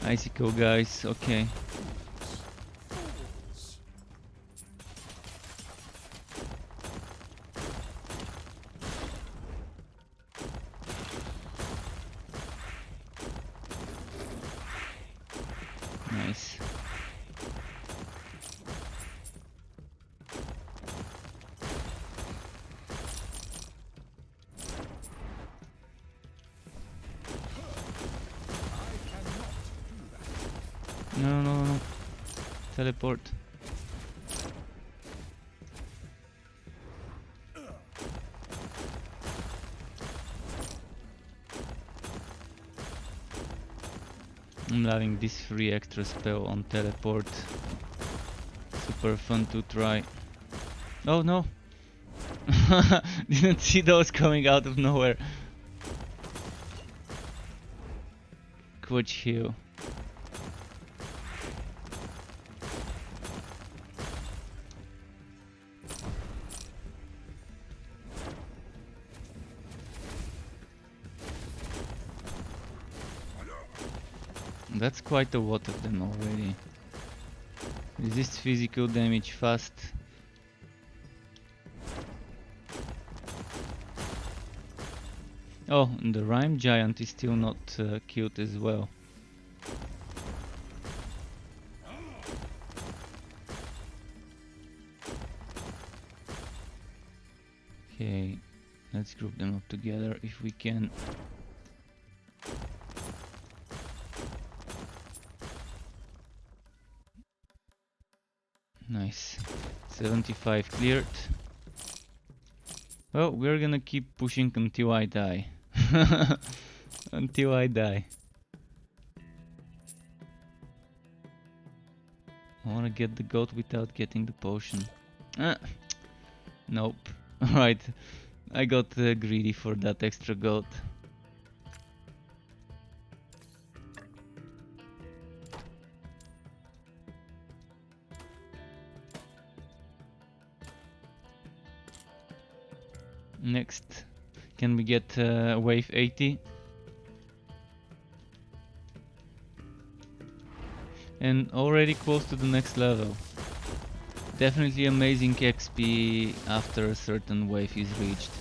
Icicle guys, okay. Nice. No. Teleport. I'm loving this free extra spell on teleport. Super fun to try. Oh no! Didn't see those coming out of nowhere. Quatch heal. That's quite a lot of them already. Resist physical damage fast. Oh, and the Rhyme Giant is still not killed as well. Okay, let's group them up together if we can. Nice. 75 cleared. Well, we're gonna keep pushing until I die. Until I die. I wanna get the goat without getting the potion. Ah, nope. Alright, I got greedy for that extra goat. Next, can we get wave 80? And already close to the next level. Definitely amazing XP after a certain wave is reached.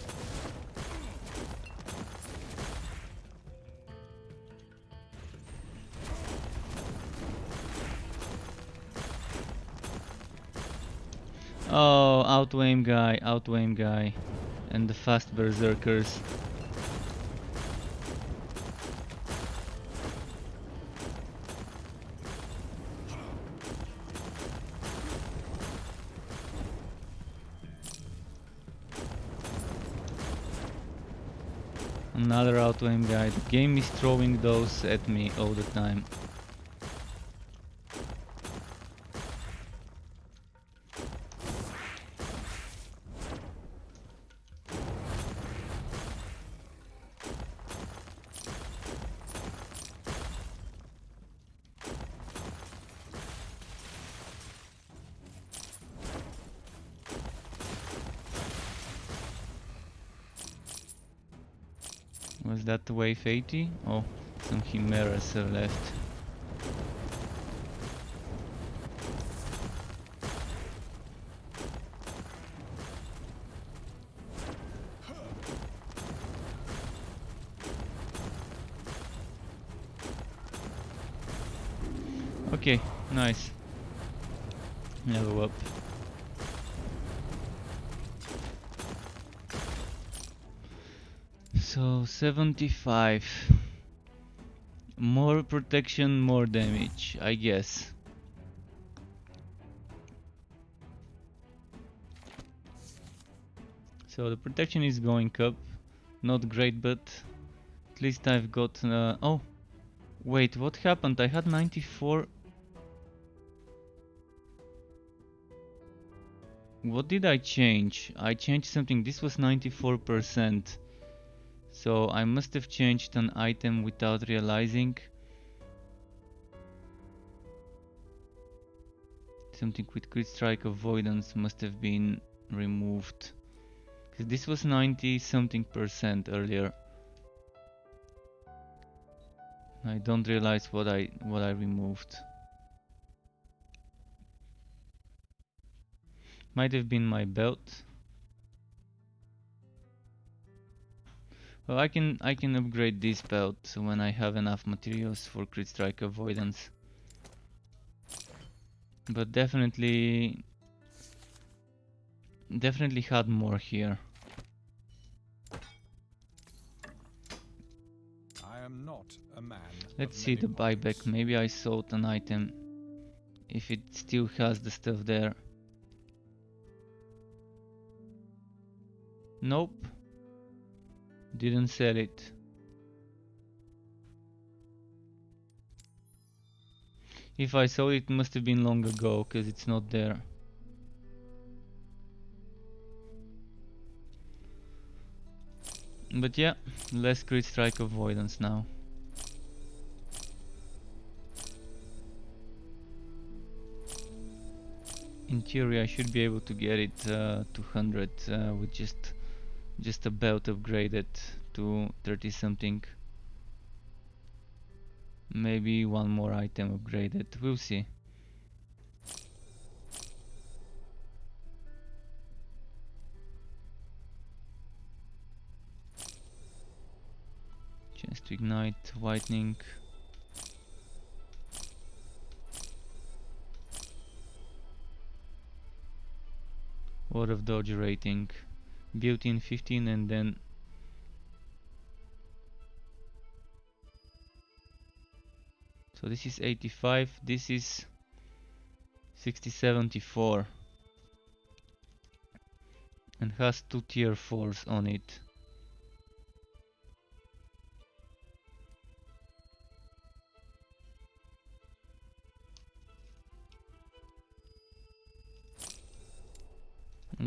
Oh, outwame guy, and the fast berserkers. Another outwame guy. The game is throwing those at me all the time. Was that wave 80? Oh, some chimeras are left. Okay, nice. Level up. So 75. More protection, more damage, I guess. So the protection is going up. Not great, but at least I've got... oh, wait, what happened? I had 94... What did I change? I changed something. This was 94%. So I must have changed an item without realizing. Something with crit strike avoidance must have been removed. Because this was 90 something percent earlier. I don't realize what I removed. Might have been my belt. Well, I can upgrade this belt when I have enough materials for crit strike avoidance. But definitely had more here. I am not a man. Let's see the buyback. Maybe I sold an item. If it still has the stuff there. Nope. Didn't sell it. If I sold it, must have been long ago, cause it's not there. But yeah, less crit strike avoidance now. In theory, I should be able to get it to 100 with just a belt upgraded to 30 something. Maybe one more item upgraded. We'll see. Chance to ignite, whitening. Out of dodge rating. Built-in 15 and then... So this is 85, this is 6074. And has 2 tier 4s on it.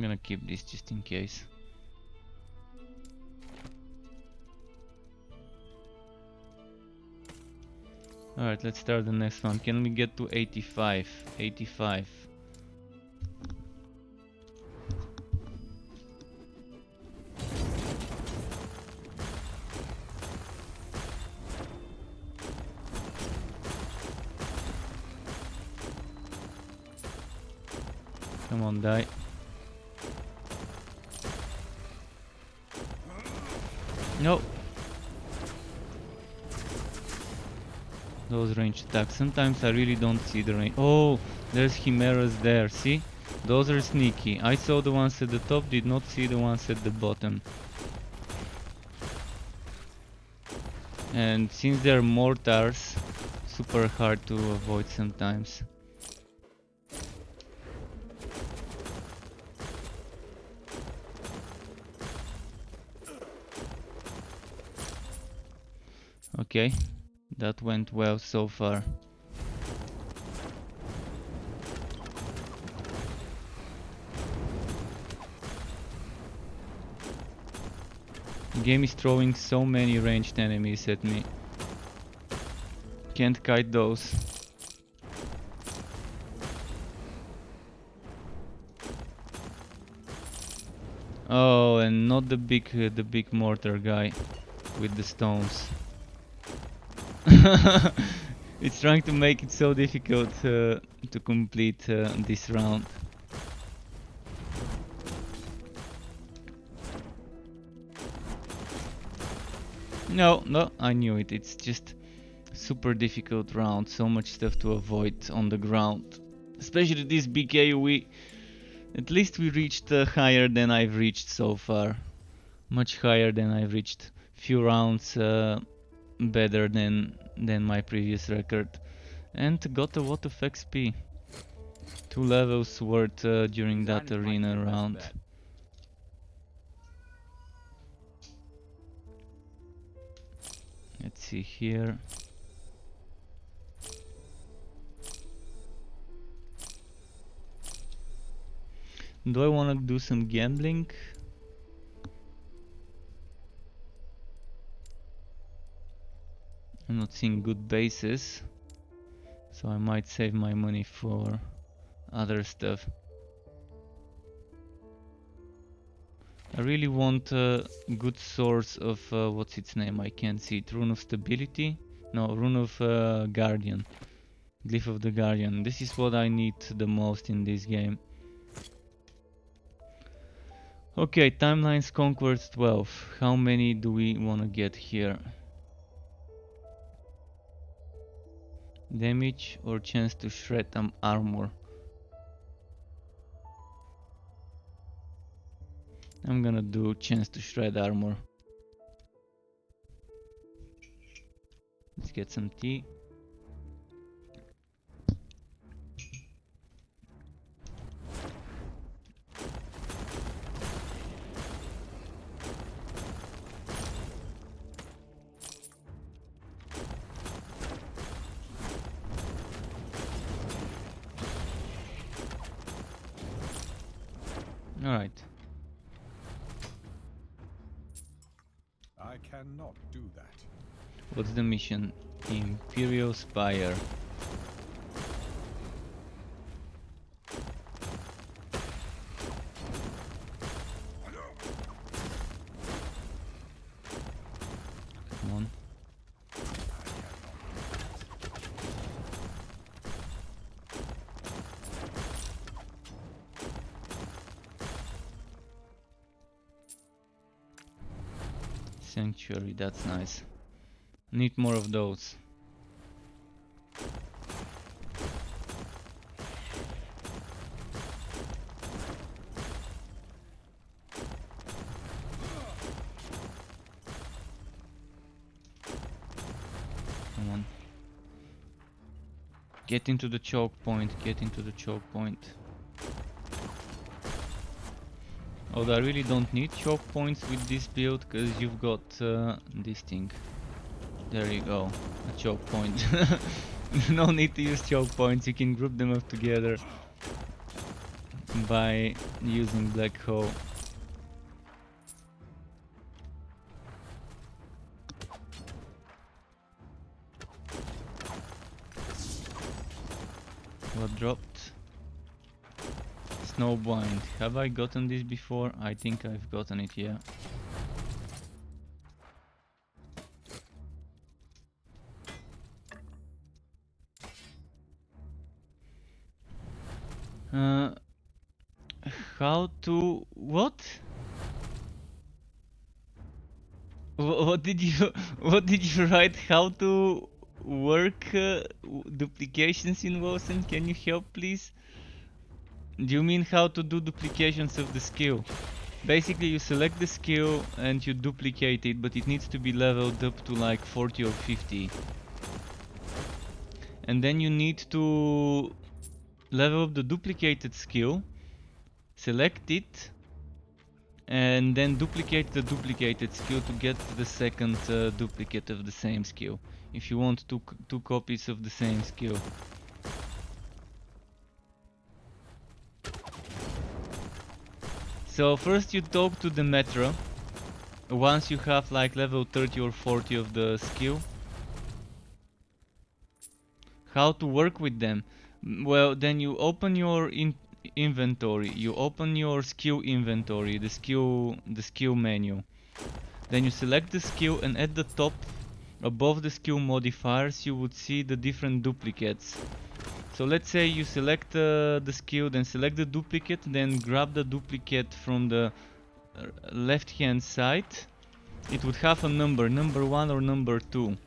gonna keep this just in case. Alright, let's start the next one. Can we get to 85? 85. Come on, die. No. Those ranged attacks. Sometimes I really don't see the range. Oh, there's chimeras there. See? Those are sneaky. I saw the ones at the top, did not see the ones at the bottom. And since they're mortars, super hard to avoid sometimes. Okay, that went well so far. The game is throwing so many ranged enemies at me. Can't kite those. Oh, and not the big mortar guy with the stones. It's trying to make it so difficult to complete this round. No, I knew it. It's just super difficult round. So much stuff to avoid on the ground. Especially this big AoE. At least we reached higher than I've reached so far. Much higher than I've reached. Few rounds better than my previous record. And got a lot of XP. 2 levels worth during that arena round. Let's see here. Do I want to do some gambling? I'm not seeing good bases, so I might save my money for other stuff. I really want a good source of what's its name? I can't see it. Rune of Stability? No, Rune of Guardian. Glyph of the Guardian. This is what I need the most in this game. Okay, timelines conquered 12. How many do we want to get here? Damage or chance to shred armor? I'm gonna do chance to shred armor. Let's get some tea. Alright. I cannot do that. What's the mission? Imperial Spire. Come on. Sanctuary, that's nice. Need more of those. Come on. Get into the choke point, get into the choke point. Although I really don't need choke points with this build, because you've got this thing. There you go, a choke point. No need to use choke points, you can group them up together. by using black hole. What dropped? Snowblind. Have I gotten this before? I think I've gotten it, yeah. Uh, how to... what? What did you what did you write? How to work duplications in Wosen? Can you help, please? Do you mean how to do duplications of the skill? Basically, you select the skill and you duplicate it, but it needs to be leveled up to like 40 or 50. And then you need to level up the duplicated skill, select it, and then duplicate the duplicated skill to get the second duplicate of the same skill. If you want two copies of the same skill. So first you talk to the Metro. Once you have like level 30 or 40 of the skill. How to work with them? Well, then you open your inventory. You open your skill inventory, the skill menu. Then you select the skill, and at the top, above the skill modifiers, you would see the different duplicates. So let's say you select the skill, then select the duplicate, then grab the duplicate from the left hand side. It would have a number 1 or number 2.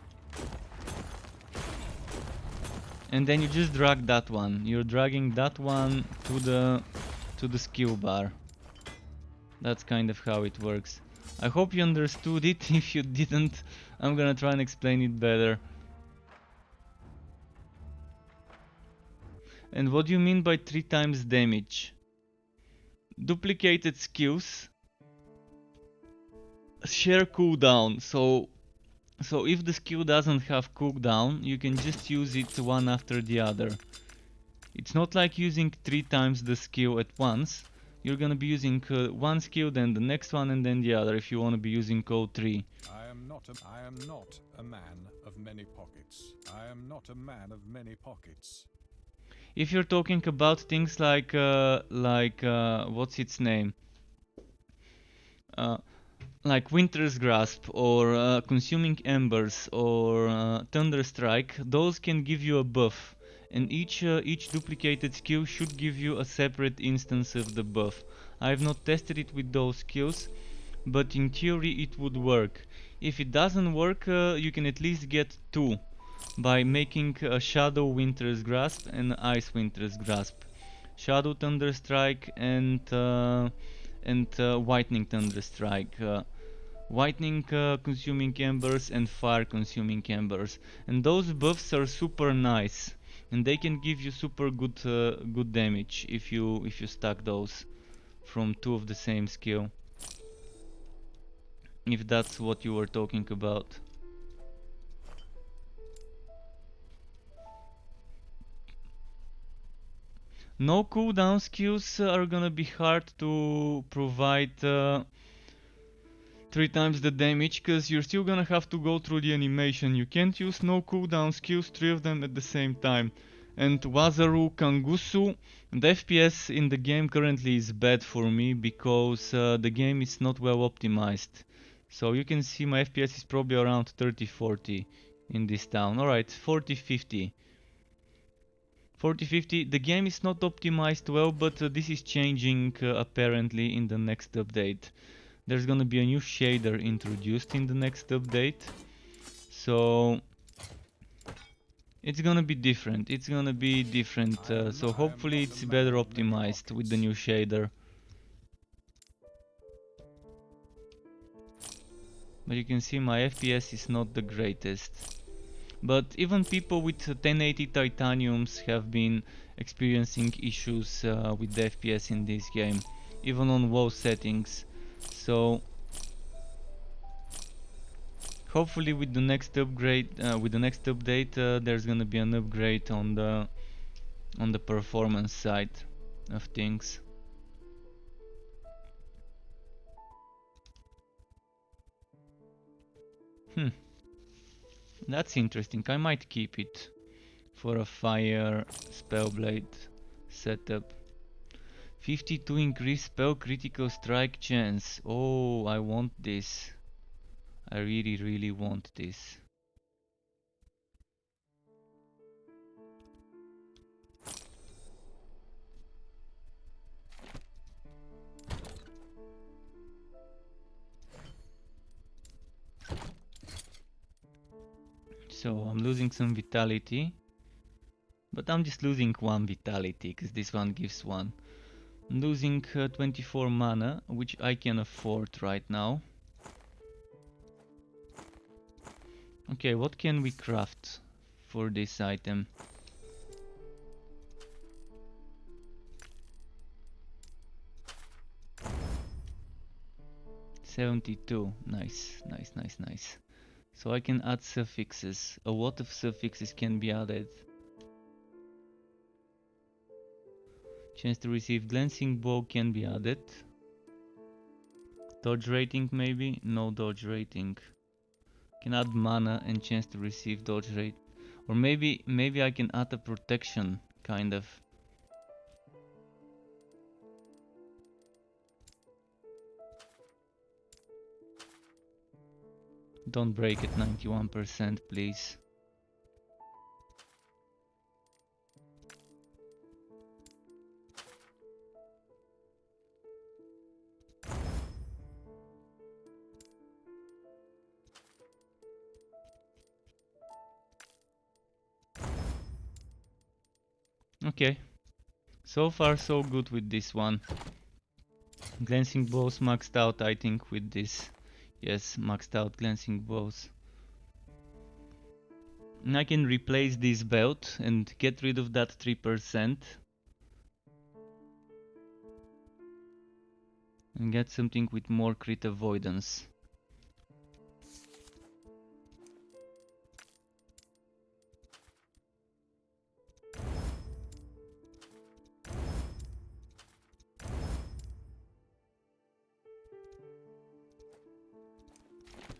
And then you just drag that one. You're dragging that one to the skill bar. That's kind of how it works. I hope you understood it. If you didn't, I'm gonna try and explain it better. And what do you mean by 3 times damage? Duplicated skills share cooldown, so if the skill doesn't have cooldown, you can just use it one after the other. It's not like using 3 times the skill at once. You're gonna be using one skill, then the next one, and then the other if you want to be using code 3. I am not a man of many pockets. I am not a man of many pockets. If you're talking about things like what's its name? Like Winter's Grasp or Consuming Embers or Thunder Strike, those can give you a buff, and each duplicated skill should give you a separate instance of the buff. I have not tested it with those skills, but in theory it would work. If it doesn't work, you can at least get 2 by making a Shadow Winter's Grasp and Ice Winter's Grasp. Shadow Thunder Strike and Whitening Thunder Strike. Whitening consuming embers and fire consuming embers, and those buffs are super nice, and they can give you super good damage if you stack those from 2 of the same skill, if that's what you were talking about. No cooldown skills are gonna be hard to provide 3 times the damage, because you're still gonna have to go through the animation. You can't use no cooldown skills, 3 of them at the same time. And Wazaru Kangusu, the FPS in the game currently is bad for me because the game is not well optimized. So you can see my FPS is probably around 30-40 in this town. Alright, 40-50. 40-50, the game is not optimized well, but this is changing apparently in the next update. There's gonna be a new shader introduced in the next update, so it's gonna be different. So hopefully it's better optimized with the new shader. But you can see my FPS is not the greatest. But even people with 1080 titaniums have been experiencing issues with the FPS in this game, even on low settings. So hopefully with the next upgrade, update, there's gonna be an upgrade on the performance side of things. Hmm, that's interesting. I might keep it for a fire spellblade setup. 52 increased spell critical strike chance. Oh, I want this. I really want this. So I'm losing some vitality, but I'm just losing one vitality because this one gives one. I'm losing 24 mana, which I can afford right now. Okay, what can we craft for this item? $72. Nice. So I can add suffixes. A lot of suffixes can be added. Chance to receive glancing bow can be added. Dodge rating maybe? No dodge rating. Can add mana and chance to receive dodge rate. Or maybe I can add a protection, kind of. Don't break at 91%, please. Okay. So far so good with this one. Glancing bows maxed out, I think, with this. Yes, maxed out glancing bows. And I can replace this belt and get rid of that 3%. And get something with more crit avoidance.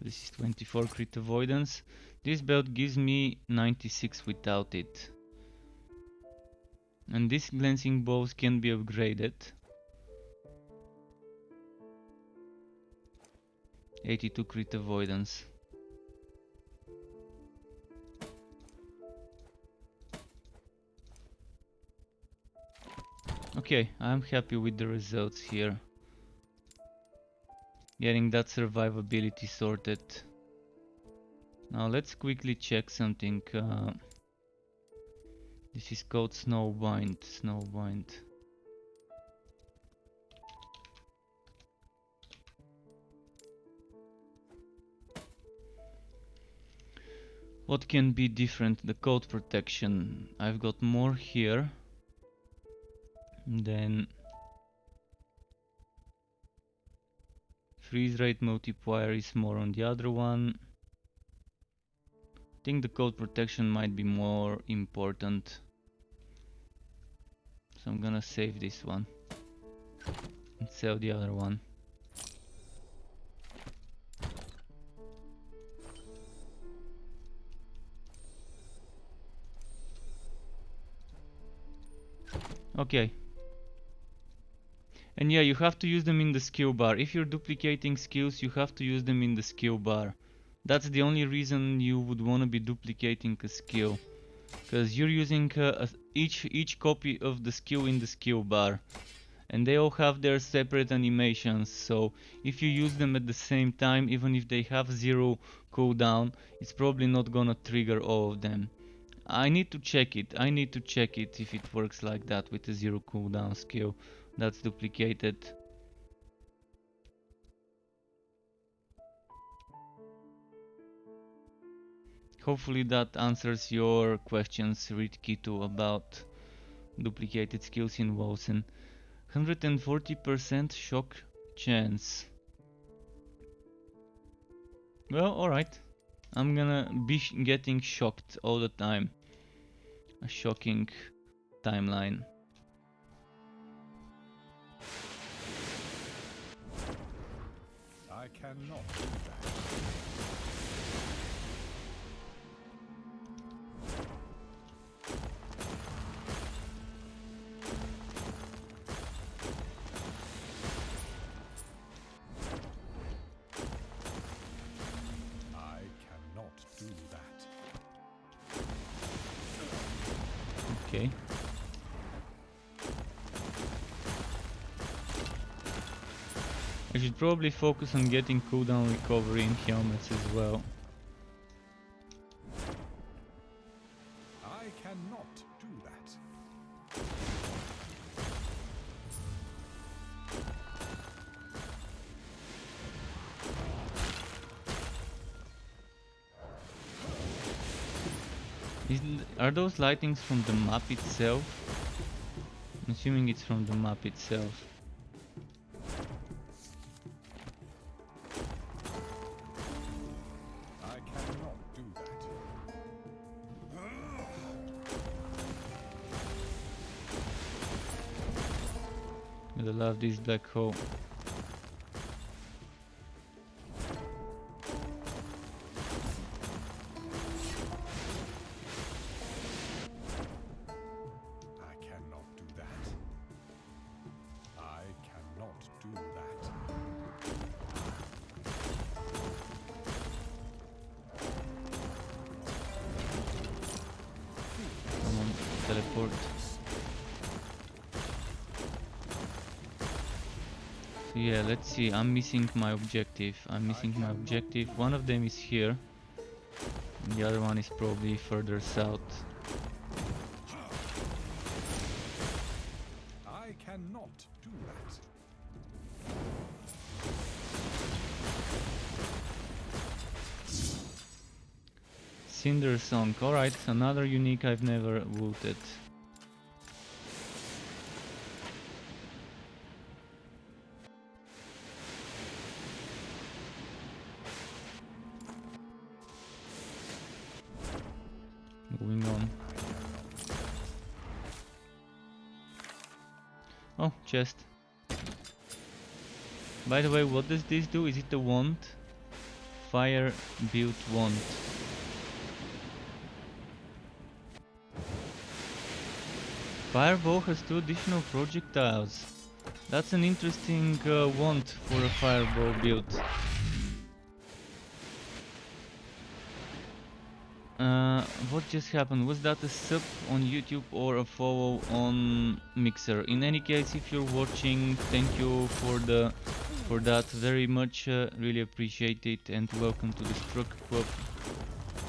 This is 24 crit avoidance. This belt gives me 96 without it. And these glancing bows can be upgraded. 82 crit avoidance. Okay, I'm happy with the results here. Getting that survivability sorted. Now let's quickly check something. This is called Snowbind. What can be different? The code protection. I've got more here. Then freeze rate multiplier is more on the other one. I think the code protection might be more important. So I'm gonna save this one and sell the other one. Okay. And yeah, you have to use them in the skill bar. If you're duplicating skills, you have to use them in the skill bar. That's the only reason you would want to be duplicating a skill. Because you're using each copy of the skill in the skill bar. And they all have their separate animations, so if you use them at the same time, even if they have 0 cooldown, it's probably not gonna trigger all of them. I need to check it if it works like that with a 0 cooldown skill that's duplicated. Hopefully that answers your questions, Read Kitu, about duplicated skills in Wosen. 140% shock chance. Well, alright. I'm gonna be getting shocked all the time. A shocking timeline. I cannot do that. Okay. I should probably focus on getting cooldown recovery in helmets as well. I cannot do that. Are those lightings from the map itself? I'm assuming it's from the map itself. I cannot do that. I love this black hole. I cannot do that. I cannot do that. Come on, teleport. So yeah, let's see. I'm missing my objective. One of them is here. And the other one is probably further south. I cannot do that. Cinder Song. Alright, another unique I've never looted. Moving on. Oh, chest. By the way, what does this do? Is it a wand? Fire built wand. Fireball has 2 additional projectiles. That's an interesting wand for a fireball build. What just happened? Was that a sub on YouTube or a follow on Mixer? In any case, if you're watching, thank you for that very much. Really appreciate it, and welcome to the Struck Club.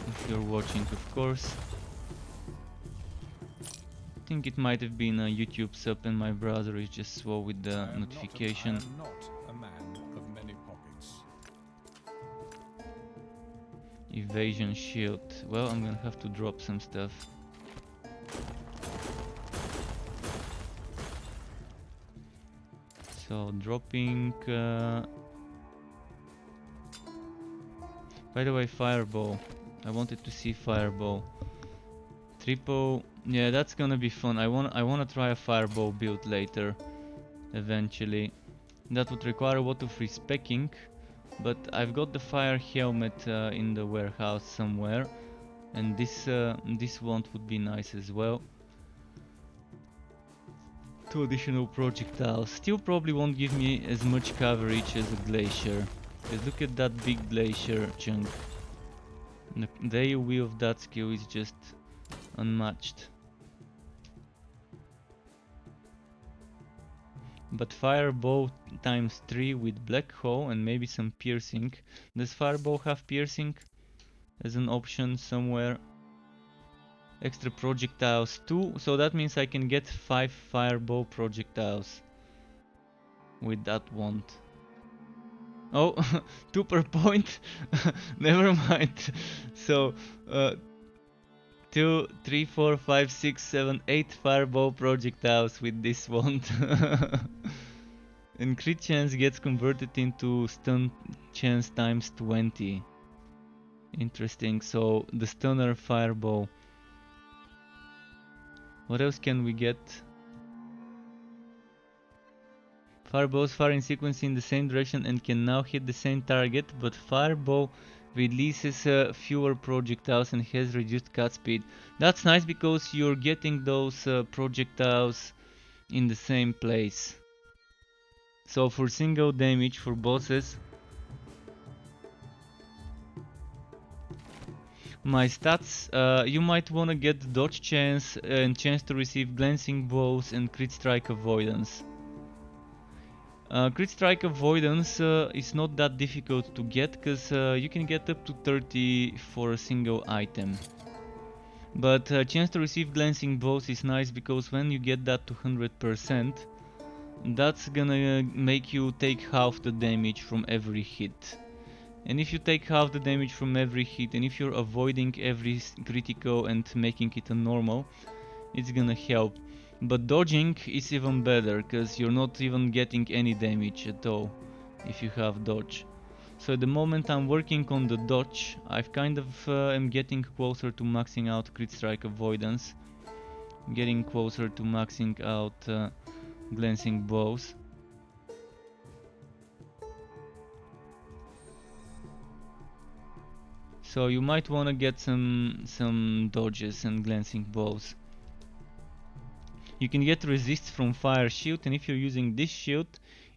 If you're watching, of course. I think it might have been a YouTube sub, and my browser is just slow with the notification. I am not a man of many pockets. Evasion shield. Well, I'm gonna have to drop some stuff. So dropping. By the way, fireball. I wanted to see fireball. Triple. Yeah, that's gonna be fun. I wanna try a fireball build later, eventually. That would require a lot of respecking. But I've got the fire helmet in the warehouse somewhere, and this wand would be nice as well. 2 additional projectiles. Still probably won't give me as much coverage as a glacier. Because look at that big glacier chunk. The AoE of that skill is just unmatched. But fireball times 3 with black hole and maybe some piercing. Does fireball have piercing as an option somewhere? Extra projectiles 2, so that means I can get 5 fireball projectiles with that wand. Oh, 2 per point? Never mind. So, 2, 3, 4, 5, 6, 7, 8 fireball projectiles with this wand. And crit chance gets converted into stun chance times 20. Interesting, so the stunner fireball. What else can we get? Fireballs fire in sequence in the same direction and can now hit the same target, but fireball releases fewer projectiles and has reduced cut speed. That's nice because you're getting those projectiles in the same place. So for single damage for bosses, my stats, you might want to get dodge chance and chance to receive glancing blows and crit strike avoidance. Crit strike avoidance is not that difficult to get because you can get up to 30 for a single item. But chance to receive glancing blows is nice because when you get that to 100%, that's gonna make you take half the damage from every hit. And if you take half the damage from every hit, and if you're avoiding every critical and making it a normal, it's gonna help. But dodging is even better, cause you're not even getting any damage at all if you have dodge. So at the moment I'm working on the dodge, I've kind of am getting closer to maxing out crit strike avoidance, getting closer to maxing out glancing blows. So you might want to get some dodges and glancing blows. You can get resist from fire shield, and if you're using this shield,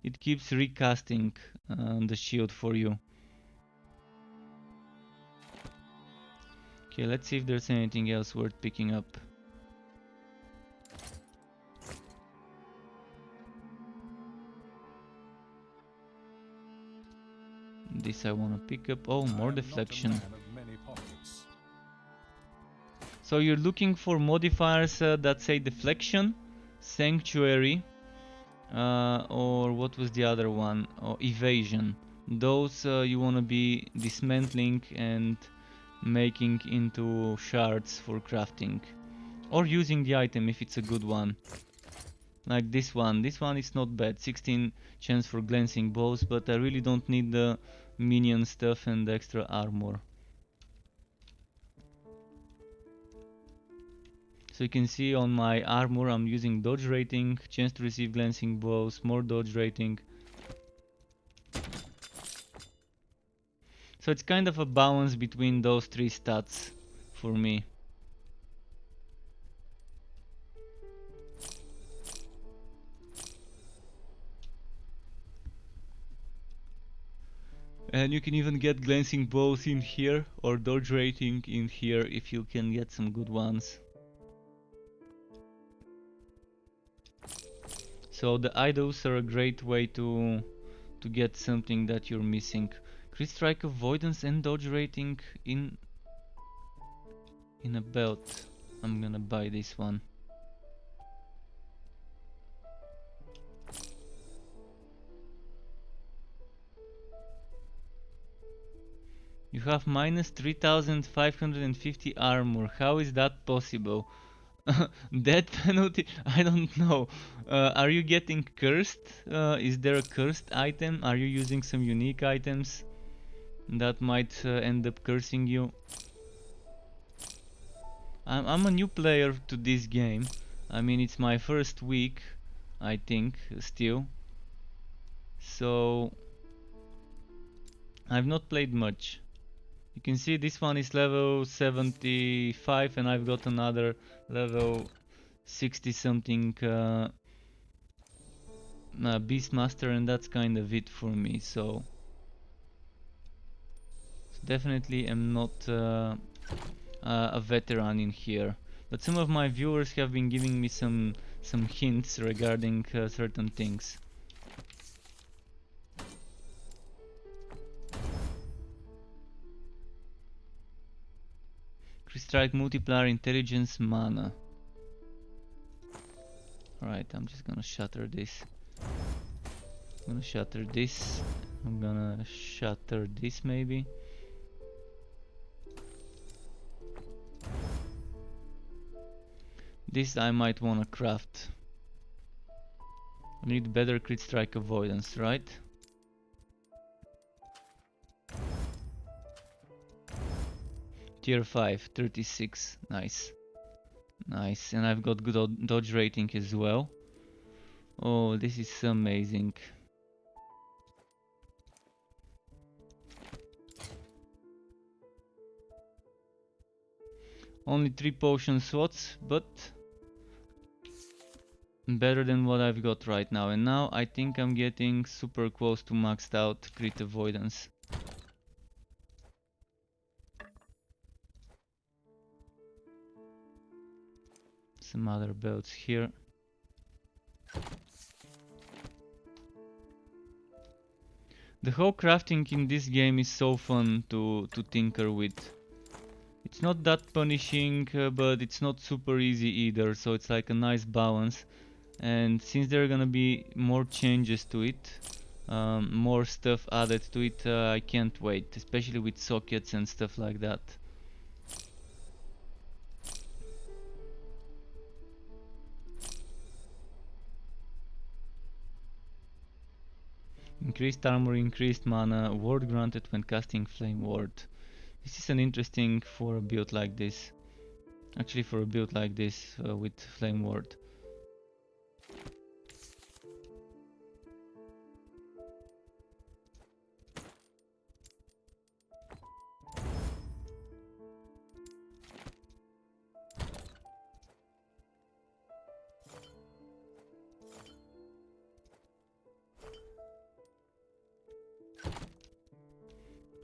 it keeps recasting the shield for you. Okay, let's see if there's anything else worth picking up. This I want to pick up. Oh, more deflection. So you're looking for modifiers that say deflection, sanctuary, or what was the other one? Oh, evasion. Those you want to be dismantling and making into shards for crafting, or using the item if it's a good one. Like this one. This one is not bad. 16 chance for glancing blows, but I really don't need the minion stuff and the extra armor. So you can see on my armor I'm using dodge rating, chance to receive glancing blows, more dodge rating. So it's kind of a balance between those three stats for me. And you can even get glancing blows in here or dodge rating in here if you can get some good ones. So the idols are a great way to get something that you're missing. Crit strike avoidance and dodge rating in a belt. I'm gonna buy this one. You have minus 3550 armor. How is that possible? Death penalty? I don't know. Are you getting cursed? Is there a cursed item? Are you using some unique items that might end up cursing you? I'm a new player to this game. I mean, it's my first week, I think, still. So, I've not played much. You can see this one is level 75 and I've got another level 60 something Beastmaster, and that's kind of it for me. So definitely am not a veteran in here. But some of my viewers have been giving me some hints regarding certain things. Strike multiplier, intelligence, mana. Alright, I'm just gonna shatter this. I'm gonna shatter this. I'm gonna shatter this maybe. This I might wanna craft. I need better crit strike avoidance, right? Tier 5, 36, nice. Nice, and I've got good dodge rating as well. Oh, this is amazing. Only 3 potion slots, but better than what I've got right now. And now I think I'm getting super close to maxed out crit avoidance. some other belts here. The whole crafting in this game is so fun to tinker with. It's not that punishing, but it's not super easy either, so it's like a nice balance. And since there are gonna be more changes to it, more stuff added to it, I can't wait, especially with sockets and stuff like that. Increased armor, increased mana, ward granted when casting flame ward. This is an interesting for a build like this. Actually, for a build like this with flame ward.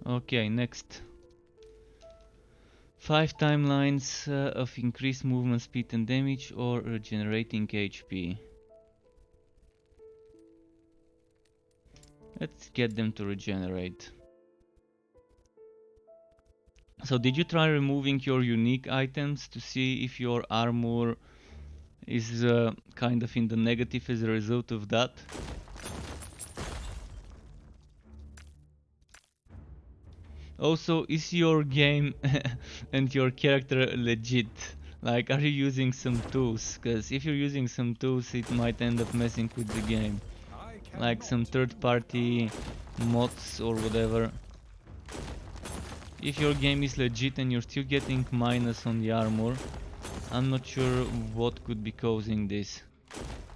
Okay, next. 5 timelines of increased movement speed and damage or regenerating HP. Let's get them to regenerate. So did you try removing your unique items to see if your armor is kind of in the negative as a result of that? Also, is your game and your character legit? Like, are you using some tools? Because if you're using some tools, it might end up messing with the game. Like some third-party mods or whatever. If your game is legit and you're still getting minus on the armor, I'm not sure what could be causing this.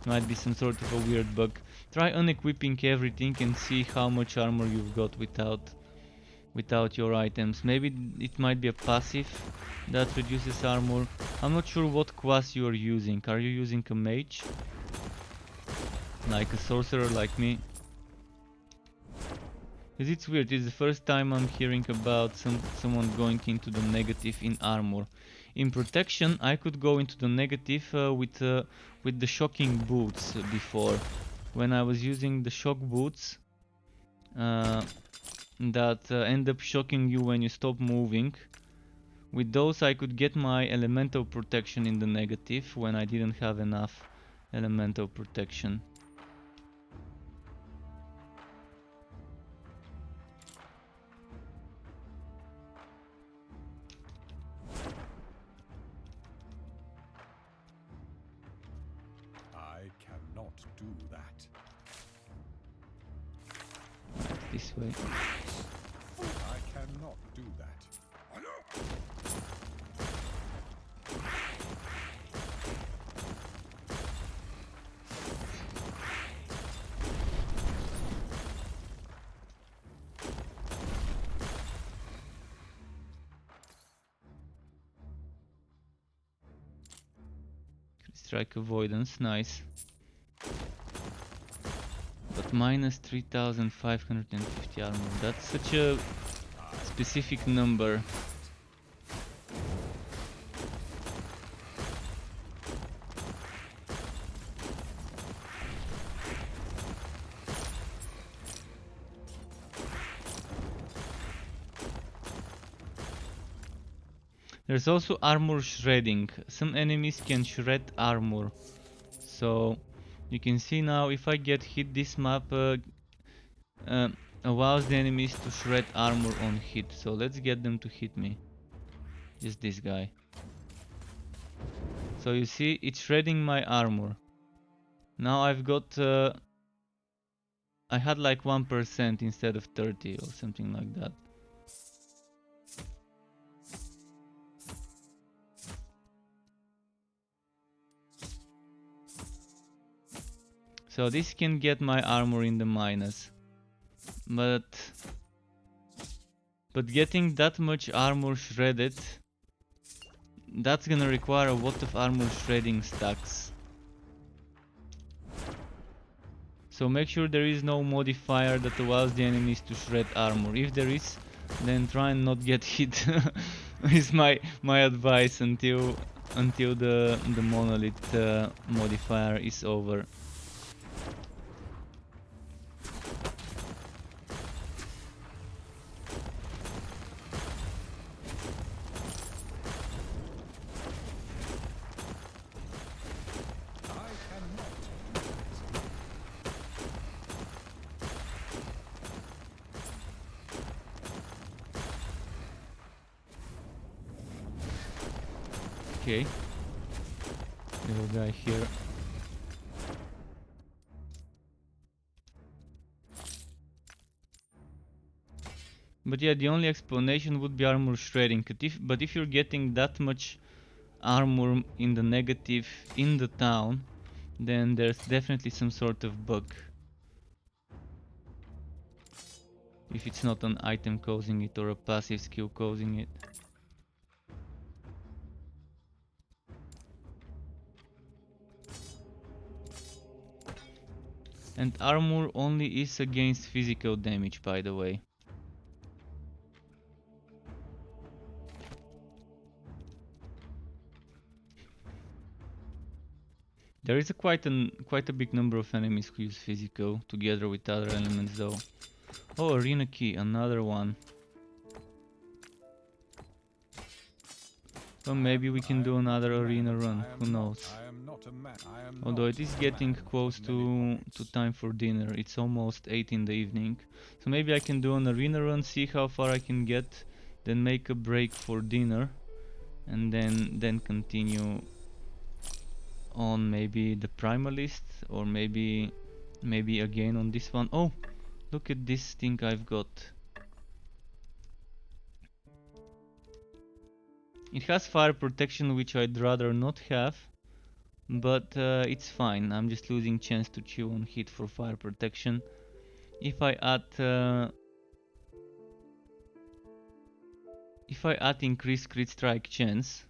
Might be some sort of a weird bug. Try unequipping everything and see how much armor you've got without your items. Maybe it might be a passive that reduces armor. I'm not sure what class you are using. Are you using a mage? Like a sorcerer like me? Because it's weird, it's the first time I'm hearing about someone going into the negative in armor. In protection, I could go into the negative with the shocking boots before. When I was using the shock boots, that end up shocking you when you stop moving. With those I could get my elemental protection in the negative when I didn't have enough elemental protection. I cannot do that. This way. I cannot do that. Strike avoidance, nice. But minus 3550 armor, that's such a specific number. There's also armor shredding. Some enemies can shred armor. So you can see now if I get hit, this map allows the enemies to shred armor on hit. So let's get them to hit me. Just this guy. So you see it's shredding my armor. Now I've got I had like 1% instead of 30 or something like that. So this can get my armor in the minus. But getting that much armor shredded, that's gonna require a lot of armor shredding stacks. So make sure there is no modifier that allows the enemies to shred armor. If there is, then try and not get hit. Is my advice until until the monolith modifier is over. I cannot. Okay. Little guy here. But yeah, the only explanation would be armor shredding. But if you're getting that much armor in the negative in the town, then there's definitely some sort of bug. If it's not an item causing it or a passive skill causing it. And armor only is against physical damage, by the way. There is quite a big number of enemies who use physical together with other elements though. Oh, arena key, another one. Well, maybe we can do another arena run, who knows. Although it is getting close to time for dinner, it's almost 8 in the evening. So maybe I can do an arena run, see how far I can get, then make a break for dinner, and then continue on maybe the primalist, or maybe again on this one. Oh, look at this thing I've got. It has fire protection, which I'd rather not have, but it's fine. I'm just losing chance to chew on hit for fire protection. If I add increased crit strike chance,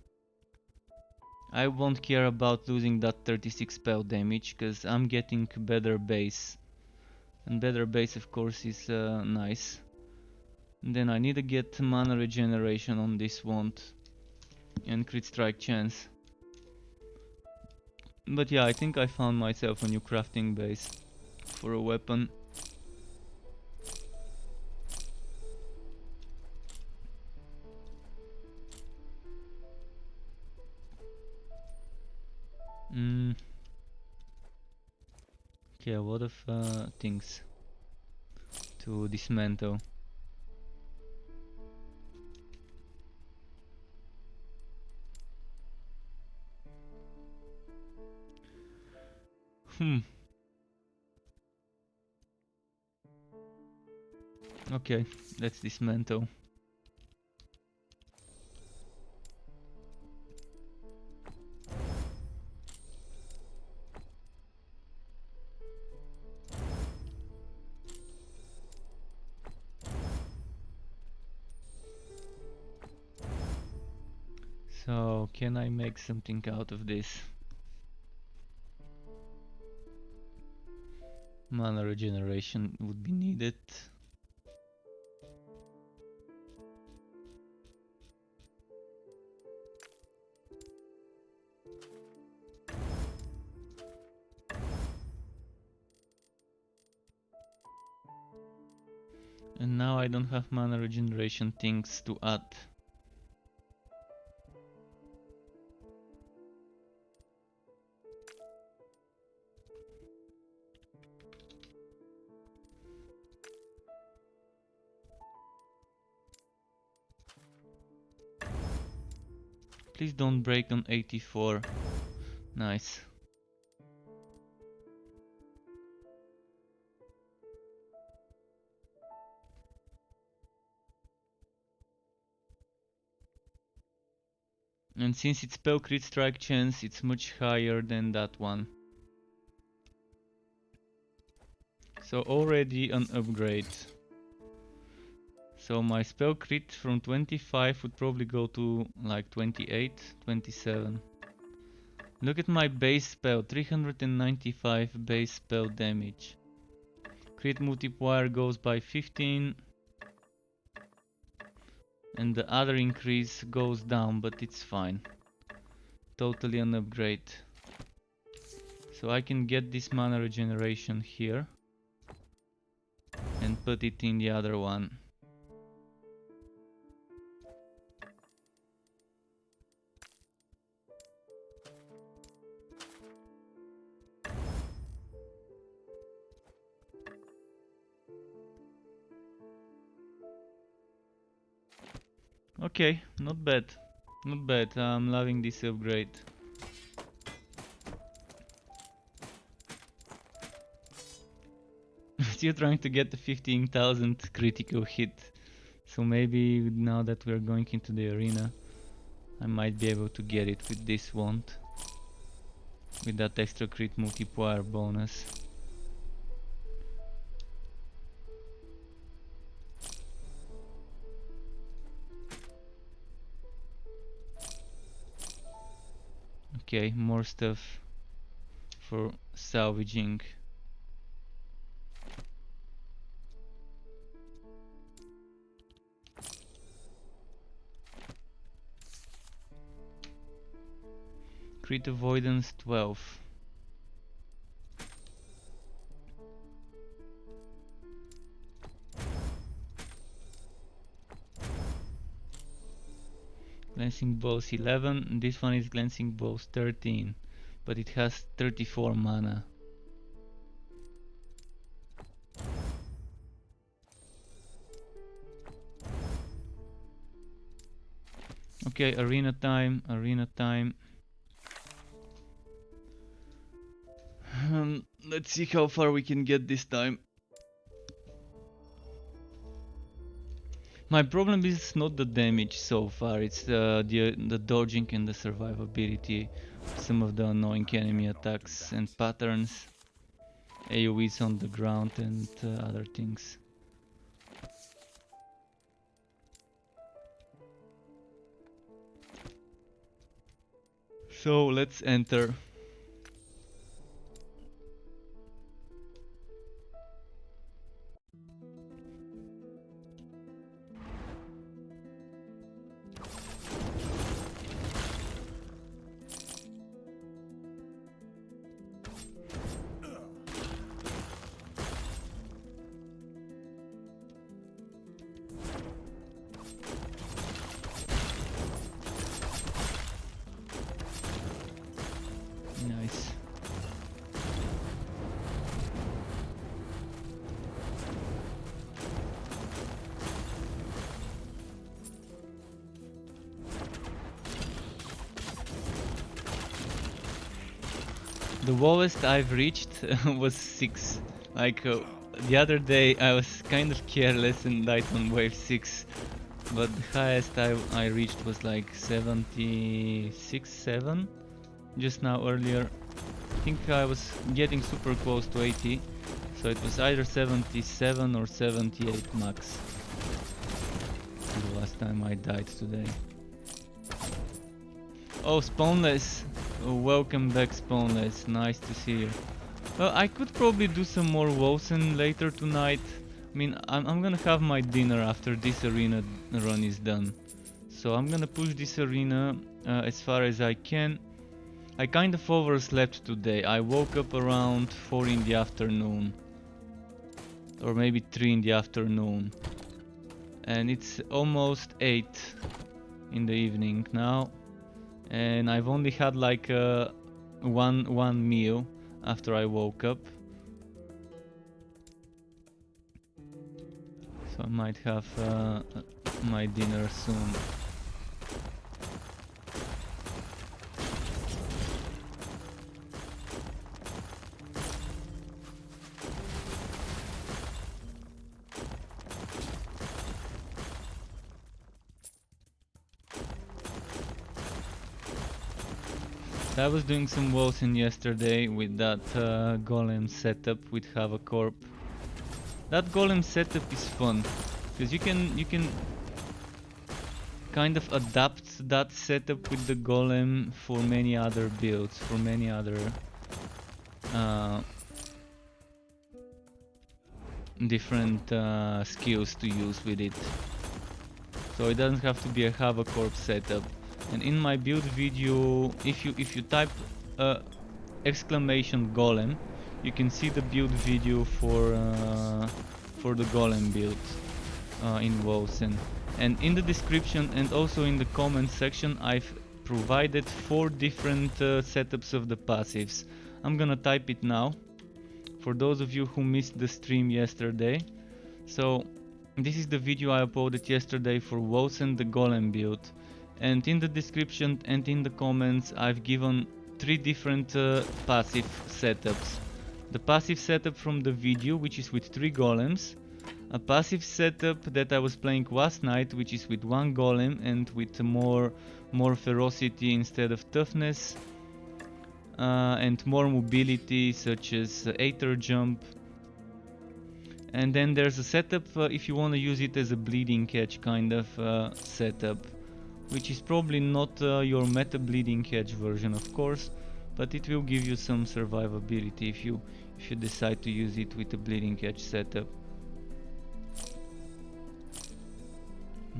I won't care about losing that 36 spell damage, cause I'm getting better base, and better base of course is nice. And then I need to get mana regeneration on this wand and crit strike chance. But yeah, I think I found myself a new crafting base for a weapon. Okay, a lot of things to dismantle. Okay, let's dismantle. So, can I make something out of this? Mana regeneration would be needed. And now I don't have mana regeneration things to add. Please don't break on 84. Nice. And since it's spell crit strike chance, it's much higher than that one. So already an upgrade. So my spell crit from 25 would probably go to like 28, 27. Look at my base spell, 395 base spell damage. Crit multiplier goes by 15. And the other increase goes down, but it's fine. totally an upgrade. So I can get this mana regeneration here and put it in the other one. Okay, not bad. Not bad. I'm loving this upgrade. Still trying to get the 15,000 critical hit. So maybe now that we're going into the arena, I might be able to get it with this wand. With that extra crit multiplier bonus. Okay, more stuff for salvaging. Crit avoidance 12. Glancing Balls 11. This one is Glancing Balls 13. But it has 34 mana. Okay, arena time, arena time. Let's see how far we can get this time. My problem is not the damage so far, it's the dodging and the survivability. Some of the annoying enemy attacks and patterns. AoEs on the ground and other things. So let's enter. Nice. The lowest I've reached was 6. Like the other day I was kind of careless and died on wave 6. But the highest I reached was like 76, 7. Just now earlier. I think I was getting super close to 80. So it was either 77 or 78 max. The last time I died today. Oh, Spawnless! Oh, welcome back, Spawnless. Nice to see you. Well, I could probably do some more Wilson later tonight. I mean, I'm gonna have my dinner after this arena run is done. So I'm gonna push this arena as far as I can. I kind of overslept today. I woke up around 4 in the afternoon. Or maybe 3 in the afternoon. And it's almost 8 in the evening now. And I've only had like one meal after I woke up. So I might have my dinner soon. I was doing some Wilson yesterday with that golem setup with Havocorp. That golem setup is fun because you can kind of adapt that setup with the golem for many other builds, for many other different skills to use with it. So it doesn't have to be a Havocorp setup. And in my build video, if you type exclamation golem, you can see the build video for the golem build in Wosen. And in the description and also in the comment section, I've provided 4 different setups of the passives. I'm gonna type it now for those of you who missed the stream yesterday. So this is the video I uploaded yesterday for Wosen the golem build, and in the description and in the comments I've given 3 different passive setups. The passive setup from the video, which is with 3 golems, a passive setup that I was playing last night, which is with 1 golem and with more ferocity instead of toughness, and more mobility, such as Aether jump. And then there's a setup if you want to use it as a bleeding edge kind of setup, which is probably not your meta bleeding edge version, of course, but it will give you some survivability if you decide to use it with a bleeding edge setup.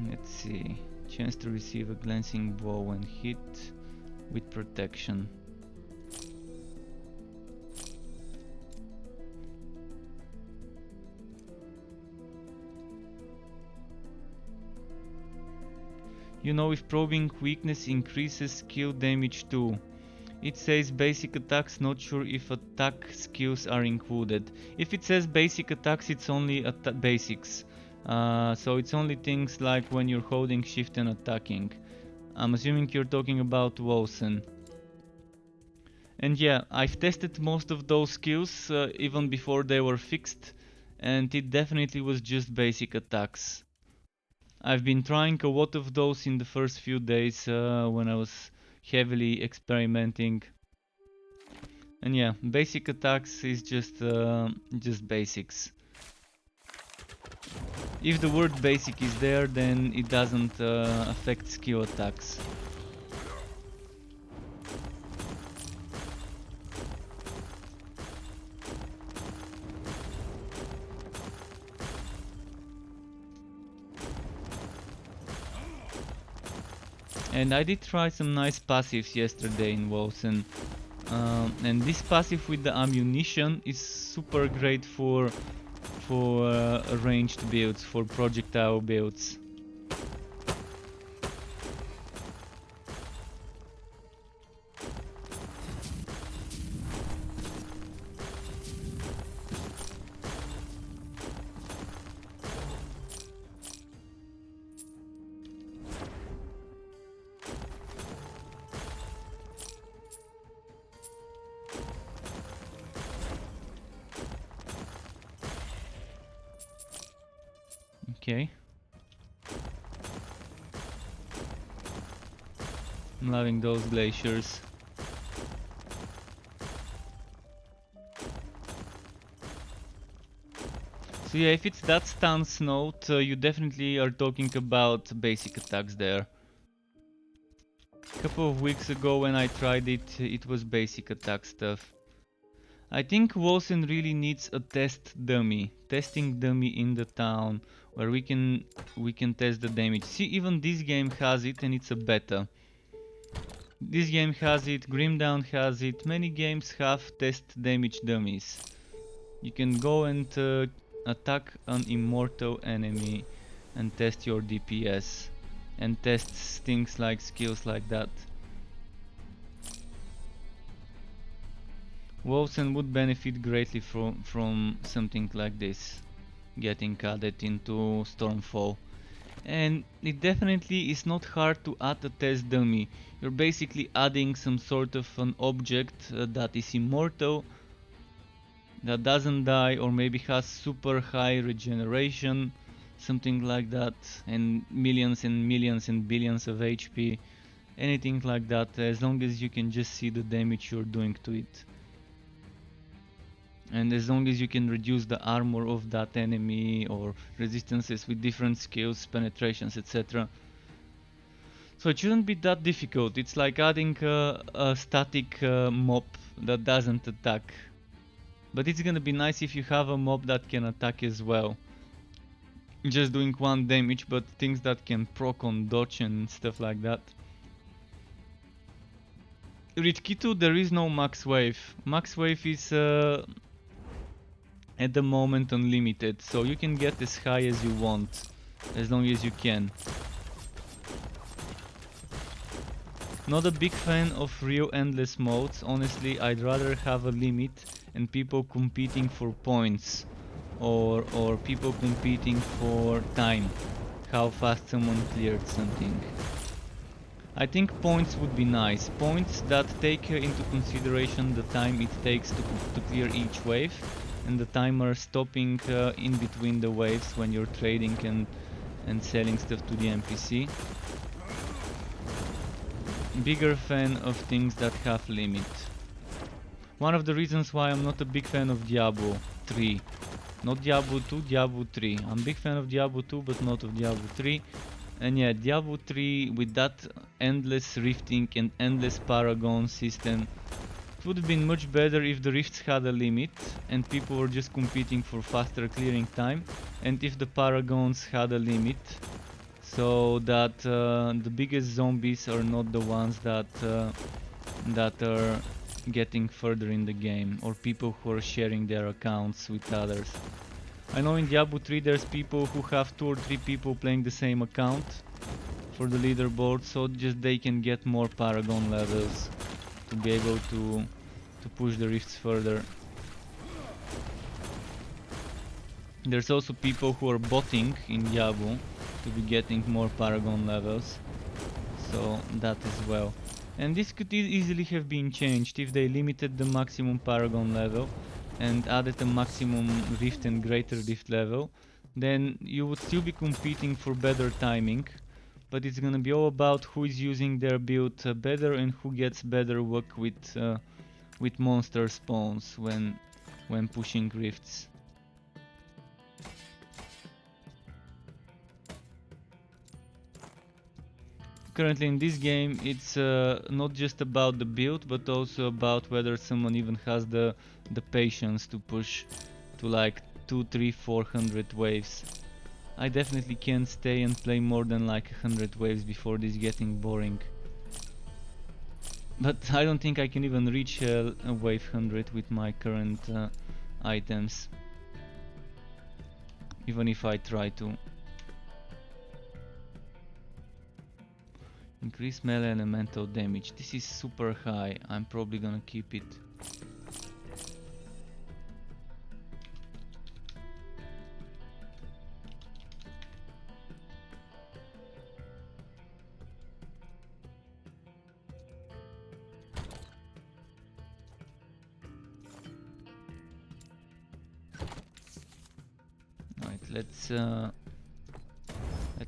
Let's see. Chance to receive a glancing blow when hit with protection. You know if probing weakness increases skill damage too. It says basic attacks, not sure if attack skills are included. If it says basic attacks, it's only basics. So it's only things like when you're holding shift and attacking. I'm assuming you're talking about Wosen. And yeah, I've tested most of those skills even before they were fixed, and it definitely was just basic attacks. I've been trying a lot of those in the first few days when I was heavily experimenting. And yeah, basic attacks is just basics. If the word basic is there, then it doesn't affect skill attacks. And I did try some nice passives yesterday in Wosen. And this passive with the ammunition is super great for ranged builds, for projectile builds. Okay. I'm loving those glaciers. So yeah, if it's that stance note, you definitely are talking about basic attacks there. A couple of weeks ago when I tried it, it was basic attack stuff. I think Wosen really needs a testing dummy in the town where we can test the damage. See, even this game has it and it's a beta. This game has it, Grimdown has it, many games have test damage dummies. You can go and attack an immortal enemy and test your DPS and test things like skills like that. Wosen would benefit greatly from something like this, getting added into Stormfall. And it definitely is not hard to add a test dummy. You're basically adding some sort of an object that is immortal, that doesn't die, or maybe has super high regeneration, something like that, and millions and billions of HP, anything like that, as long as you can just see the damage you're doing to it. And as long as you can reduce the armor of that enemy or resistances with different skills, penetrations, etc. So it shouldn't be that difficult. It's like adding a static mob that doesn't attack. But it's gonna be nice if you have a mob that can attack as well. Just doing 1 damage, but things that can proc on dodge and stuff like that. Ritkitu, there is no max wave. Max wave is at the moment unlimited, so you can get as high as you want, as long as you can. Not a big fan of real endless modes. Honestly, I'd rather have a limit and people competing for points, or people competing for time, how fast someone cleared something. I think points would be nice. Points that take into consideration the time it takes to clear each wave, and the timer stopping in between the waves when you're trading and selling stuff to the NPC. Bigger fan of things that have limit. One of the reasons why I'm not a big fan of Diablo 3. Not Diablo 2, Diablo 3. I'm a big fan of Diablo 2, but not of Diablo 3. And yeah, Diablo 3 with that endless rifting and endless paragon system, it would have been much better if the rifts had a limit and people were just competing for faster clearing time, and if the paragons had a limit, so that the biggest zombies are not the ones that are getting further in the game, or people who are sharing their accounts with others. I know in Diablo 3 there's people who have 2 or 3 people playing the same account for the leaderboard, so just they can get more paragon levels to be able to push the rifts further. There's also people who are botting in Diablo to be getting more paragon levels, so that as well. And this could easily have been changed if they limited the maximum paragon level and added a maximum rift and greater rift level. Then you would still be competing for better timing, but it's gonna be all about who is using their build better and who gets better luck with monster spawns when pushing rifts. Currently in this game, it's not just about the build, but also about whether someone even has the patience to push to like 2, 3, 400 waves. I definitely can't stay and play more than like 100 waves before this getting boring. But I don't think I can even reach a wave 100 with my current items, even if I try to. Increase melee elemental damage. This is super high. I'm probably gonna keep it. Alright, let's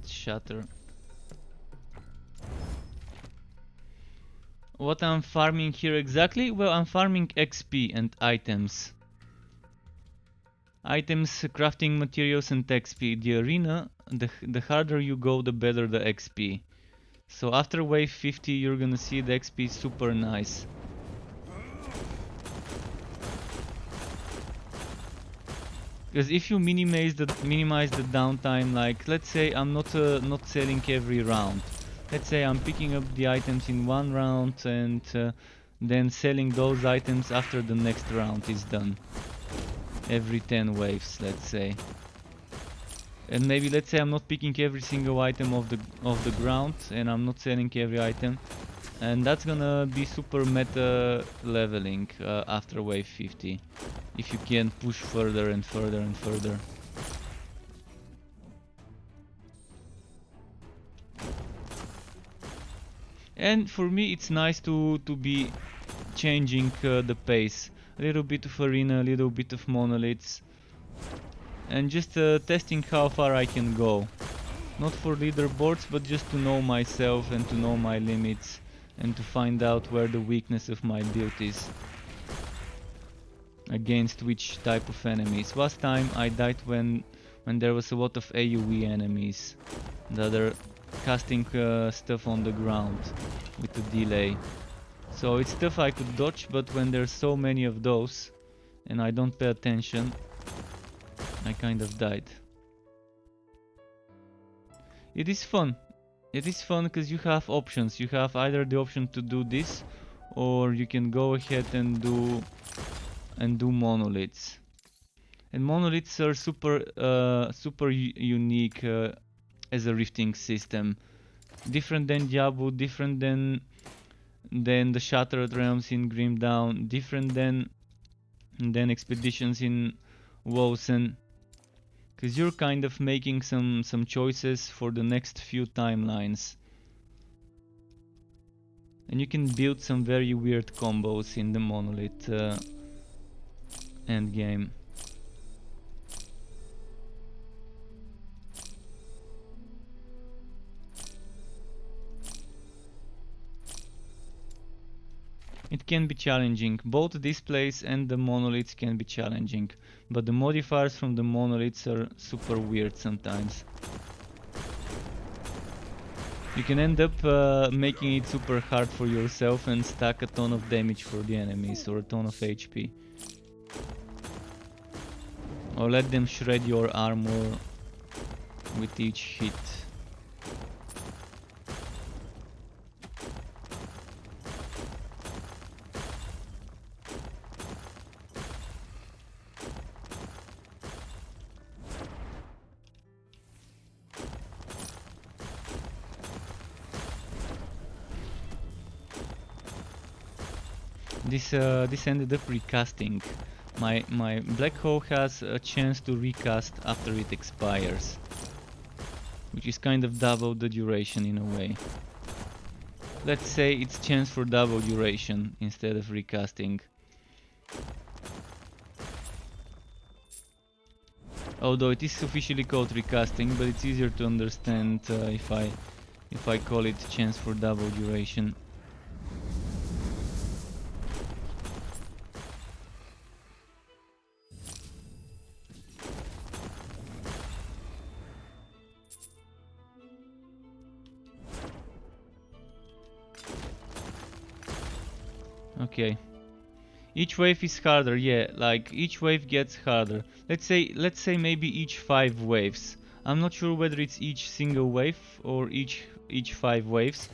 shatter. What I'm farming here exactly? Well, I'm farming XP and items. Items, crafting materials and XP. The arena, the harder you go, the better the XP. So after wave 50 you're gonna see the XP super nice. Because if you minimize the downtime, like let's say I'm not selling every round. Let's say I'm picking up the items in one round and then selling those items after the next round is done. Every 10 waves, let's say. And maybe let's say I'm not picking every single item of the ground and I'm not selling every item. And that's gonna be super meta leveling after wave 50. If you can push further and further and further. And for me it's nice to be changing the pace. A little bit of arena, a little bit of monoliths. And just testing how far I can go. Not for leaderboards, but just to know myself and to know my limits. And to find out where the weakness of my build is. Against which type of enemies. Last time I died when there was a lot of AoE enemies that are casting stuff on the ground with a delay. So it's stuff I could dodge, but when there's so many of those and I don't pay attention, I kind of died. It is fun. It is fun because you have options. You have either the option to do this or you can go ahead and do monoliths. And monoliths are super unique as a rifting system, different than Yabu, different than the Shattered Realms in Grim Dawn, different than expeditions in Wosen, because you're kind of making some choices for the next few timelines. And you can build some very weird combos in the Monolith endgame. It can be challenging, both this place and the monoliths can be challenging, but the modifiers from the monoliths are super weird sometimes. You can end up making it super hard for yourself and stack a ton of damage for the enemies or a ton of HP. Or let them shred your armor with each hit. This ended up recasting. My black hole has a chance to recast after it expires, which is kind of double the duration in a way. Let's say it's chance for double duration instead of recasting. Although it is officially called recasting, but it's easier to understand if I call it chance for double duration. Okay. Each wave is harder, yeah, like each wave gets harder. Let's say maybe each 5 waves. I'm not sure whether it's each single wave or each 5 waves,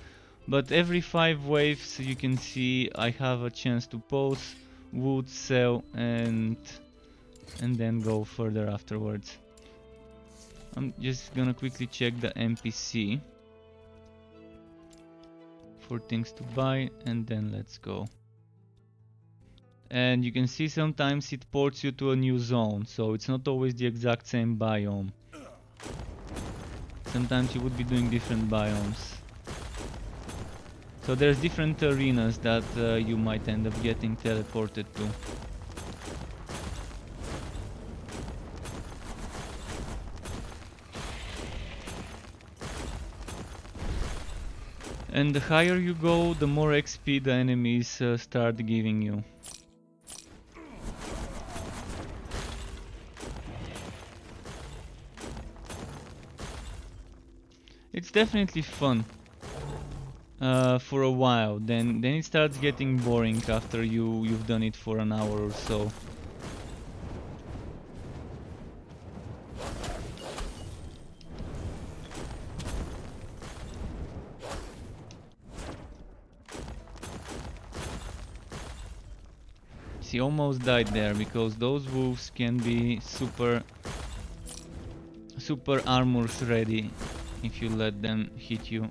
but every 5 waves you can see I have a chance to pause, wood, sell, and then go further afterwards. I'm just gonna quickly check the NPC for things to buy, and then let's go. And you can see sometimes it ports you to a new zone, so it's not always the exact same biome. Sometimes you would be doing different biomes. So there's different arenas that you might end up getting teleported to. And the higher you go, the more XP the enemies start giving you. It's definitely fun for a while, then it starts getting boring after you've done it for an hour or so. He almost died there because those wolves can be super armor ready if you let them hit you.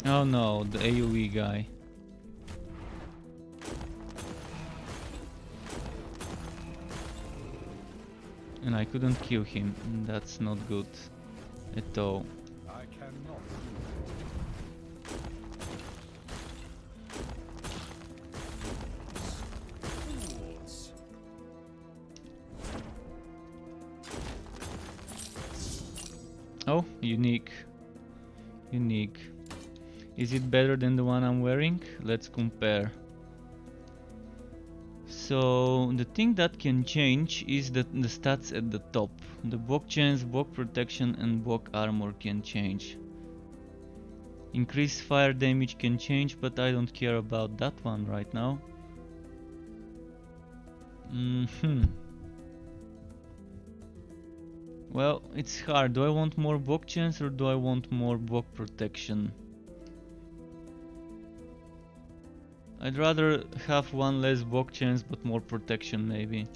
Oh no, the AoE guy. And I couldn't kill him, that's not good at all. I cannot. Fools. Oh, unique. Unique. Is it better than the one I'm wearing? Let's compare. So the thing that can change is the stats at the top. The block chance, block protection and block armor can change. Increased fire damage can change, but I don't care about that one right now. Well, it's hard. Do I want more bog chance or do I want more bog protection? I'd rather have one less bog chance but more protection maybe.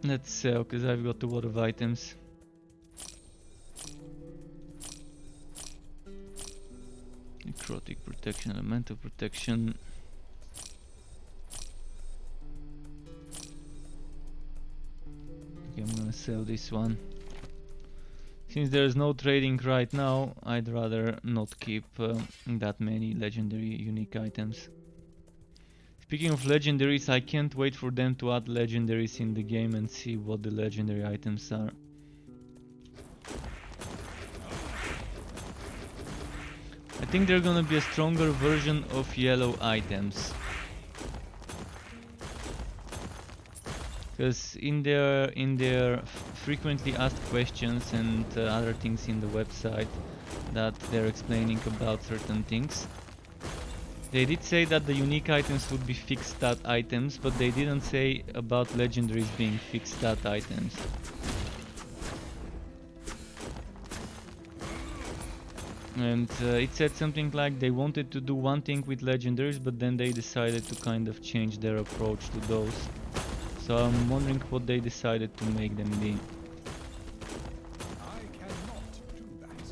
Let's sell, because I've got a lot of items. Necrotic protection, elemental protection. Okay, I'm gonna sell this one. Since there's no trading right now, I'd rather not keep that many legendary unique items. Speaking of legendaries, I can't wait for them to add legendaries in the game and see what the legendary items are. I think they're gonna be a stronger version of yellow items. Because in their frequently asked questions and other things in the website that they're explaining about certain things, they did say that the unique items would be fixed stat items, but they didn't say about legendaries being fixed stat items. And it said something like they wanted to do one thing with legendaries, but then they decided to kind of change their approach to those. So I'm wondering what they decided to make them be.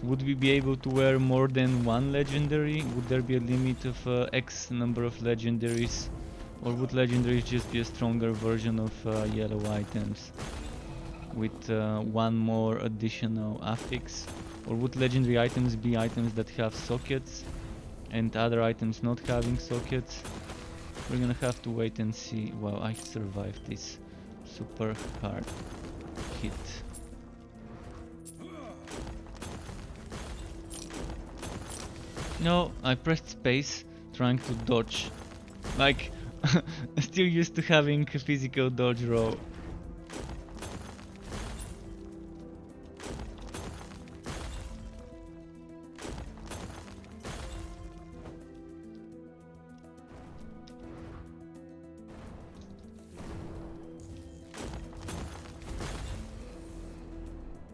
Would we be able to wear more than one legendary? Would there be a limit of X number of legendaries? Or would legendaries just be a stronger version of yellow items with one more additional affix? Or would legendary items be items that have sockets and other items not having sockets? We're gonna have to wait and see. Wow, I survived this super hard hit. No, I pressed space trying to dodge. Like, still used to having a physical dodge roll.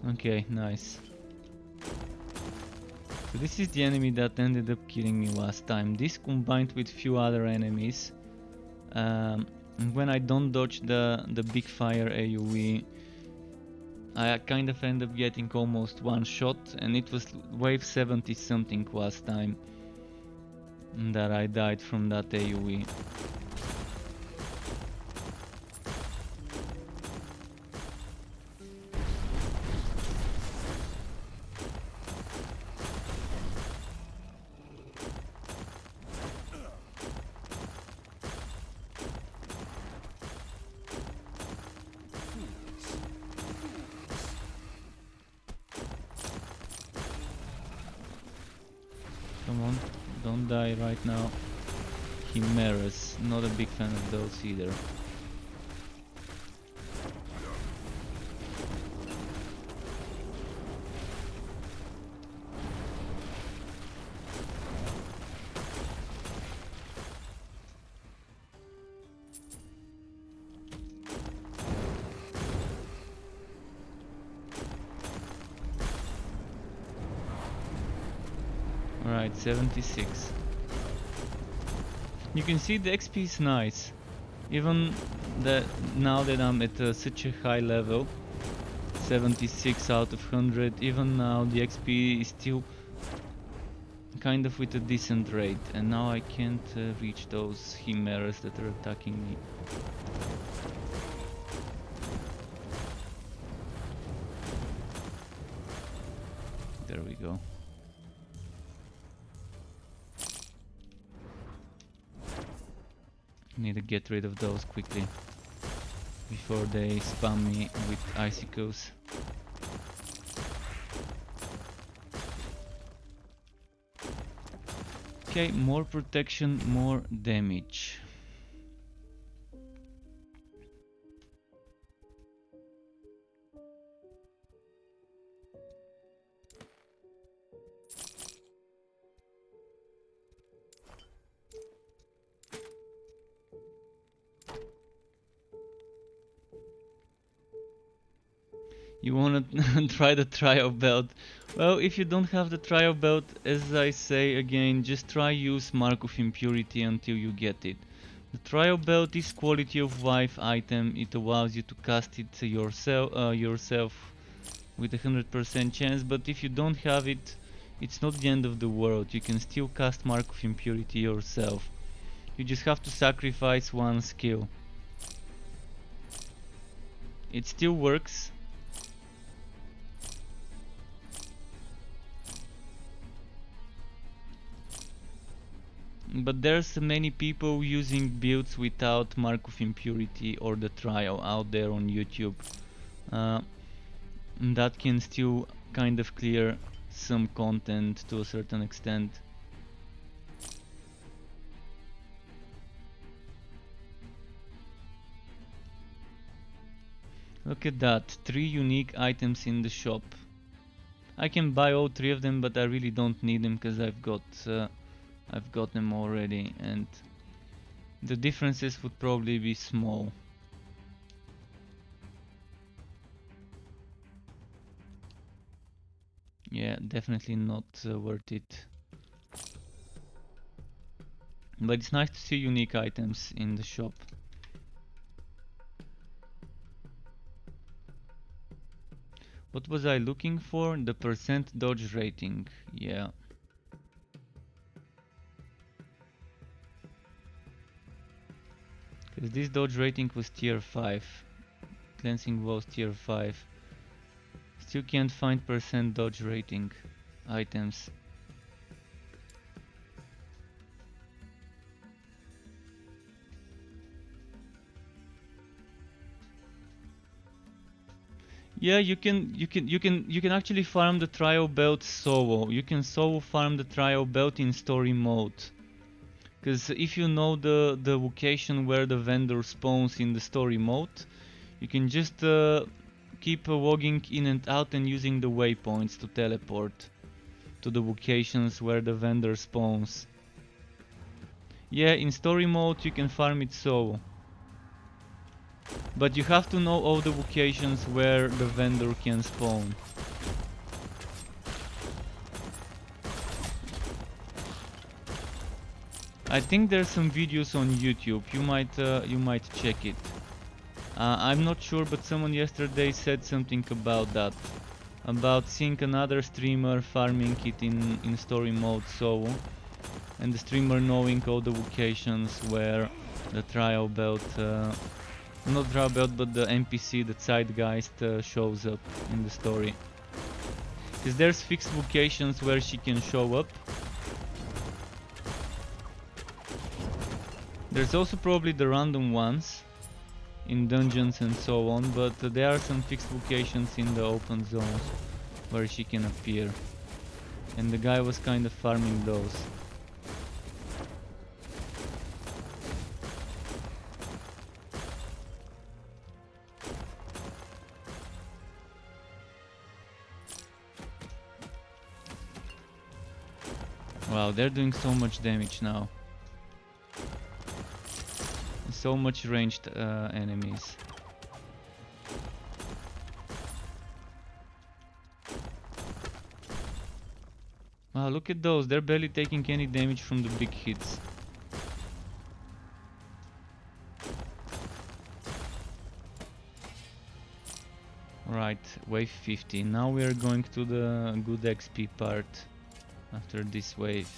Okay, nice. So this is the enemy that ended up killing me last time. This combined with few other enemies. And when I don't dodge the big fire AoE, I kind of end up getting almost one shot, and it was wave 70 something last time that I died from that AoE. Come on, don't die right now. Chimeras, not a big fan of those either. Alright, 76. You can see the XP is nice. Even now that I'm at such a high level, 76 out of 100, even now the XP is still kind of with a decent rate. And now I can't reach those chimeras that are attacking me. There we go. Need to get rid of those quickly before they spam me with icicles. Okay, more protection, more damage. You wanna try the trial belt. Well, if you don't have the trial belt, as I say again, just try use Mark of Impurity until you get it. The trial belt is quality of life item. It allows you to cast it yourself with a 100% chance, but if you don't have it, it's not the end of the world. You can still cast Mark of Impurity yourself. You just have to sacrifice one skill. It still works. But there's many people using builds without Mark of Impurity or the trial out there on YouTube. Uh, that can still kind of clear some content to a certain extent. Look at that, 3 unique items in the shop. I can buy all 3 of them, but I really don't need them because I've got them already, and the differences would probably be small. Yeah, definitely not worth it. But it's nice to see unique items in the shop. What was I looking for? The percent dodge rating. Yeah. Because this dodge rating was tier 5. Cleansing was tier 5. Still can't find percent dodge rating items. Yeah, you can actually farm the trial belt solo. You can solo farm the trial belt in story mode. Because if you know the location where the vendor spawns in the story mode, you can just keep logging in and out and using the waypoints to teleport to the locations where the vendor spawns. Yeah, in story mode you can farm it solo. But you have to know all the locations where the vendor can spawn. I think there's some videos on YouTube. You might check it. I'm not sure, but someone yesterday said something about that. About seeing another streamer farming it in story mode solo. And the streamer knowing all the locations where the trial belt, not trial belt, but the NPC, the Zeitgeist, shows up in the story. Because there's fixed locations where she can show up. There's also probably the random ones in dungeons and so on, but there are some fixed locations in the open zones where she can appear. And the guy was kind of farming those. Wow, they're doing so much damage now. So much ranged enemies. Wow, look at those. They're barely taking any damage from the big hits. Right, wave 50. Now we are going to the good XP part after this wave.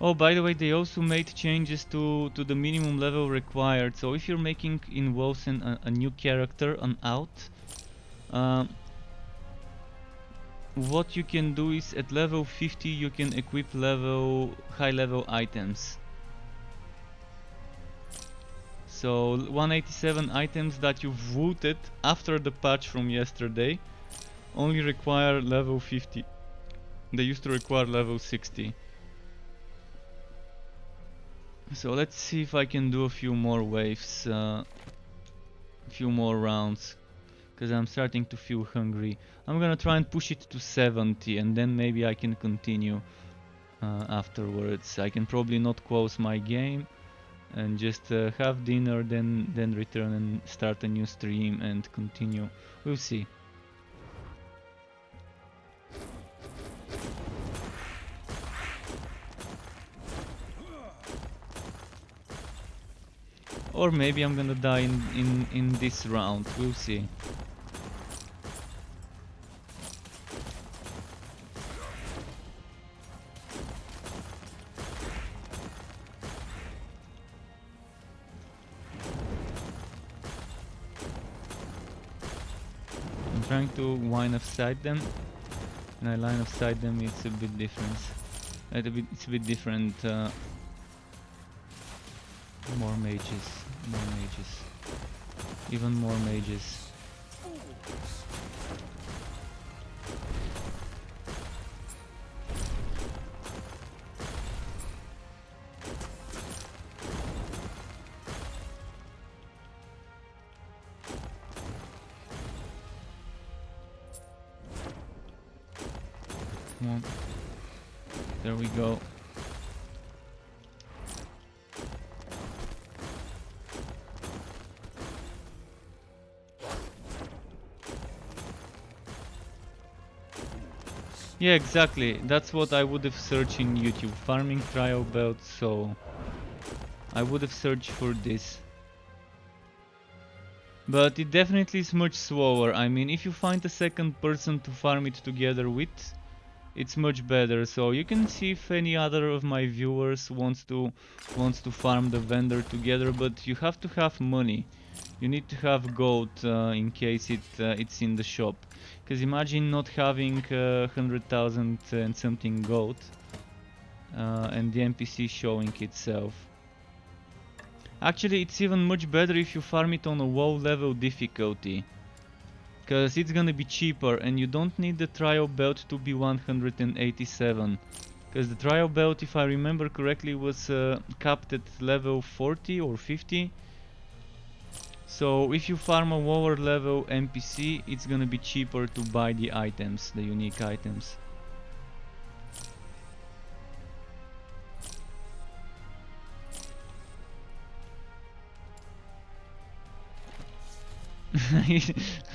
Oh, by the way, they also made changes to the minimum level required. So if you're making in WoWsen a new character, an out, what you can do is at level 50 you can equip high level items. So 187 items that you've looted after the patch from yesterday only require level 50. They used to require level 60. So let's see if I can do a few more waves, a few more rounds, because I'm starting to feel hungry. I'm gonna try and push it to 70 and then maybe I can continue. afterwards. I can probably not close my game and just have dinner, then return and start a new stream and continue. We'll see. Or maybe I'm gonna die in this round. We'll see. I'm trying to line of sight them. When I line of sight them, it's a bit different. It's a bit different. More mages, even more mages. Come on, there we go. Yeah, exactly. That's what I would have searched in YouTube. Farming trial belts, so I would have searched for this. But it definitely is much slower. I mean, if you find a second person to farm it together with, it's much better. So you can see if any other of my viewers wants to farm the vendor together, but you have to have money. You need to have gold in case it's in the shop. Because imagine not having 100,000 and something gold and the NPC showing itself. Actually, it's even much better if you farm it on a low level difficulty. Because it's gonna be cheaper and you don't need the trial belt to be 187. Because the trial belt, if I remember correctly, was capped at level 40 or 50. So if you farm a lower level NPC, it's gonna be cheaper to buy the items, the unique items.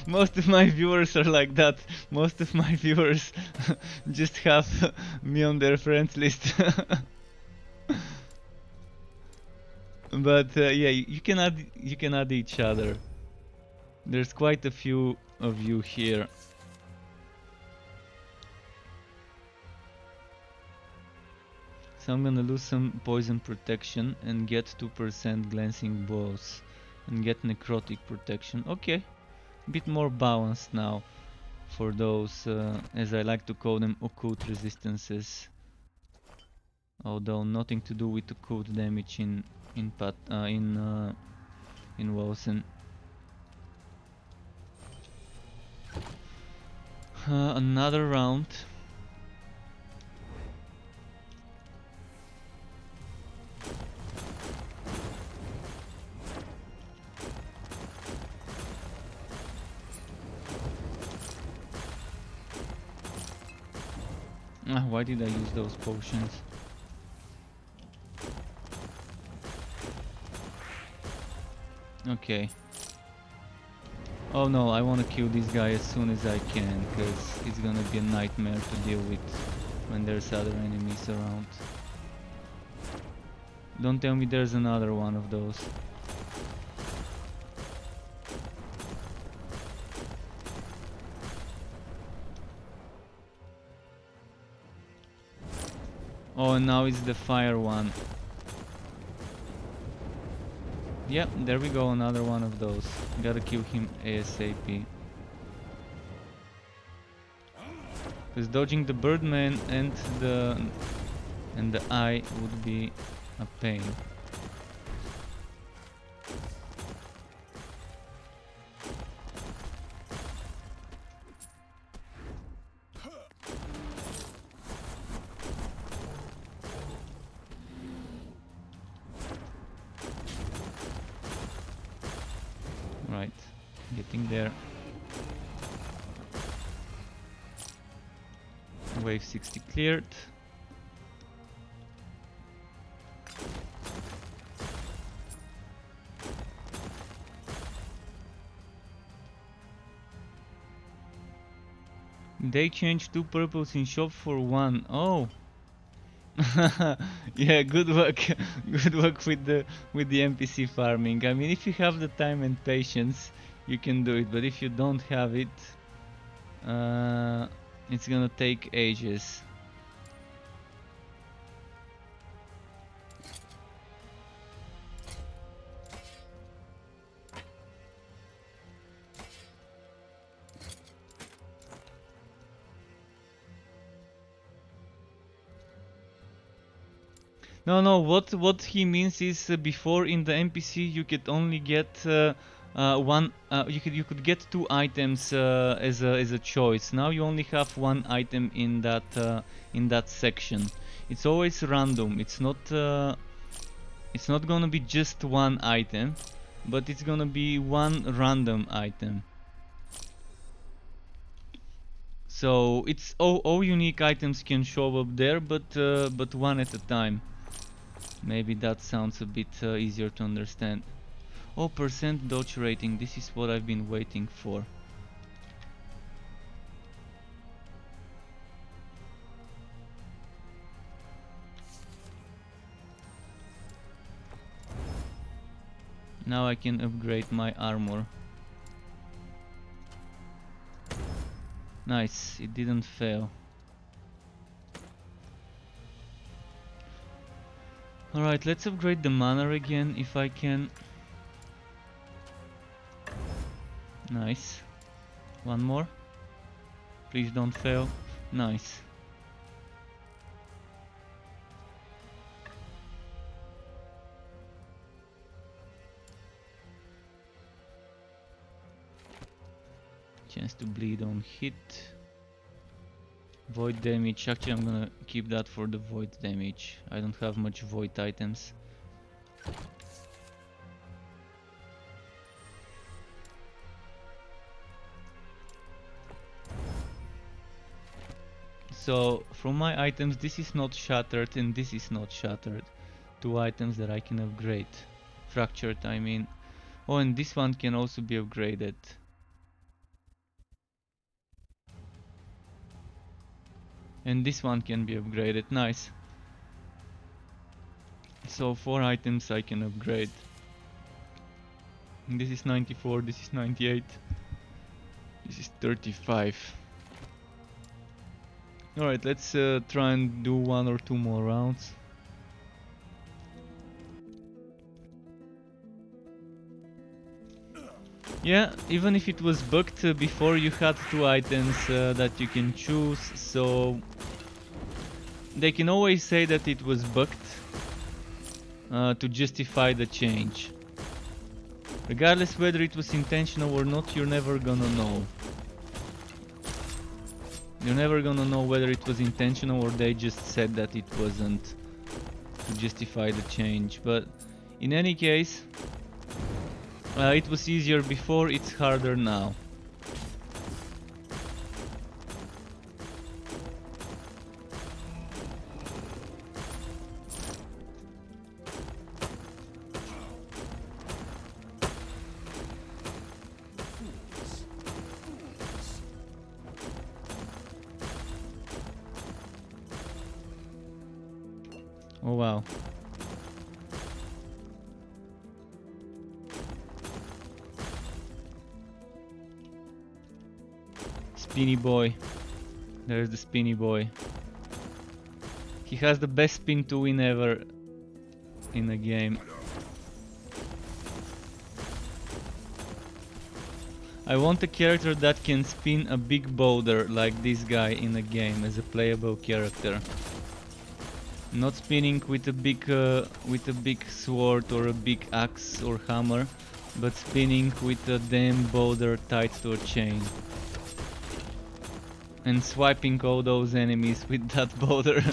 Most of my viewers are like that. Most of my viewers just have me on their friends list. But yeah, you can add each other. There's quite a few of you here. So I'm gonna lose some poison protection and get 2% glancing blows and get necrotic protection. Okay, a bit more balanced now for those, as I like to call them, occult resistances. Although nothing to do with occult damage in Wilson. Another round. Why did I use those potions? Okay. Oh no, I want to kill this guy as soon as I can, because it's gonna be a nightmare to deal with when there's other enemies around. Don't tell me there's another one of those. Oh, and now it's the fire one. Yep, there we go, another one of those. Gotta kill him ASAP. Because dodging the Birdman and the eye would be a pain. Right, getting there. Wave 60 cleared. They changed 2 purples in shop for 1. Oh. Yeah, good work. Good work with the NPC farming. I mean, if you have the time and patience, you can do it. But if you don't have it, it's gonna take ages. No, no. What he means is before in the NPC you could only get one. You could get 2 items as a choice. Now you only have 1 item in that section. It's always random. It's not gonna be just 1 item, but it's gonna be 1 random item. So it's all unique items can show up there, but 1 at a time. Maybe that sounds a bit easier to understand. Oh, percent dodge rating. This is what I've been waiting for. Now I can upgrade my armor. Nice, it didn't fail. Alright, let's upgrade the mana again if I can. Nice. 1 more. Please don't fail. Nice. Chance to bleed on hit. Void damage. Actually, I'm gonna keep that for the void damage. I don't have much void items. So, from my items, this is not shattered and this is not shattered. 2 items that I can upgrade. Fractured, I mean. Oh, and this one can also be upgraded. And this one can be upgraded. Nice. So 4 items I can upgrade. And this is 94, this is 98. This is 35. Alright, let's try and do 1 or 2 more rounds. Yeah, even if it was bugged before, you had 2 items that you can choose, so they can always say that it was bugged to justify the change. Regardless whether it was intentional or not, you're never gonna know. You're never gonna know whether it was intentional or they just said that it wasn't to justify the change. But in any case, it was easier before, it's harder now. Oh wow. Spinny boy. There's the spinny boy. He has the best spin to win ever in a game. I want a character that can spin a big boulder like this guy in a game as a playable character. Not spinning with a big sword or a big axe or hammer, but spinning with a damn boulder tied to a chain. And swiping all those enemies with that boulder.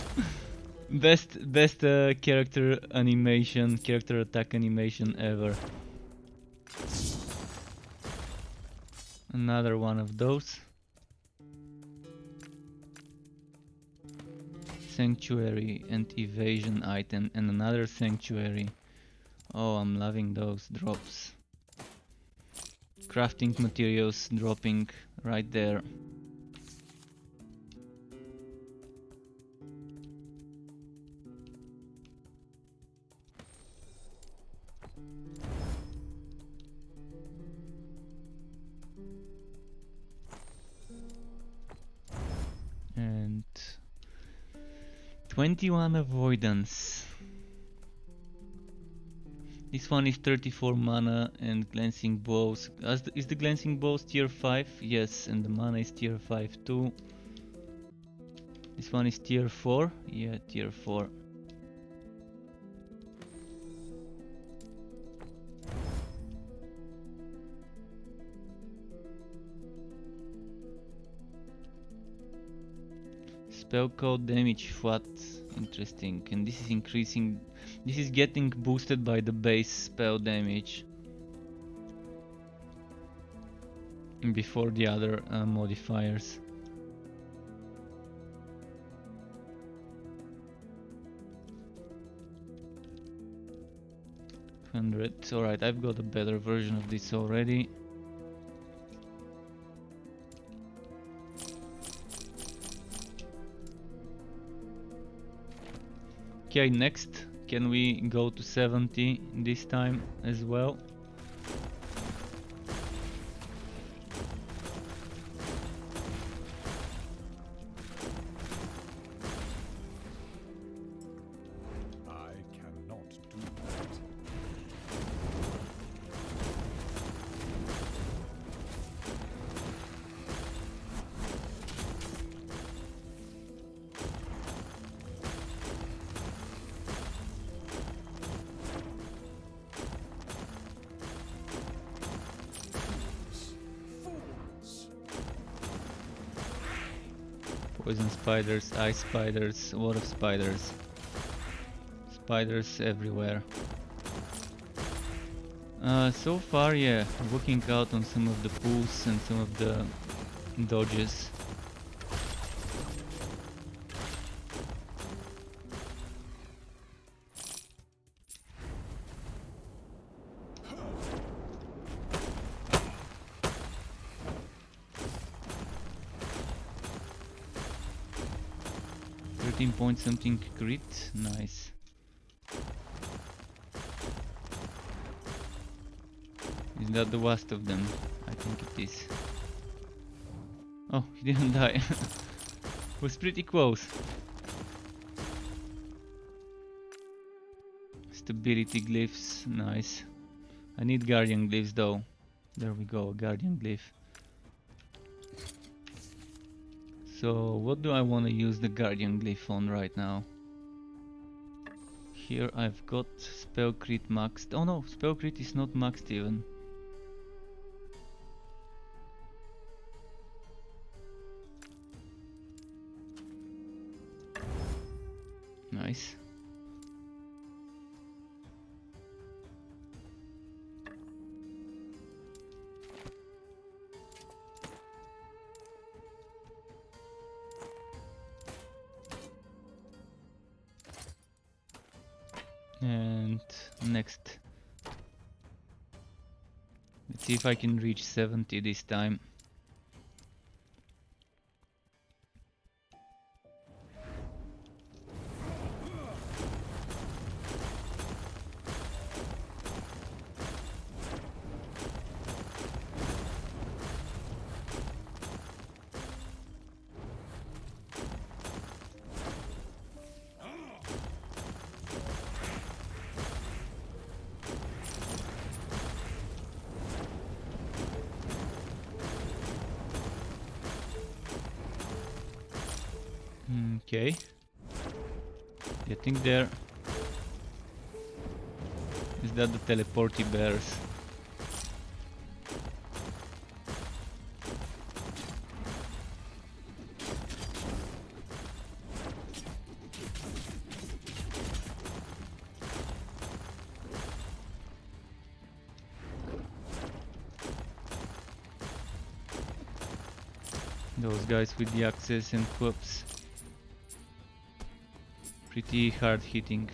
best character animation, character attack animation ever. Another one of those. Sanctuary and evasion item and another sanctuary. Oh, I'm loving those drops. Crafting materials dropping right there. And 21 avoidance. This one is 34 mana and glancing bows. Is the glancing bows tier 5? Yes, and the mana is tier 5 too. This one is tier 4? Yeah, tier 4. Spell code damage flat, interesting, and this is increasing, this is getting boosted by the base spell damage before the other modifiers. Alright, I've got a better version of this already. Okay, next, can we go to 70 this time as well? I cannot do that. Fools! Poison spiders, ice spiders, a lot of spiders. Spiders everywhere. So far, yeah, working out on some of the pulls and some of the dodges. Point something crit, nice. Is that the last of them? I think it is. Oh, he didn't die. Was pretty close. Stability glyphs, nice. I need guardian glyphs though. There we go, guardian glyph. So what do I want to use the guardian glyph on right now? Here I've got spell crit maxed. Oh no, spell crit is not maxed even. Nice. And next. Let's see if I can reach 70 this time. Okay. Getting there. Is that the teleporty bears? Those guys with the axes and clubs. Pretty hard hitting.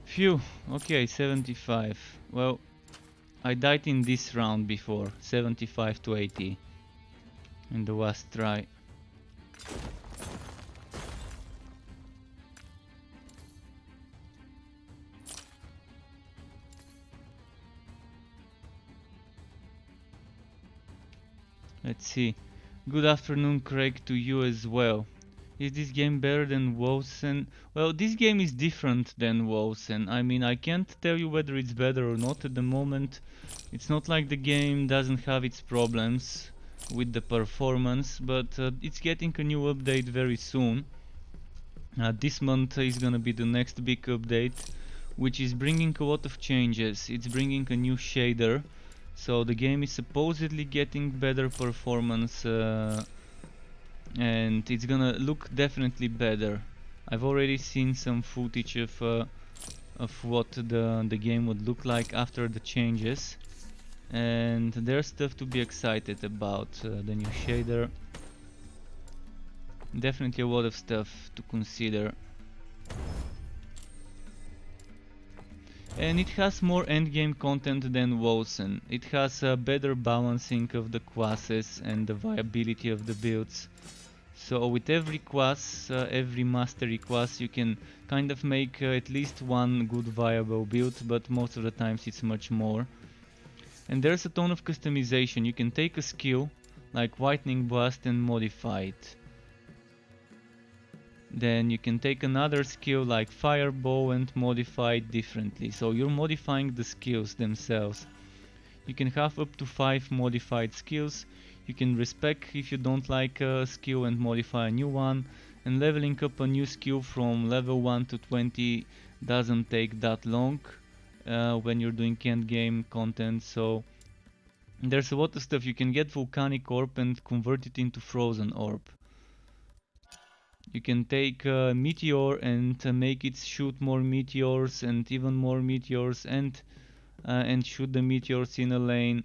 Phew, okay, 75. Well, I died in this round before, 75 to 80. in the last try. Let's see. Good afternoon, Craig, to you as well. Is this game better than Wosen? Well, this game is different than Wosen. I mean, I can't tell you whether it's better or not at the moment. It's not like the game doesn't have its problems with the performance, but it's getting a new update very soon. This month is gonna be the next big update, which is bringing a lot of changes. It's bringing a new shader, so the game is supposedly getting better performance, and it's gonna look definitely better. I've already seen some footage of what the game would look like after the changes, and there's stuff to be excited about. The new shader, definitely a lot of stuff to consider. And it has more endgame content than Wosen. It has a better balancing of the classes and the viability of the builds. So with every class, every mastery class, you can kind of make at least one good viable build, but most of the times it's much more. And there's a ton of customization. You can take a skill like Lightning Blast and modify it. Then you can take another skill like Fireball and modify it differently. So you're modifying the skills themselves. You can have up to 5 modified skills. You can respec if you don't like a skill and modify a new one. And leveling up a new skill from level 1 to 20 doesn't take that long when you're doing endgame content. So there's a lot of stuff. You can get Volcanic Orb and convert it into Frozen Orb. You can take Meteor and make it shoot more meteors and even more meteors and shoot the meteors in a lane.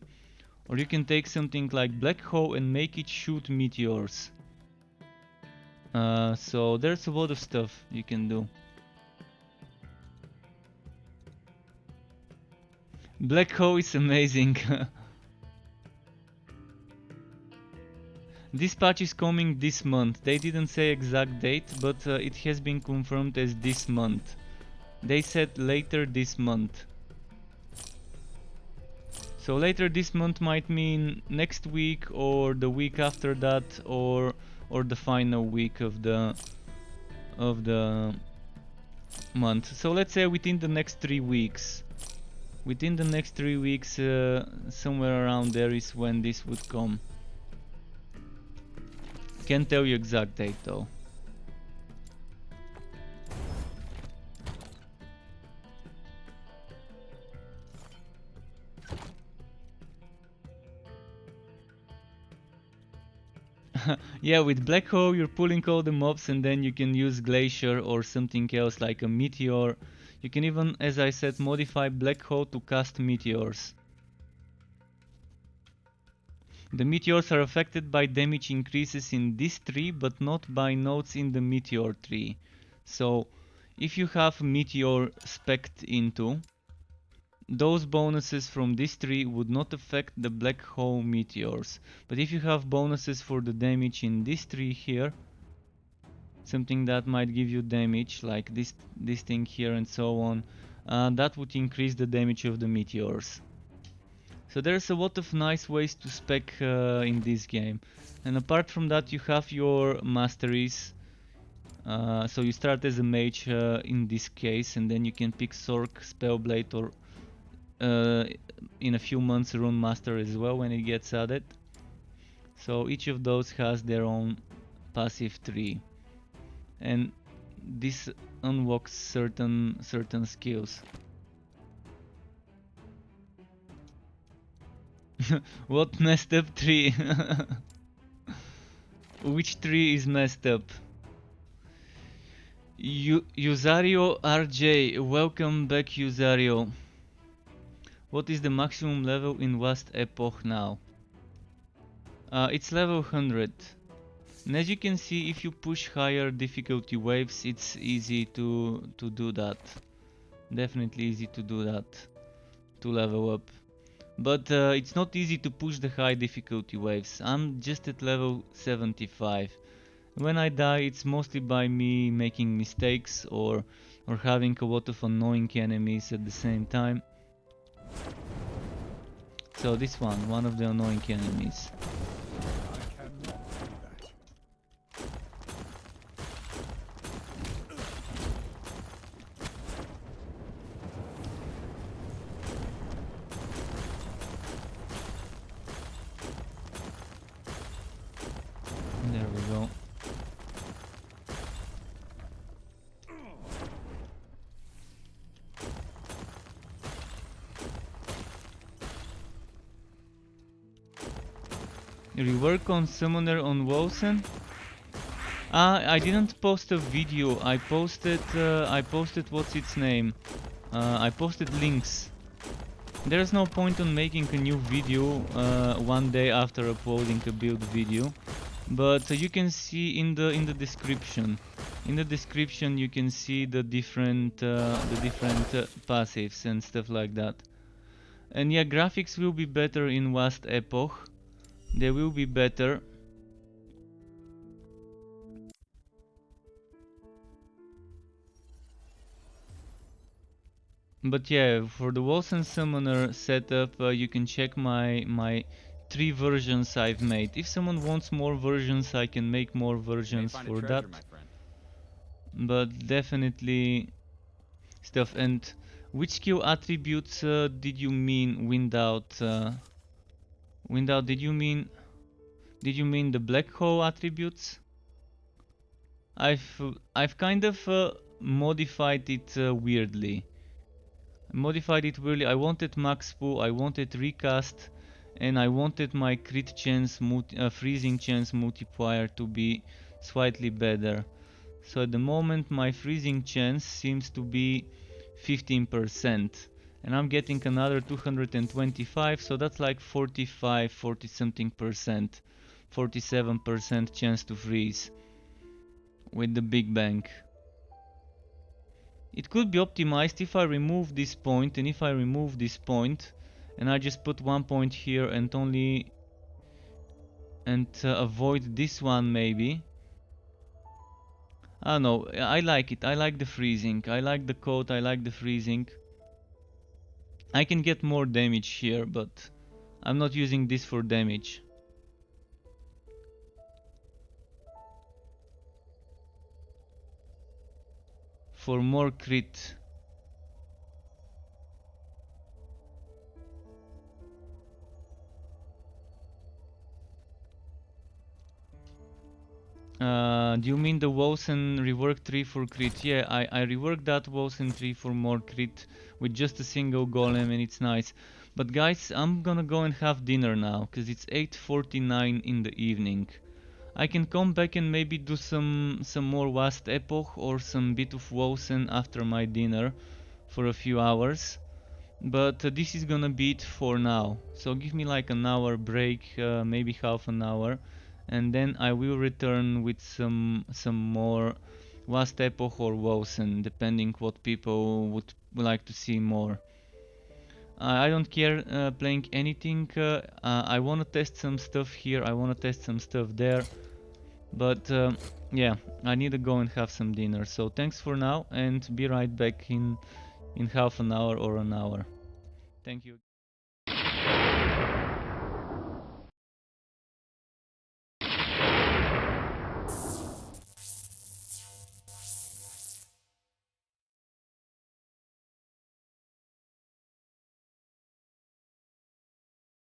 Or you can take something like Black Hole and make it shoot meteors. So there's a lot of stuff you can do. Black Hole is amazing. This patch is coming this month. They didn't say exact date, but it has been confirmed as this month. They said later this month. So later this month might mean next week or the week after that, or the final week of the month. So let's say within the next 3 weeks. Within the next 3 weeks, somewhere around there is when this would come. Can't tell you exact date though. Yeah, with Black Hole you're pulling all the mobs and then you can use Glacier or something else like a Meteor. You can even, as I said, modify Black Hole to cast meteors. The meteors are affected by damage increases in this tree, but not by nodes in the meteor tree. So, if you have meteor spec'd into, those bonuses from this tree would not affect the black hole meteors. But if you have bonuses for the damage in this tree here, something that might give you damage, like this thing here and so on, that would increase the damage of the meteors. So there's a lot of nice ways to spec in this game. And apart from that, you have your masteries. So you start as a mage in this case, and then you can pick Sorc, Spellblade, or in a few months Rune Master as well when it gets added. So each of those has their own passive tree, and this unlocks certain skills. What messed up tree? Which tree is messed up? Usario RJ, welcome back Usario. What is the maximum level in last Epoch now? It's level 100. And as you can see, if you push higher difficulty waves, it's easy to do that. Definitely easy to do that, to level up. But it's not easy to push the high difficulty waves. I'm just at level 75. When I die, it's mostly by me making mistakes or having a lot of annoying enemies at the same time. So this one of the annoying enemies. I cannot do that. There we go. Rework on Summoner on Wilson? I didn't post a video. I posted what's its name? I posted links. There's no point on making a new video one day after uploading a build video, but you can see in the description. In the description, you can see the different passives and stuff like that. And yeah, graphics will be better in Last Epoch. They will be better. But yeah, for the Wilson Summoner setup, you can check my 3 versions I've made. If someone wants more versions, I can make more versions for that. But definitely stuff. And which skill attributes did you mean wind out? Wind out? Did you mean the black hole attributes? I've kind of modified it weirdly. Modified it really. I wanted max pool, I wanted recast, and I wanted my crit chance, freezing chance multiplier to be slightly better. So at the moment my freezing chance seems to be 15%, and I'm getting another 225, so that's like 45, 40 something percent, 47% chance to freeze with the Big Bang. It could be optimized if I remove this point, and if I remove this point and I just put 1 point here and only avoid this one maybe. I don't know, I like it. I like the freezing. I like the coat, I like the freezing. I can get more damage here, but I'm not using this for damage. For more crit. Do you mean the Wilson rework tree for crit? Yeah, I reworked that Wilson tree for more crit with just a single golem, and it's nice. But guys, I'm gonna go and have dinner now, cause it's 8:49 in the evening. I can come back and maybe do some more Last Epoch or some bit of Wilson after my dinner for a few hours. But this is gonna be it for now. So give me like an hour break, maybe half an hour, and then I will return with some more Last Epoch or Wilson, depending what people would like to see more. I don't care playing anything. I wanna test some stuff here. I wanna test some stuff there. But yeah, I need to go and have some dinner. So thanks for now, and be right back in half an hour or an hour. Thank you.